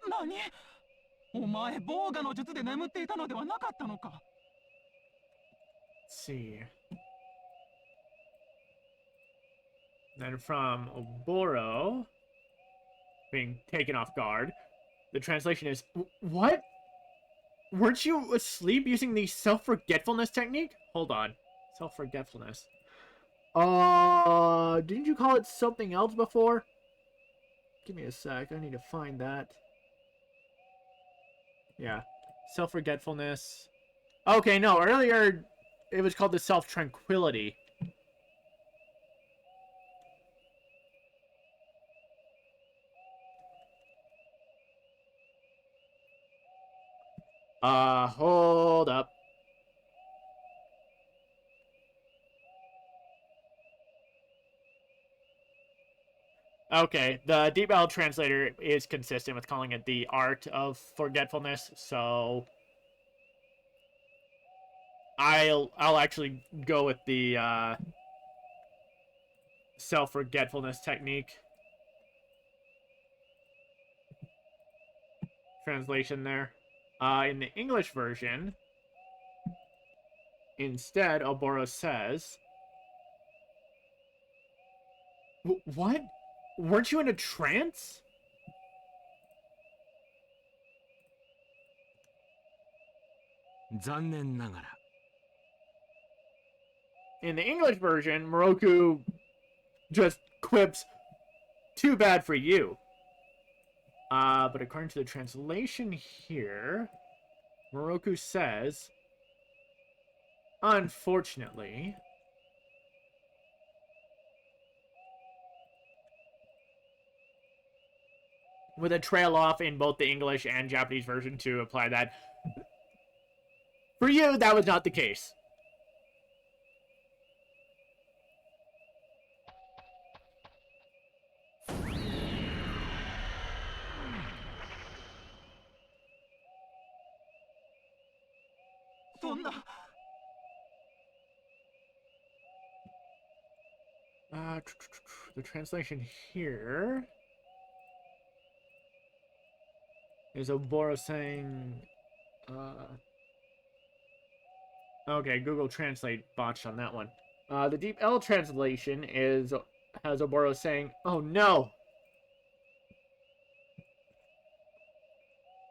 何？お前、防我の術で眠っていたのではなかったのか？ Let's see. Then from Oboro, being taken off guard, the translation is, what? Weren't you asleep using the self-forgetfulness technique? Hold on. Self-forgetfulness. Didn't you call it something else before? Give me a sec. I need to find that. Yeah. Self-forgetfulness. Okay, no. Earlier, it was called the self-tranquility. Hold up. Okay, the Deep L translator is consistent with calling it the art of forgetfulness, so I'll actually go with the self-forgetfulness technique translation there. In the English version, instead, Oboro says, what? Weren't you in a trance? In the English version, Moroku just quips, too bad for you. But according to the translation here, Moroku says, unfortunately, with a trail off in both the English and Japanese version to apply that. For you, that was not the case. The translation here is Oboro saying, okay, Google Translate botched on that one. The Deep L translation has Oboro saying, oh no!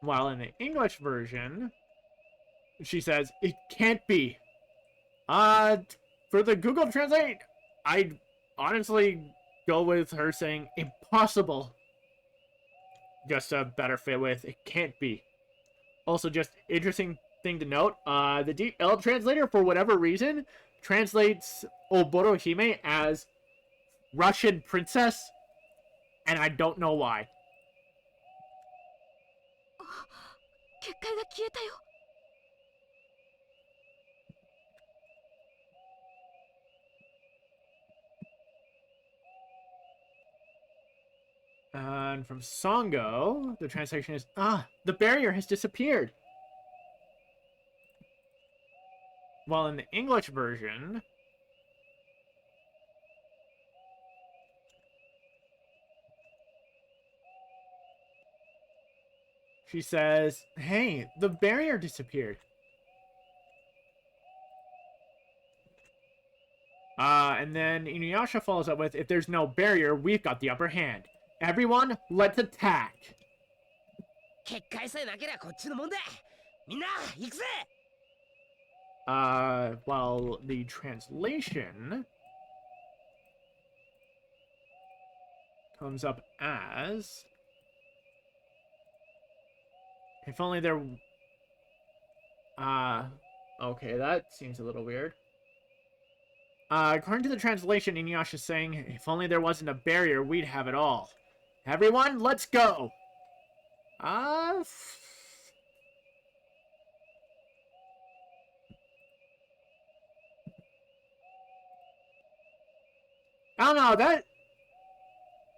While in the English version, she says, it can't be. For the Google Translate, I'd honestly go with her saying, impossible. Just a better fit with, it can't be. Also, just interesting thing to note, the Deep L translator, for whatever reason, translates Oboro Hime as Russian princess, and I don't know why. 結界が消えたよ。And from Songo, the translation is, the barrier has disappeared. While in the English version, She says, hey, the barrier disappeared. And then InuYasha follows up with, if there's no barrier, we've got the upper hand. Everyone, let's attack. 結界さえなけりゃこっちのもんだ。みんな行くぜ。Well, the translation comes up as, if only there, okay, that seems a little weird. According to the translation, InuYasha is saying, if only there wasn't a barrier, we'd have it all. Everyone, let's go! I don't know,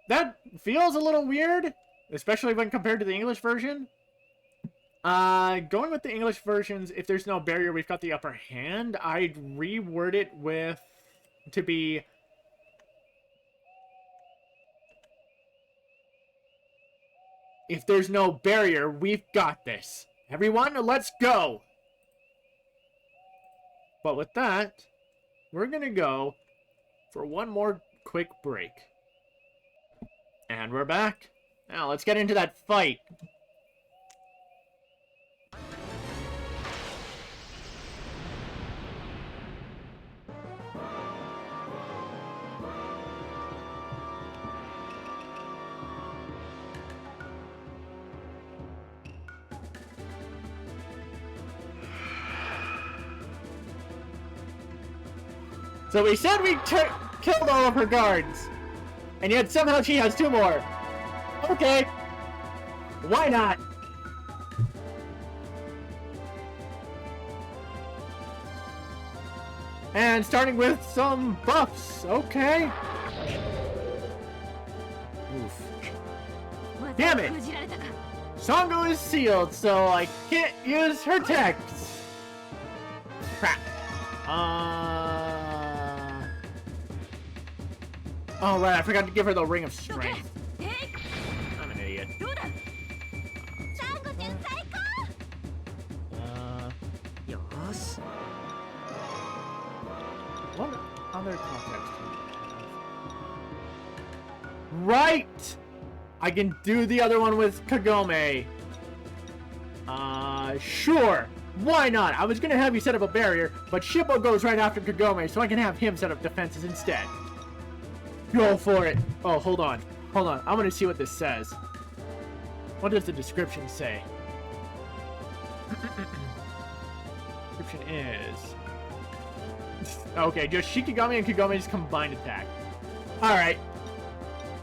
that feels a little weird, especially when compared to the English version. Going with the English versions, if there's no barrier, we've got the upper hand. I'd reword it to be, if there's no barrier, we've got this. Everyone, let's go! But with that, we're gonna go for one more quick break. And we're back. Now, let's get into that fight. So we said we killed all of her guards, and yet somehow she has 2 more. Okay, why not? And starting with some buffs, okay. Oof. Damn it! Sango is sealed, so I can't use her text. Crap. Oh, right, I forgot to give her the Ring of Strength. I'm an idiot. Yosh. What other context do we have? Right! I can do the other one with Kagome. Sure. Why not? I was gonna have you set up a barrier, but Shippo goes right after Kagome, so I can have him set up defenses instead. Go for it. Oh, hold on. Hold on. I want to see what this says. What does the description say? Description is... Okay, just Shikigami and Kagome's combined attack. Alright.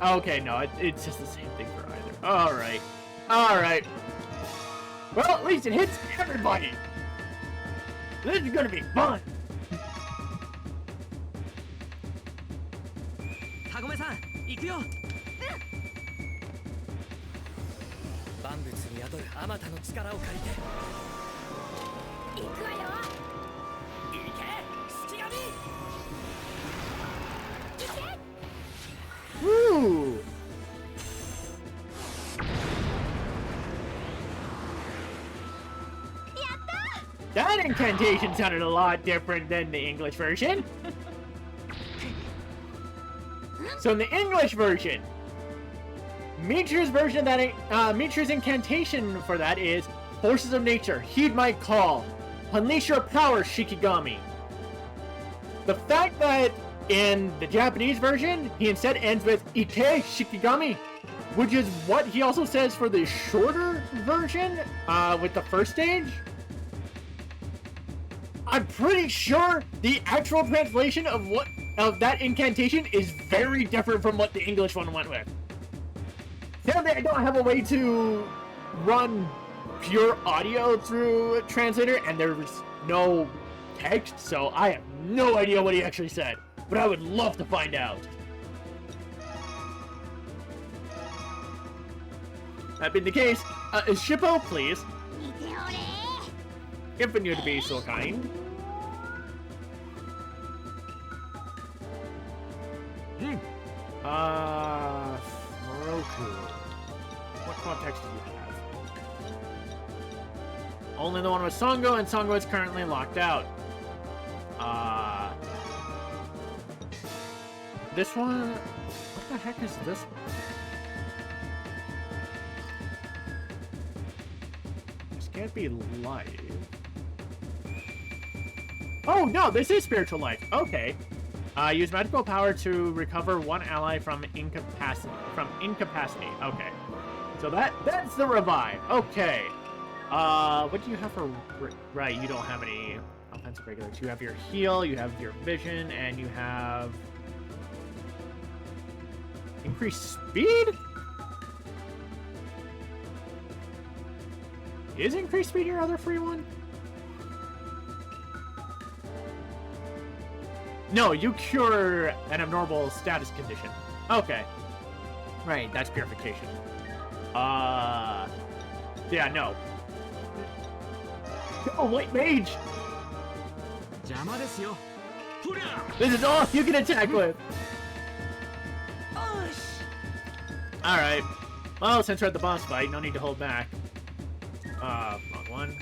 Okay, no, it's just the same thing for either. Alright. Alright. Well, at least it hits everybody. This is gonna be fun. Kagome-san, 行くよ。万物に宿るあまたの力を借りて。行くわよ。行け、式神。Woo! That incantation sounded a lot different than the English version. So in the English version, Michiru's version of that, Michiru's incantation for that is, Forces of Nature, heed my call. Unleash your power, Shikigami. The fact that in the Japanese version, he instead ends with Ike Shikigami, which is what he also says for the shorter version, with the first stage. I'm pretty sure the actual translation of that incantation is very different from what the English one went with. Sadly, I don't have a way to run pure audio through a translator, and there's no text, so I have no idea what he actually said. But I would love to find out. That being the case, Shippo, please. If you'd be so kind. Moroku. What context do you have? Only the one with Songo, and Songo is currently locked out. This one... What the heck is this one? This can't be life. Oh, no, this is spiritual life. Okay. Use magical power to recover one ally from incapacity. Okay. So that's the revive. Okay. What do you have for... Right, you don't have any offensive regulars. You have your heal, you have your vision, and you have... Increased speed? Is increased speed your other free one? No, you cure an abnormal status condition. Okay. Right, that's purification. Yeah, no. Oh, wait, mage! This is all you can attack with! Alright. Well, since we're at the boss fight, no need to hold back. Wrong one.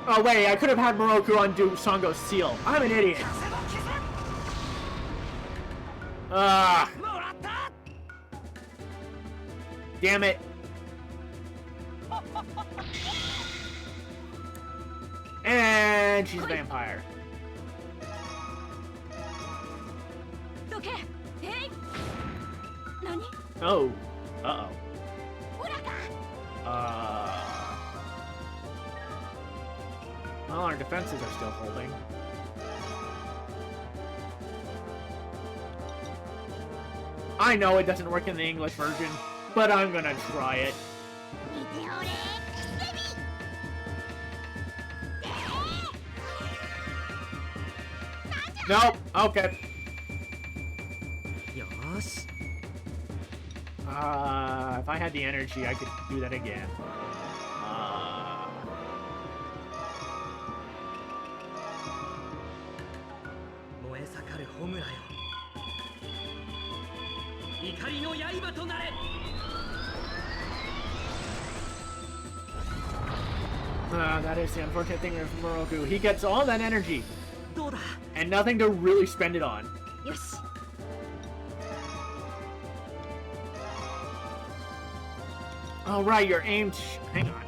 Oh wait, I could have had Moroku undo Songo's seal. I'm an idiot. Ah. Damn it. And she's a vampire. Oh. Uh-oh. Well, our defenses are still holding. I know it doesn't work in the English version, but I'm gonna try it. Nope. Okay. Yosh. If I had the energy, I could do that again. That is the unfortunate thing with Moroku. He gets all that energy and nothing to really spend it on. Yoshi. Oh, right, you're aimed. Hang on.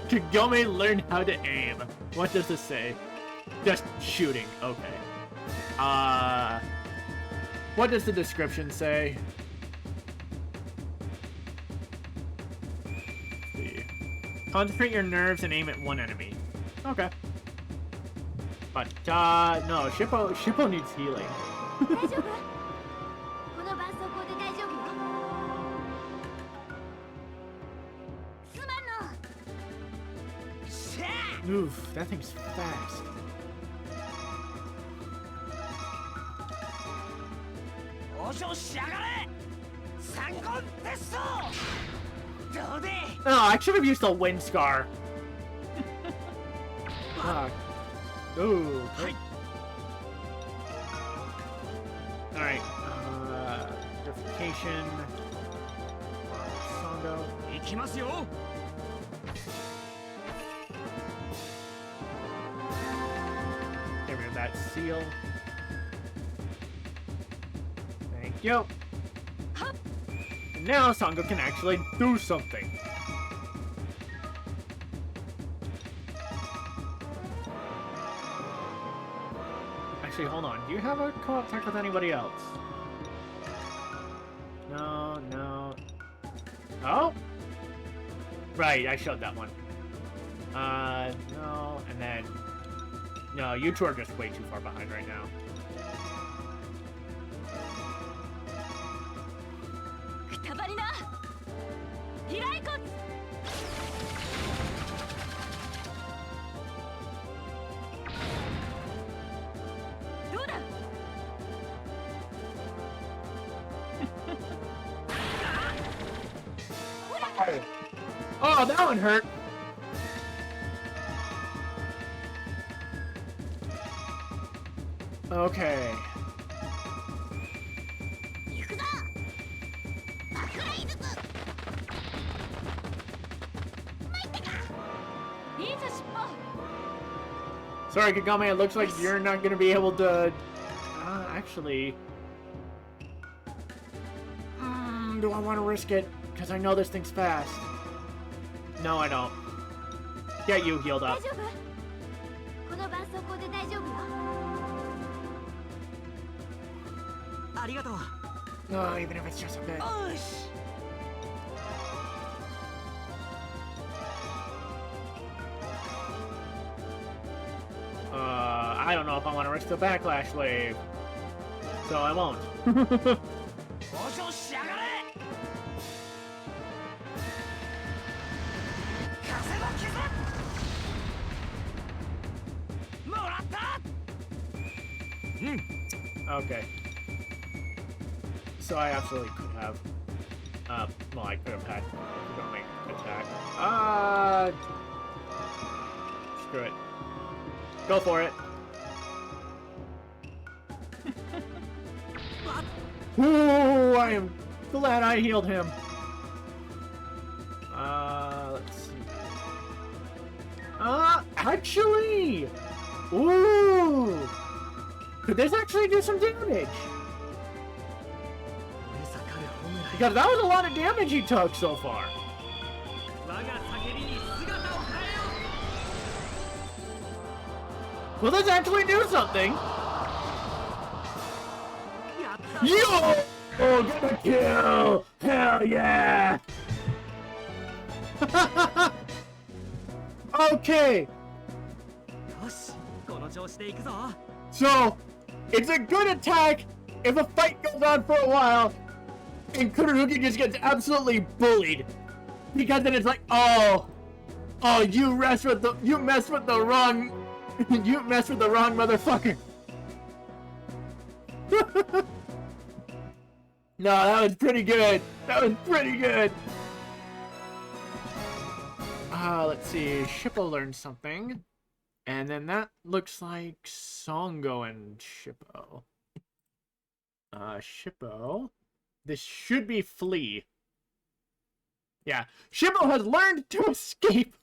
Kagome learned how to aim. What does this say? Just shooting. Okay. What does the description say? Let's see. Concentrate your nerves and aim at one enemy. Okay. But, no, Shippo needs healing. 大丈夫？この絆創膏で大丈夫よ。すまんの。 Oof, that thing's fast. Oh, I should have used the wind scar. Ooh. Alright, purification. Songo. Get rid of that seal. Thank you. And now Songo can actually do something. Actually, hold on. Do you have a co-op tech with anybody else? No, no. Oh? Right, I showed that one. No, and then... No, you two are just way too far behind right now. Oh, that one hurt. Okay. 行くぞ爆雷術参ったかいいぞ尻尾 Sorry, Kagome, it looks like you're not gonna be able to... actually... do I want to risk it? Because I know this thing's fast. No, I don't. Get you healed 大 up. 丈夫この絆創膏で大丈夫よありがとう。 Oh, even if it's just a bit. よし I don't know if I want to risk the backlash wave. So I won't. 交渉しやがれ風の傷もらった Okay. So I absolutely could have. Well, I could have had Kagome attack. Screw it. Go for it. Ooh, I am glad I healed him. Let's see. Actually! Ooh! Could this actually do some damage? Because that was a lot of damage he took so far. Will this actually do something? Yo! Oh, gonna kill! Hell yeah! Okay, よし、この調子で行くぞ。 so it's a good attack if a fight goes on for a while and Kururugi just gets absolutely bullied. Because then it's like, oh, you messed with the wrong motherfucker. No, that was pretty good. That was pretty good. Let's see. Shippo learned something. And then that looks like Songo and Shippo. Shippo. This should be Flea. Yeah. Shippo has learned to escape.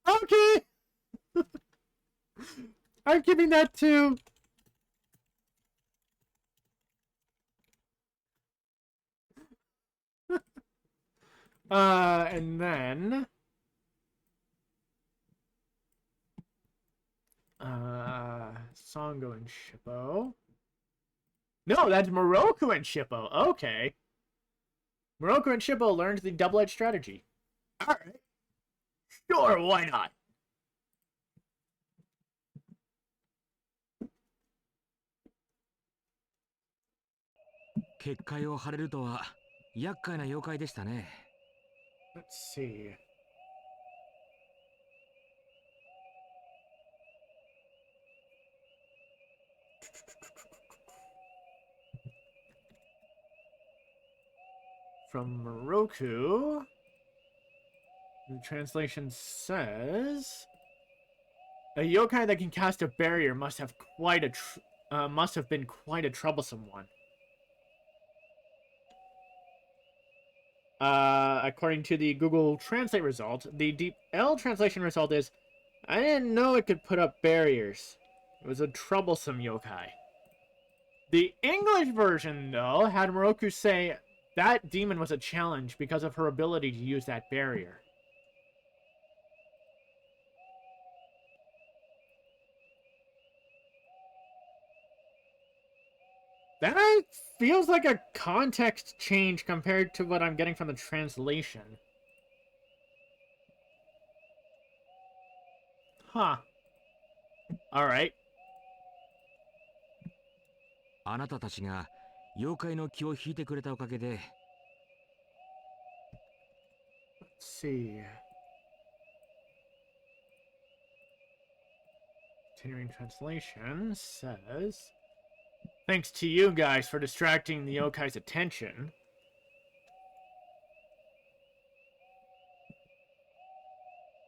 Okay. I'm giving that to... and then... Songo and Shippo. No, that's Moroku and Shippo. Okay. Moroku and Shippo learned the double-edged strategy. Alright. Sure, why not? Let's see. From Moroku, the translation says, a yokai that can cast a barrier must have been quite a troublesome one. According to the Google Translate result, the Deep L translation result is, I didn't know it could put up barriers. It was a troublesome yokai. The English version, though, had Moroku say that demon was a challenge because of her ability to use that barrier. That feels like a context change compared to what I'm getting from the translation. Huh. Alright. あなたたちが妖怪の気を引いてくれたおかげで Let's see. Continuing translation says, thanks to you guys for distracting the yokai's attention.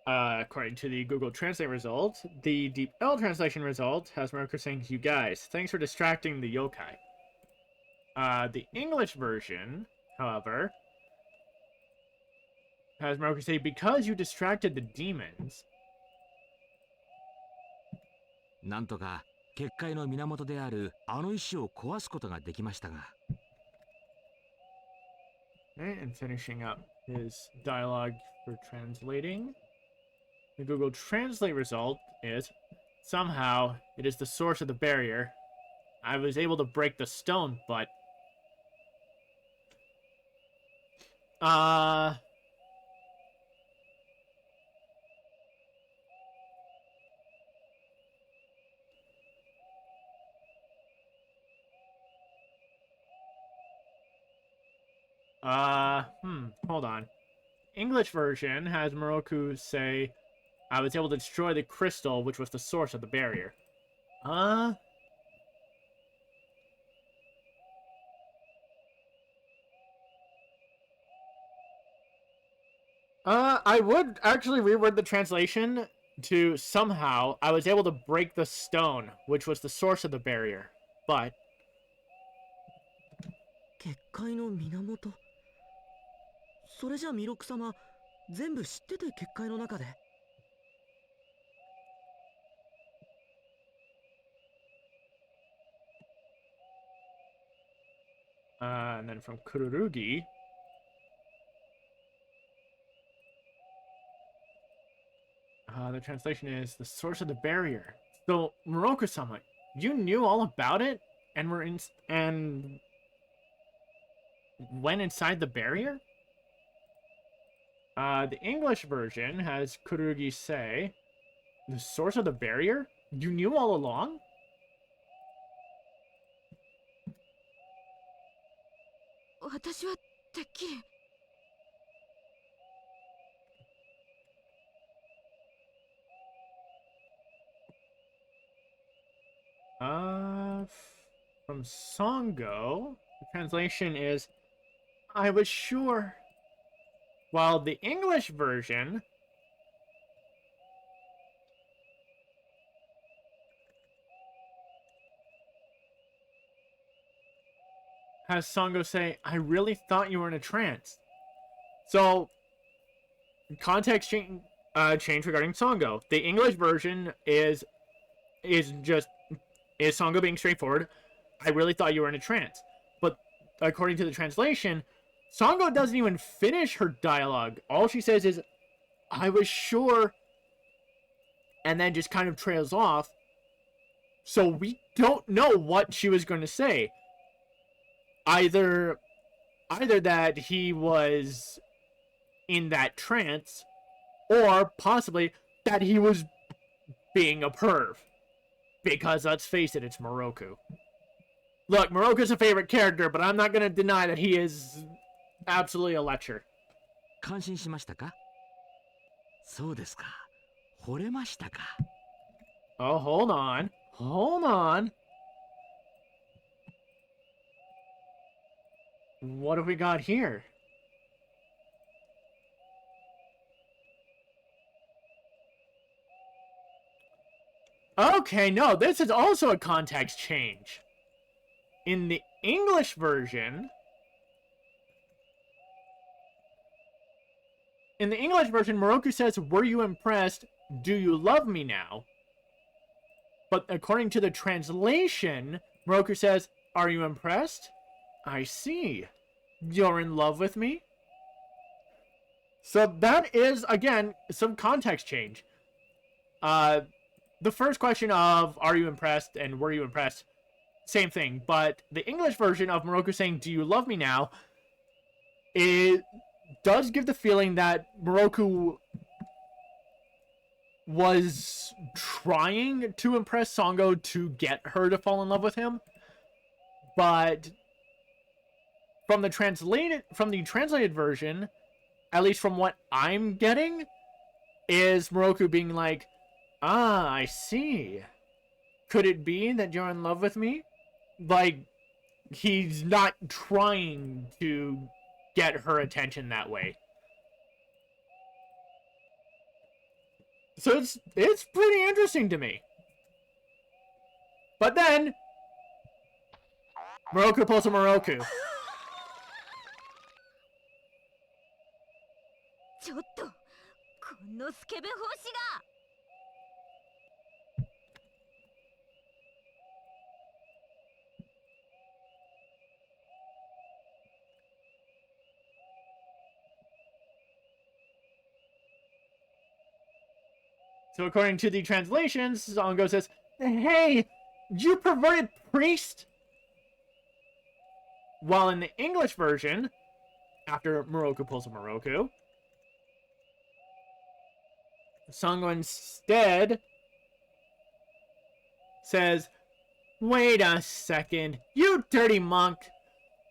According to the Google Translate result, the Deep L translation result has Moroku saying, "You guys, thanks for distracting the yokai." The English version, however, has Moroku say, "Because you distracted the demons." なんとか結界の源であるあの石を壊すことができましたが。Okay, and finishing up his dialogue for translating. The Google Translate result is, "Somehow, it is the source of the barrier. I was able to break the stone, but..." Hold on. English version has Moroku say, "I was able to destroy the crystal, which was the source of the barrier." I would actually reword the translation to, "Somehow, I was able to break the stone, which was the source of the barrier. But..." 結界の源。それじゃ弥勒様、全部知ってて結界の中で。And then from Kururugi, the translation is, "The source of the barrier." So, Moroku-sama, you knew all about it and went inside the barrier? The English version has Kururugi say, "The source of the barrier? You knew all along?" 私はてっきり。From Songo, the translation is, "I was sure." While the English version has Songo say, "I really thought you were in a trance." So, context change regarding Songo. The English version is Songo being straightforward. "I really thought you were in a trance." But according to the translation, Songo doesn't even finish her dialogue. All she says is, "I was sure," and then just kind of trails off. So we don't know what she was going to say. Either that he was in that trance, or possibly that he was being a perv. Because let's face it, it's Moroku. Look, Moroku's a favorite character, but I'm not going to deny that he is absolutely a lecher. 感心しましたか？そうですか。惚れましたか。Oh, hold on. Hold on. What have we got here? Okay, no, this is also a context change. In the English version, Moroku says, "Were you impressed? Do you love me now?" But according to the translation, Moroku says, "Are you impressed? I see. You're in love with me?" So that is, again, some context change. The first question of, "Are you impressed?" and "Were you impressed?" Same thing. But the English version of Moroku saying, "Do you love me now?" it does give the feeling that Moroku was trying to impress Songo to get her to fall in love with him. But from the translated version, at least from what I'm getting, is Moroku being like, "Ah, I see. Could it be that you're in love with me?" Like, he's not trying to get her attention that way. So it's pretty interesting to me. But then, Moroku pulls a Moroku. ちょっとこのスケベ法師が So according to the translations, Sango says, "Hey, you perverted priest!" While in the English version, after Moroku pulls a Moroku, Sango instead says, "Wait a second, you dirty monk."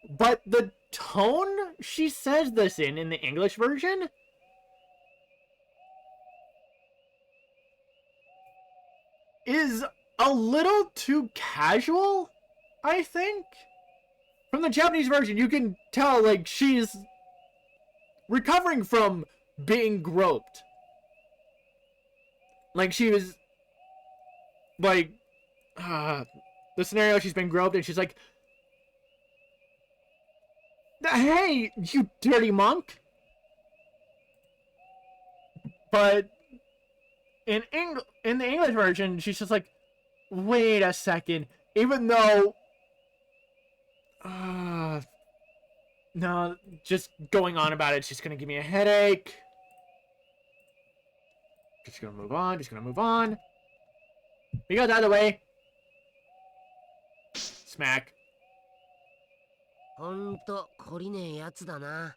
But the tone she says this in the English version, is a little too casual, I think. From the Japanese version, you can tell, like, she's recovering from being groped. Like, she was, like, the scenario, she's been groped, and she's like, "Hey, you dirty monk." But in the English version, she's just like, "Wait a second." Even though, no, just going on about it, she's gonna give me a headache. Just gonna move on. Just gonna move on. Because either way, smack. ほんと懲りねえやつだな。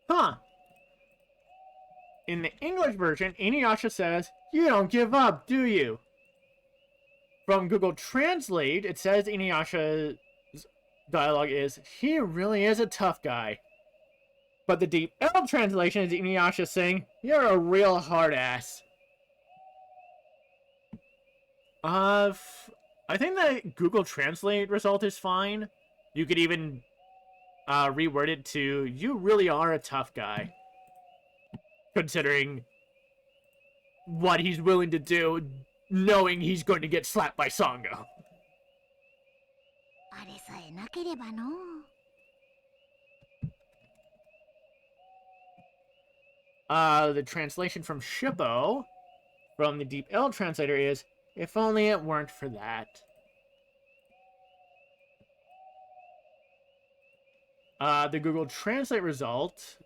Huh. In the English version, InuYasha says, "You don't give up, do you?" From Google Translate, it says InuYasha's dialogue is, "He really is a tough guy." But the Deep L translation is InuYasha saying, "You're a real hard ass." I think the Google Translate result is fine. You could even reword it to, "You really are a tough guy," considering what he's willing to do, knowing he's going to get slapped by Sango. あれさえなければの The translation from Shippo, from the Deep L translator is, "If only it weren't for that." The Google Translate result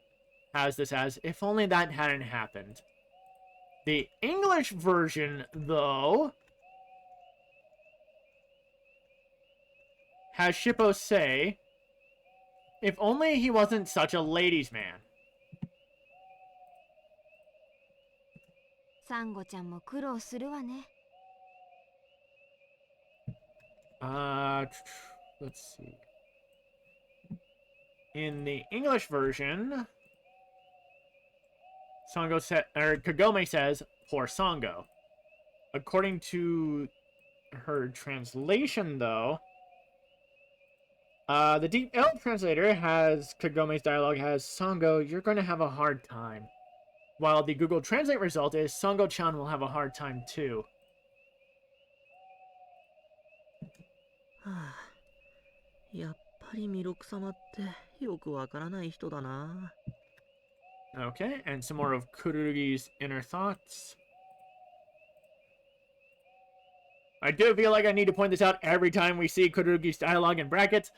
has this as, "If only that hadn't happened." The English version, though, has Shippo say, "If only he wasn't such a ladies' man." サンゴちゃんも苦労するわね Let's see. In the English version, Kagome says, "Poor Sango." According to her translation, though, the Deep L translator has Kagome's dialogue has, "Sango, you're going to have a hard time." While the Google Translate result is, "Sango-chan will have a hard time too." はあ、やっぱり弥勒様ってよくわからない人だな。 Okay, and some more of Kururugi's inner thoughts. I do feel like I need to point this out every time we see Kururugi's dialogue in brackets,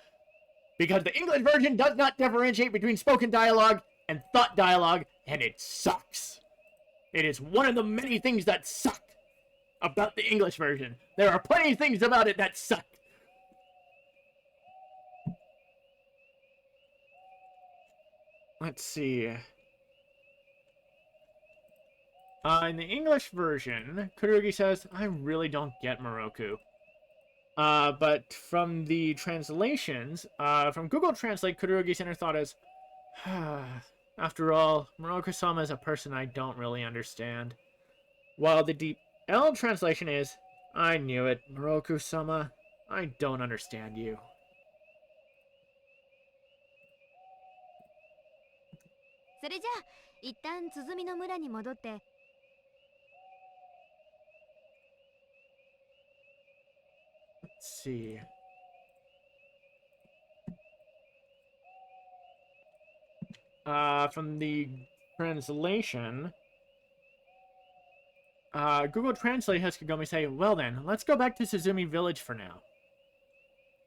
because the English version does not differentiate between spoken dialogue and thought dialogue, and it sucks. It is one of the many things that suck about the English version. There are plenty of things about it that suck. Let's see. In the English version, Kururugi says, "I really don't get Moroku." But from the translations, from Google Translate, Kururugi's inner thought is, "After all, Moroku-sama is a person I don't really understand." While the Deep L translation is, I knew it, Moroku-sama. I don't understand you. それじゃあ一旦鼓の村に戻って。Let's see. From the translation, Google Translate has Kagome say, well then, let's go back to Suzumi Village for now.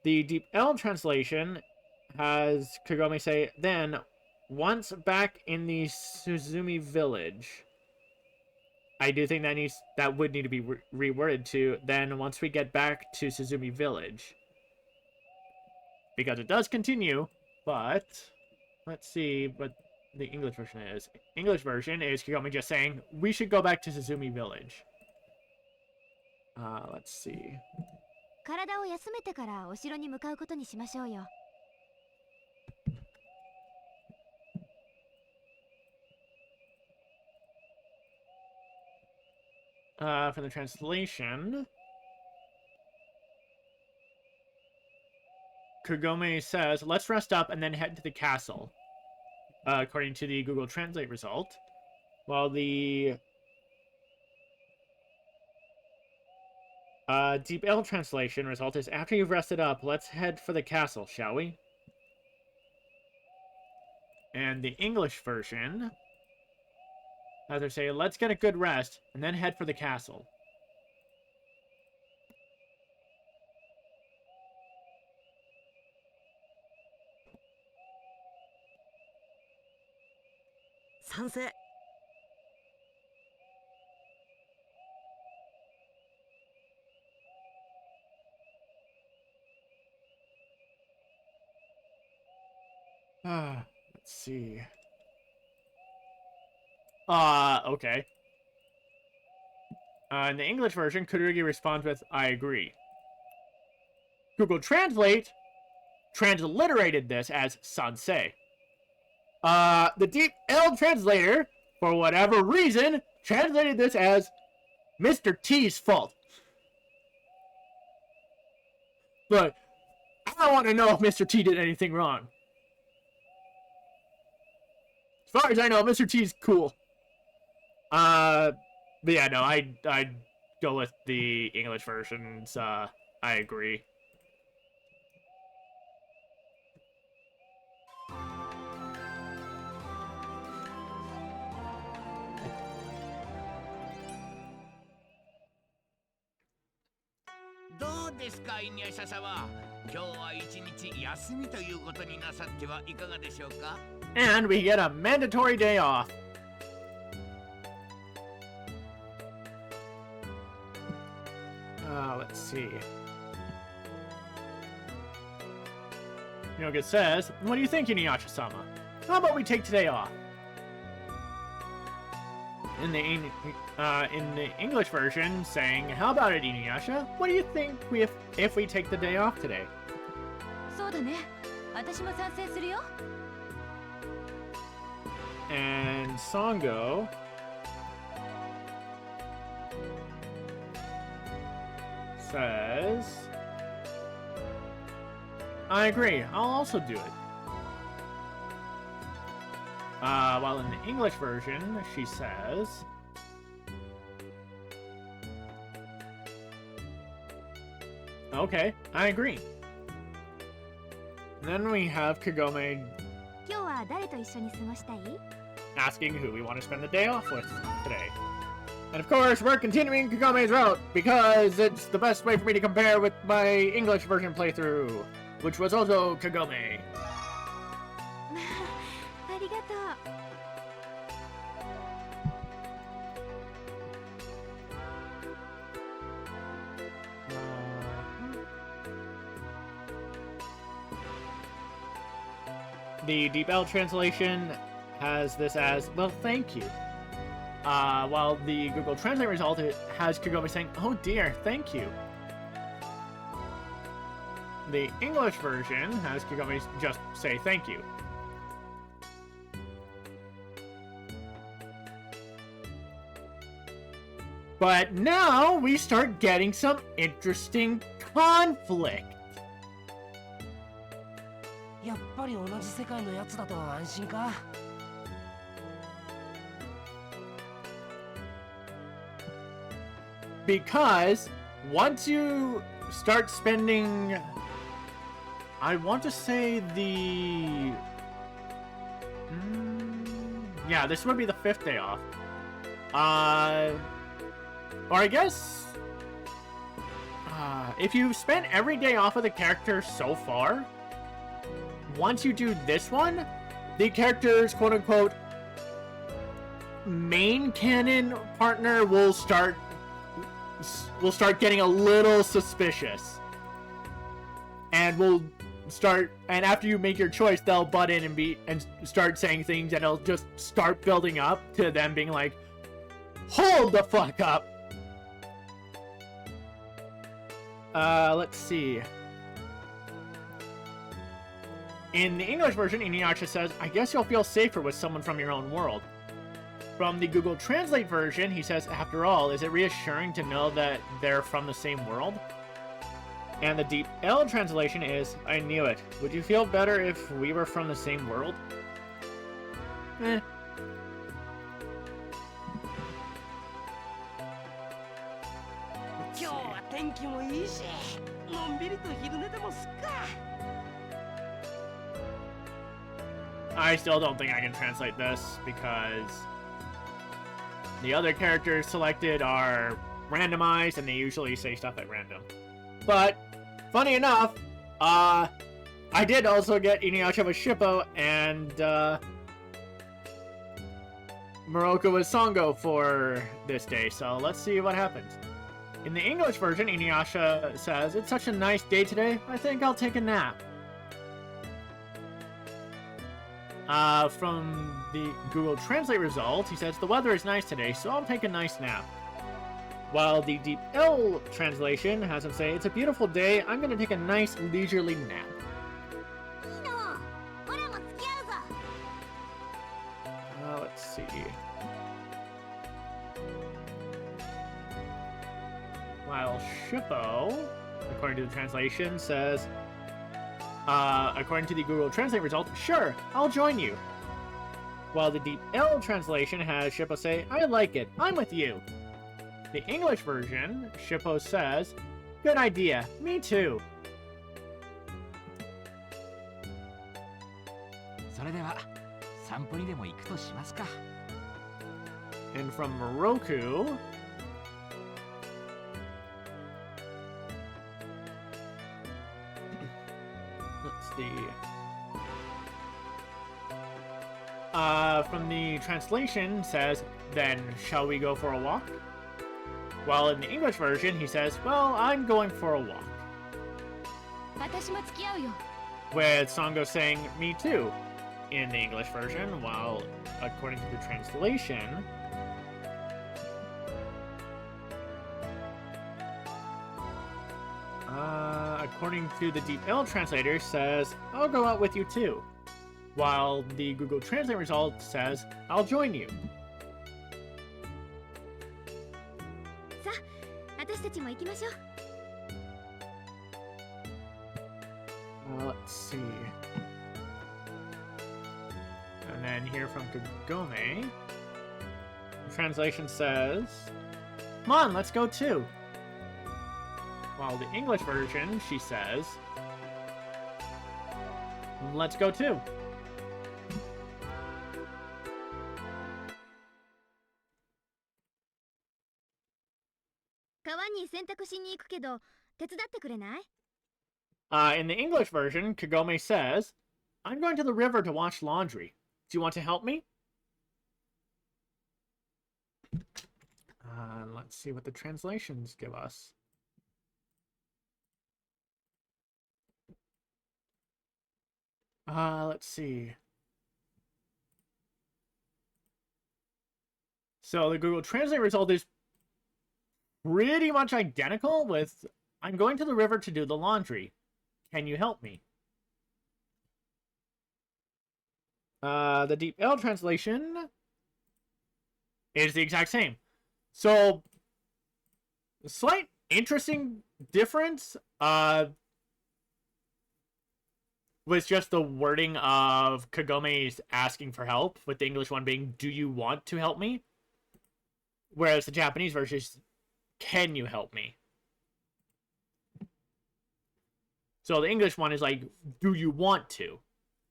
The Deep L translation has Kagome say, then, once back in the Suzumi Village. I do think that would need to be reworded to, then once we get back to Suzumi Village. Because it does continue, but let's see what the English version is. English version is Kagome just saying, we should go back to Suzumi Village. Let's see. 体を休めてからお城に向かうことにしましょうよ。For the translation, Kagome says, let's rest up and then head to the castle, according to the Google Translate result. While the Deep L translation result is, after you've rested up, let's head for the castle, shall we? And the English version, as they say, let's get a good rest, and then head for the castle. Sunset. Let's see. Okay. In the English version, Kururugi responds with, I agree. Google Translate transliterated this as Sansei. The Deep L translator, for whatever reason, translated this as Mr. T's fault. But I don't want to know if Mr. T did anything wrong. As far as I know, Mr. T's cool. But yeah, no, I'd go with the English versions. I agree. InuYasha様、今日は一日休みということになさってはいかがでしょうか? And we get a mandatory day off. Let's see. Yoga says, what do you think, InuYasha-sama? How about we take today off? In the English version, saying, how about it, InuYasha? What do you think if we take the day off today? そうだね。私も賛成するよ。And Songo says, I agree. I'll also do it. While in the English version, she says, okay, I agree. And then we have Kagome 今日は誰と一緒に過ごしたい? asking who we want to spend the day off with today. And of course, we're continuing Kagome's route because it's the best way for me to compare with my English version playthrough, which was also Kagome. ありがとう。The Deep L translation has this as, well, thank you. While the Google Translate result has Kagome saying, oh dear, thank you. The English version has Kagome just say thank you. But now we start getting some interesting conflict. やっぱり同じ世界のやつだと安心か。Because once you start spending, I want to say the, yeah, this would be the 5th day off. Or I guess, if you've spent every day off of the character so far, once you do this one, the character's quote-unquote main canon partner will start getting a little suspicious. And and after you make your choice, they'll butt in and start saying things, and it'll just start building up to them being like, hold the fuck up! Let's see. In the English version, InuYasha says, I guess you'll feel safer with someone from your own world. From the Google Translate version, he says, after all, is it reassuring to know that they're from the same world? And the Deep L translation is, I knew it. Would you feel better if we were from the same world? Eh. 今日は天気もいいし、のんびりと昼寝でもすっか。I still don't think I can translate this because the other characters selected are randomized and they usually say stuff at random. But funny enough, I did also get InuYasha with Shippo and Moroku with Songo for this day, so let's see what happens. In the English version, InuYasha says, it's such a nice day today, I think I'll take a nap. From the Google Translate results, he says, the weather is nice today, so I'll take a nice nap. While the Deep L translation has him say, it's a beautiful day, I'm gonna take a nice leisurely nap. Let's see. While Shippo, according to the translation, says, according to the Google Translate result, sure, I'll join you. While the Deep L translation has Shippo say, I like it, I'm with you. The English version, Shippo says, good idea, me too. それでは散歩にでも行くとしますか。 And from Moroku, let's see. From the translation says, then shall we go for a walk? While in the English version, he says, well, I'm going for a walk. 私も付き合うよ。 With Songo saying, me too, in the English version, while according to the translation, according to the Deep L translator, says, I'll go out with you too. While the Google Translate result says, I'll join you. さあ、私たちも行きましょう。Let's see. And then here from Kagome, the translation says, come on, let's go too. While the English version, she says, let's go too. In the English version, Kagome says, I'm going to the river to wash laundry. Do you want to help me? Let's see what the translations give us. Let's see. So the Google Translate result is pretty much identical with, I'm going to the river to do the laundry. Can you help me? The Deep L translation is the exact same. So slight interesting difference was just the wording of Kagome's asking for help, with the English one being, do you want to help me? Whereas the Japanese version is, can you help me? So the English one is like, do you want to?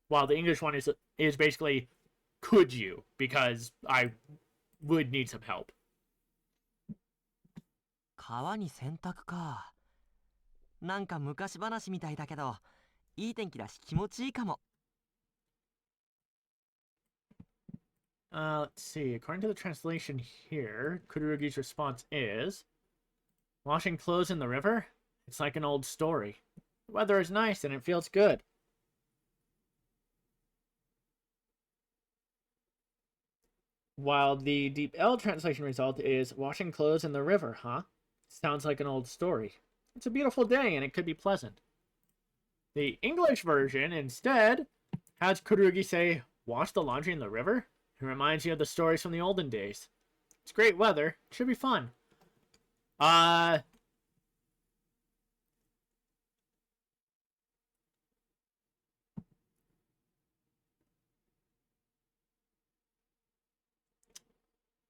While the English one is basically, could you? Because I would need some help. 川に洗濯か。なんか昔話みたいだけど、いい天気だし気持ちいいかも。Let's see. According to the translation here, Kururugi's response is, washing clothes in the river? It's like an old story. The weather is nice and it feels good. While the Deep L translation result is, washing clothes in the river, huh? Sounds like an old story. It's a beautiful day and it could be pleasant. The English version, instead, has Kururugi say, wash the laundry in the river? It reminds you of the stories from the olden days. It's great weather. It should be fun.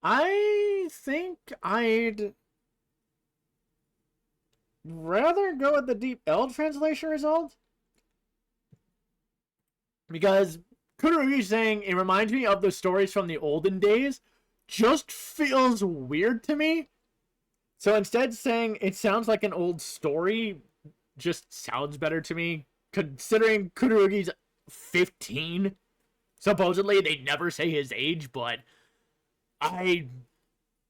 I think I'd rather go with the Deep L translation result. Because Kururugi saying it reminds me of the stories from the olden days just feels weird to me. So instead saying it sounds like an old story just sounds better to me. Considering Kururugi's 15. Supposedly they never say his age, but I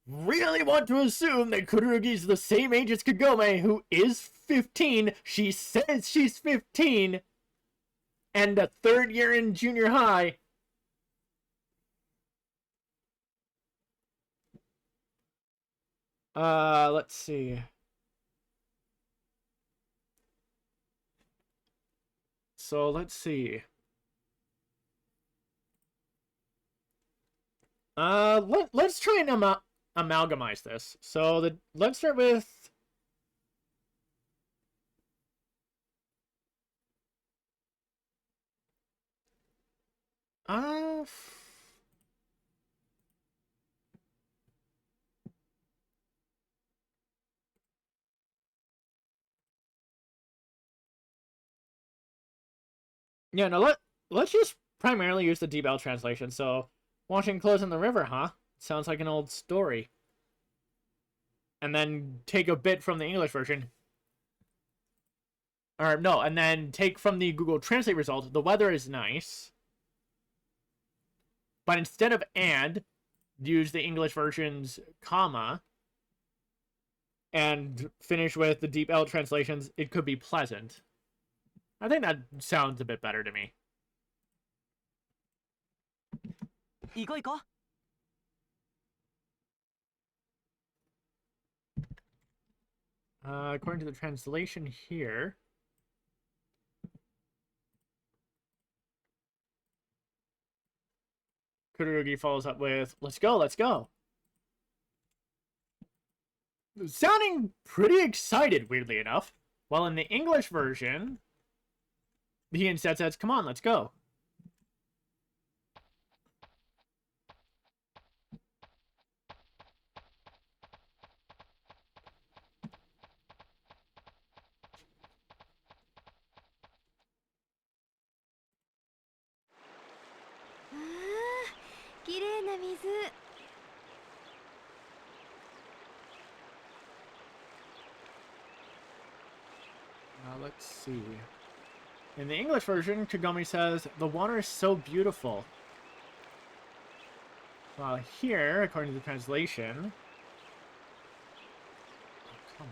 really want to assume that Kururugi's the same age as Kagome, who is 15. She says she's 15. And a third year in junior high. Let's see. So let's see. Let's try and amalgamize this. So let's start with. Yeah, no, let's just primarily use the Deep L translation. So, washing clothes in the river, huh? Sounds like an old story. And then take a bit from the English version. Or, no, and then take from the Google Translate result, the weather is nice. But instead of and, use the English version's comma. And finish with the Deep L translations, it could be pleasant. I think that sounds a bit better to me. 行こう行こう。According to the translation here, Kururugi follows up with, let's go, let's go. Sounding pretty excited, weirdly enough. While in the English version, he instead says, come on, let's go. Let's see. In the English version, Kagome says, the water is so beautiful. While here, according to the translation... Oh, come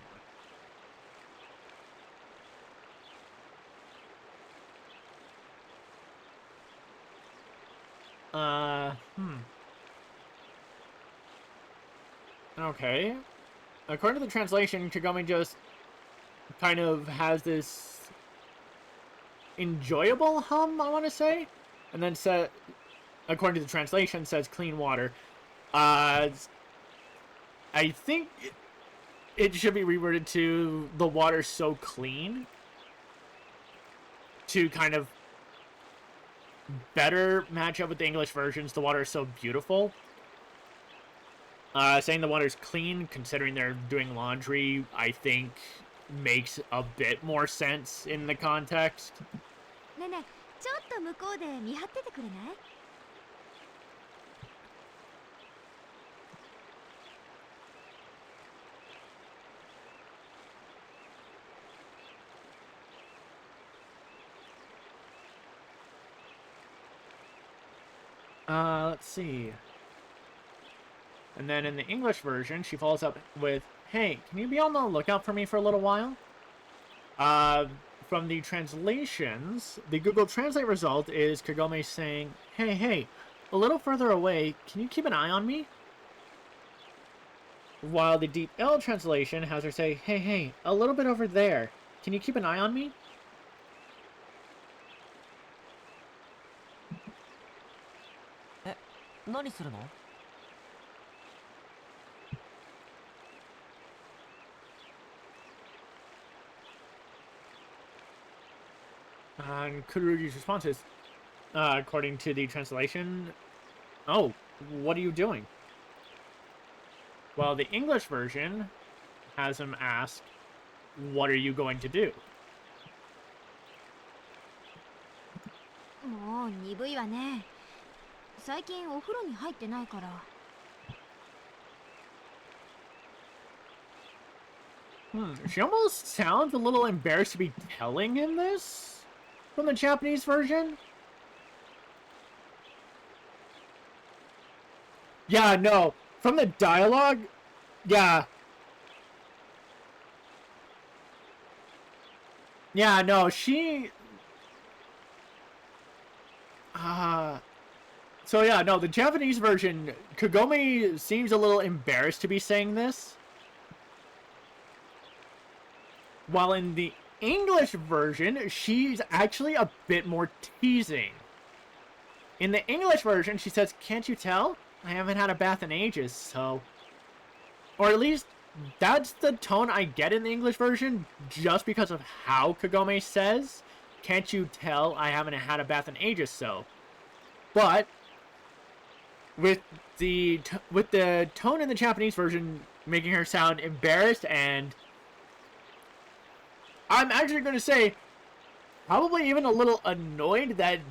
on. Okay. According to the translation, Kagome just kind of has this enjoyable hum, I want to say, and then according to the translation, says clean water. I think it should be reworded to the water's so clean to kind of better match up with the English versions. The water is so beautiful. Saying the water's clean, considering they're doing laundry, I think makes a bit more sense in the context. ねえねえ、ちょっと向こうで見張っててくれない？ Let's see. And then in the English version, she follows up with, "Hey, can you be on the lookout for me for a little while?" From the translations, the Google Translate result is Kagome saying, hey, a little further away, can you keep an eye on me? While the Deep L translation has her say, hey, a little bit over there, can you keep an eye on me? And Kururugi's response is, according to the translation, "Oh, what are you doing?" Well, the English version has him ask, "What are you going to do?" もう鈍いわね。最近お風呂に入ってないから。She almost sounds a little embarrassed to be telling him this from the Japanese version. Yeah, no. From the dialogue, yeah. Yeah, no, she... So yeah, no, the Japanese version, Kagome seems a little embarrassed to be saying this. While in the English version, she's actually a bit more teasing. In the English version, she says, "Can't you tell? I haven't had a bath in ages, so..." Or at least, that's the tone I get in the English version, just because of how Kagome says, "Can't you tell I haven't had a bath in ages, so..." But, with the tone in the Japanese version making her sound embarrassed, and I'm actually going to say, probably even a little annoyed that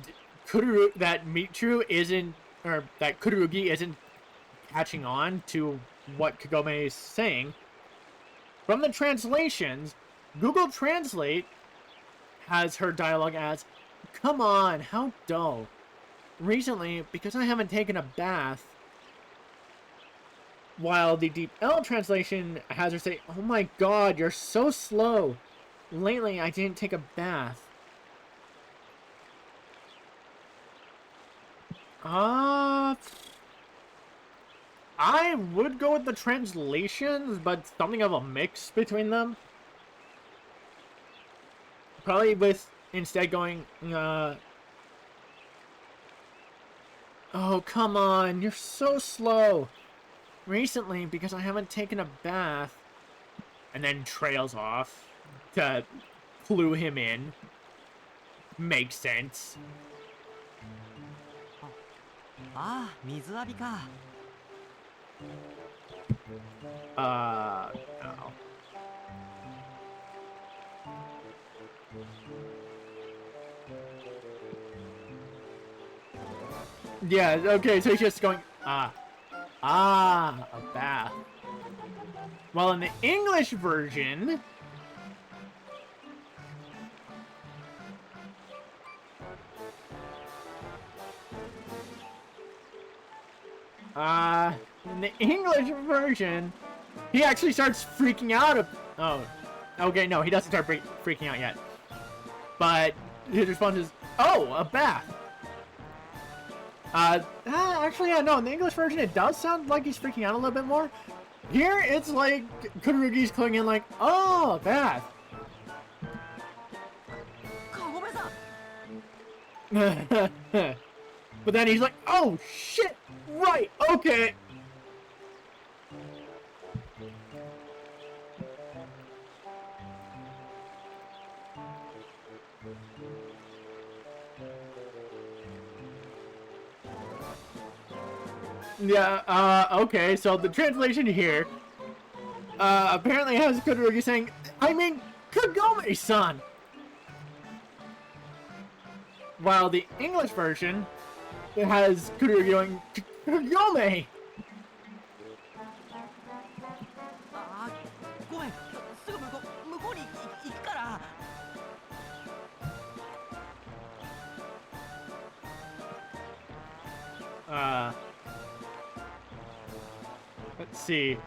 Michiru isn't, or that Kururugi isn't catching on to what Kagome is saying. From the translations, Google Translate has her dialogue as, "Come on, how dull. Recently, because I haven't taken a bath." While the Deep L translation has her say, "Oh my god, you're so slow. Lately, I didn't take a bath." I would go with the translations, but something of a mix between them. Probably with instead going, "Oh, come on, you're so slow. Recently, because I haven't taken a bath." And then trails off to clue him in. Makes sense. ああ、水浴びか。No. Yeah, okay, so he's just going, a bath. Well, in the English version, he actually starts freaking out. Oh, okay, no, he doesn't start freaking out yet. But his response is, "Oh, a bath." Actually, yeah, no, in the English version, it does sound like he's freaking out a little bit more. Here, it's like Kururugi's cluing in like, "Oh, a bath." But then he's like, "Oh, shit, right, okay." Yeah, okay, so the translation here, apparently has Kururugi saying, I mean, Kagome-san! While the English version, it has Kururugi going, Kagome! あー、ごめん、すぐ向こうに行くから。Let's see.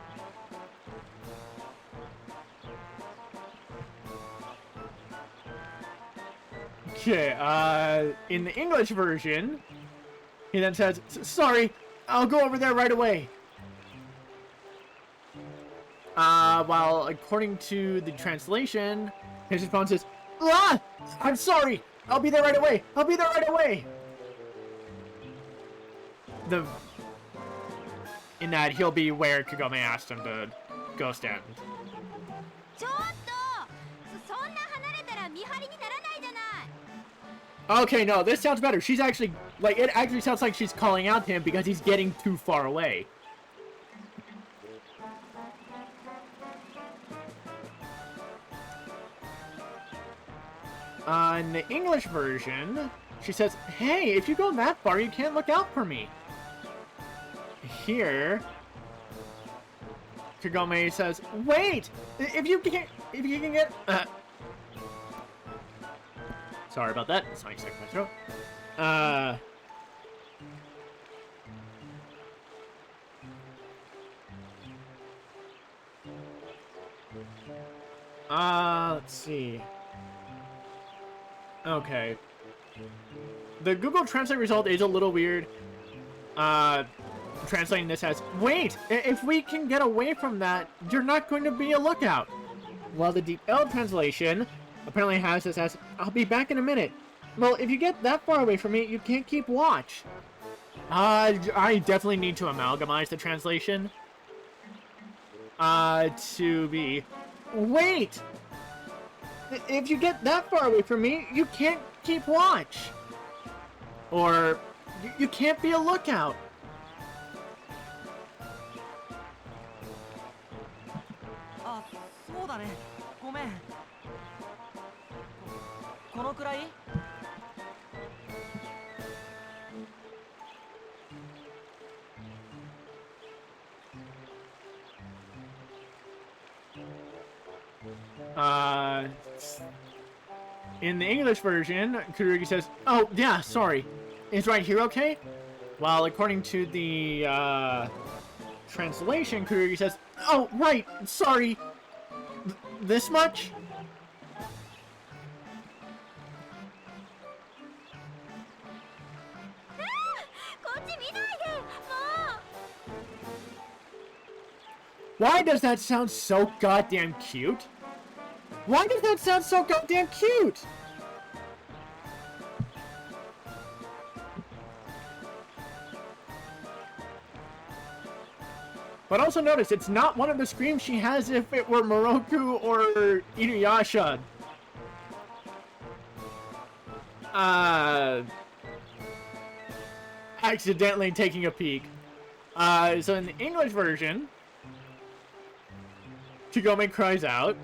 Okay, in the English version, he then says, sorry, I'll go over there right away. While according to the translation, his response is, ah! I'm sorry! I'll be there right away! I'll be there right away! In that he'll be where Kagome asked him to go stand. ちょっとそんな離れたら見張りにならないじゃない。 Okay, no, this sounds better. She's actually, like, it actually sounds like she's calling out to him because he's getting too far away. In the English version, she says, hey, if you go that far, you can't look out for me. Here, Kagome says, wait! If you can get... Sorry about that. Something stuck in my throat. Let's see. Okay. The Google Translate result is a little weird. Translating this as, wait! If we can get away from that, you're not going to be a lookout. While the Deep L translation apparently has this as, I'll be back in a minute. Well, if you get that far away from me, you can't keep watch. I definitely need to amalgamize the translation. To be, wait! If you get that far away from me, you can't keep watch. Or, you can't be a lookout. あ、そうだね。ごめん。このくらい？In the English version, Kururugi says, oh, yeah, sorry. Is right here okay? While according to the, translation, Kururugi says, oh, right, sorry. This much? Why does that sound so goddamn cute? Why does that sound so goddamn cute? But also notice, it's not one of the screams she has if it were Moroku or InuYasha. Accidentally taking a peek. So in the English version, Kagome cries out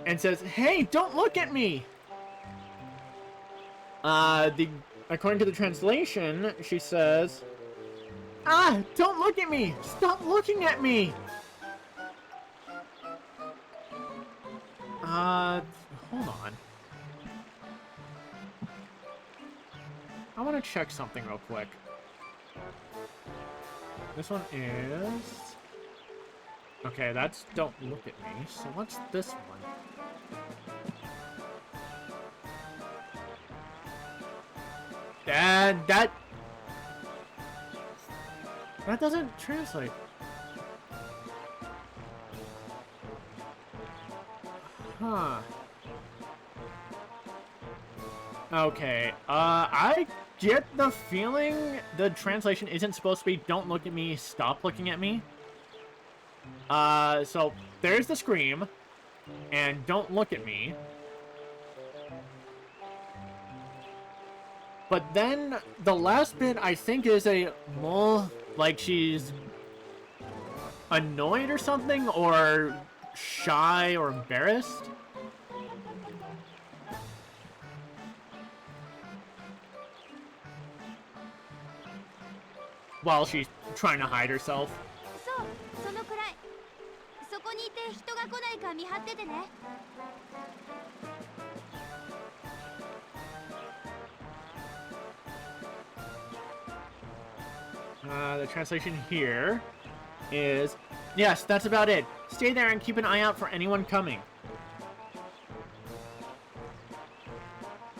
and says, hey, don't look at me! According to the translation, she says, ah, don't look at me! Stop looking at me! Hold on. I want to check something real quick. This one is... Okay, that's don't look at me. So what's this one? That doesn't translate. Huh. Okay, I get the feeling the translation isn't supposed to be don't look at me, stop looking at me. So there's the scream, and don't look at me. But then the last bit I think is a Like she's annoyed or something, or shy or embarrassed. While she's trying to hide herself. そう、そのくらい。そこにいて人が来ないか見張っててね。The translation here is, yes, that's about it. Stay there and keep an eye out for anyone coming.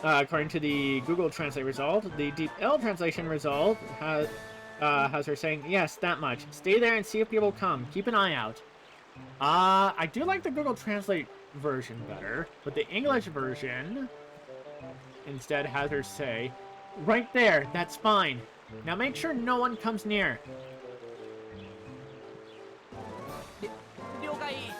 According to the Google Translate result, the Deep L translation result has her saying, yes, that much. Stay there and see if people come. Keep an eye out. I do like the Google Translate version better, but the English version instead has her say, right there, that's fine. Now make sure no one comes near. 了解。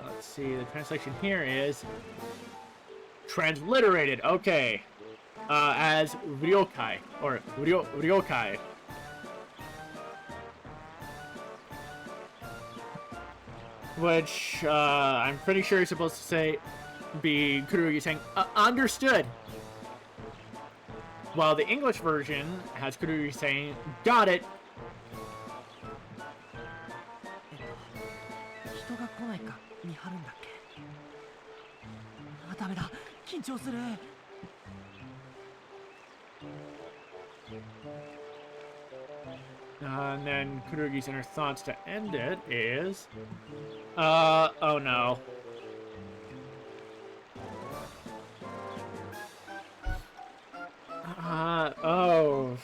Let's see, the translation here is transliterated, okay, as ryokai, or ryokai. Which, I'm pretty sure is supposed to say, be Kururugi saying, understood. While the English version has Kururugi saying, got it. 人が来ないか見張るんだっけ。ダメだ、緊張する。And then Kururugi's inner thoughts to end it is, oh no. Oh.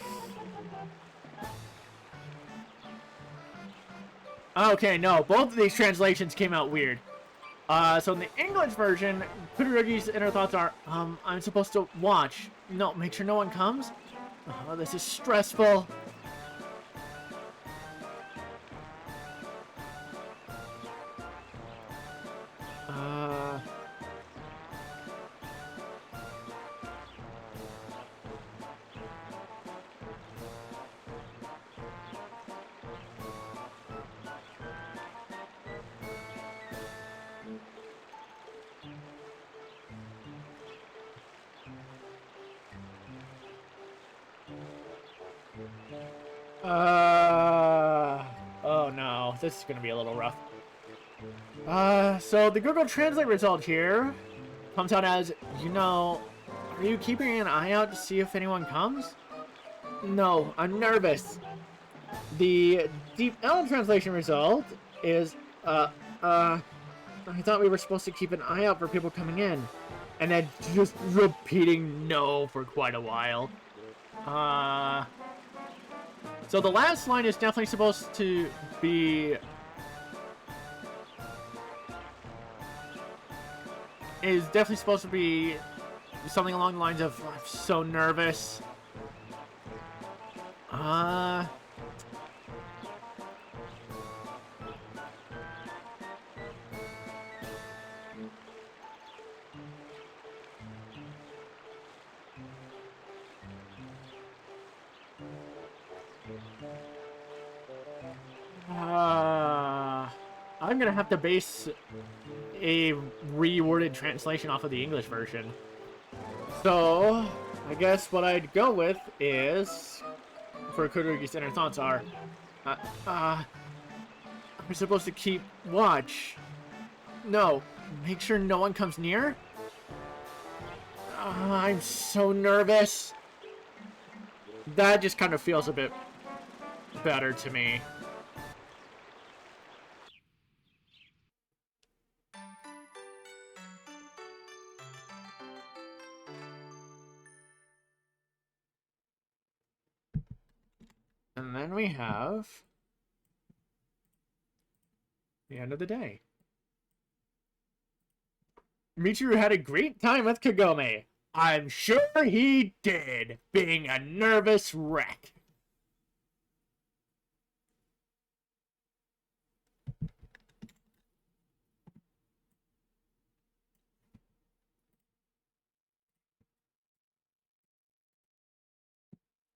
Okay, no, both of these translations came out weird. So in the English version, Kururugi's inner thoughts are, I'm supposed to watch. No, make sure no one comes. Oh, this is stressful. Oh no, this is gonna be a little rough. So the Google Translate result here comes out as, you know, are you keeping an eye out to see if anyone comes? No, I'm nervous. The Deep L translation result is, I thought we were supposed to keep an eye out for people coming in. And then just repeating no for quite a while. So the last line is definitely supposed to be... is definitely supposed to be something along the lines of, I'm so nervous. I'm gonna have to base a reworded translation off of the English version. So, I guess what I'd go with is, for Kururugi's inner thoughts are, I'm supposed to keep watch. No, make sure no one comes near? I'm so nervous. That just kind of feels a bit better to me. And then we have the end of the day. Michiru had a great time with Kagome. I'm sure he did, being a nervous wreck.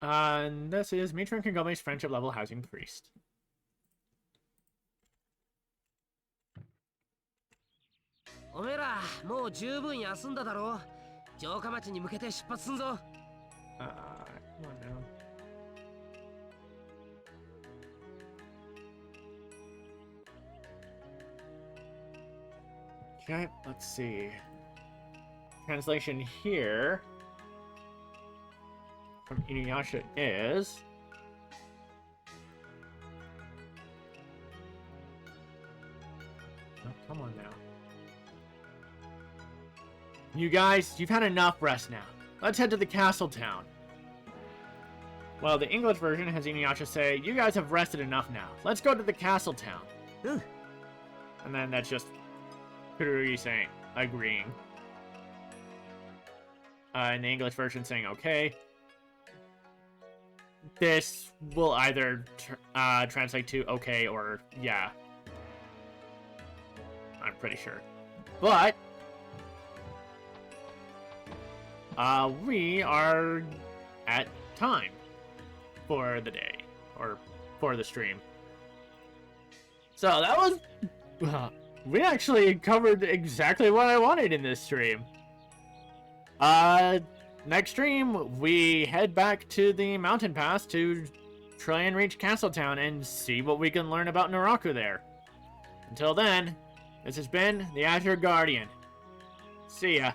And this is Michiru and Kagome's friendship level has increased. おめえらもう十分休んだだろう。城下町に向けて出発すんぞ。Come on now. Okay, let's see. Translation here from InuYasha is... Oh, come on now. You guys, you've had enough rest now. Let's head to the castle town. Well, the English version has InuYasha say, you guys have rested enough now. Let's go to the castle town. And then that's just Kururugi saying, agreeing. And the English version saying, okay. This will either translate to okay or yeah. I'm pretty sure. But we are at time for the day, or for the stream. So that was... we actually covered exactly what I wanted in this stream. Next stream, we head back to the mountain pass to try and reach Castletown and see what we can learn about Naraku there. Until then, this has been the Azure Guardian. See ya.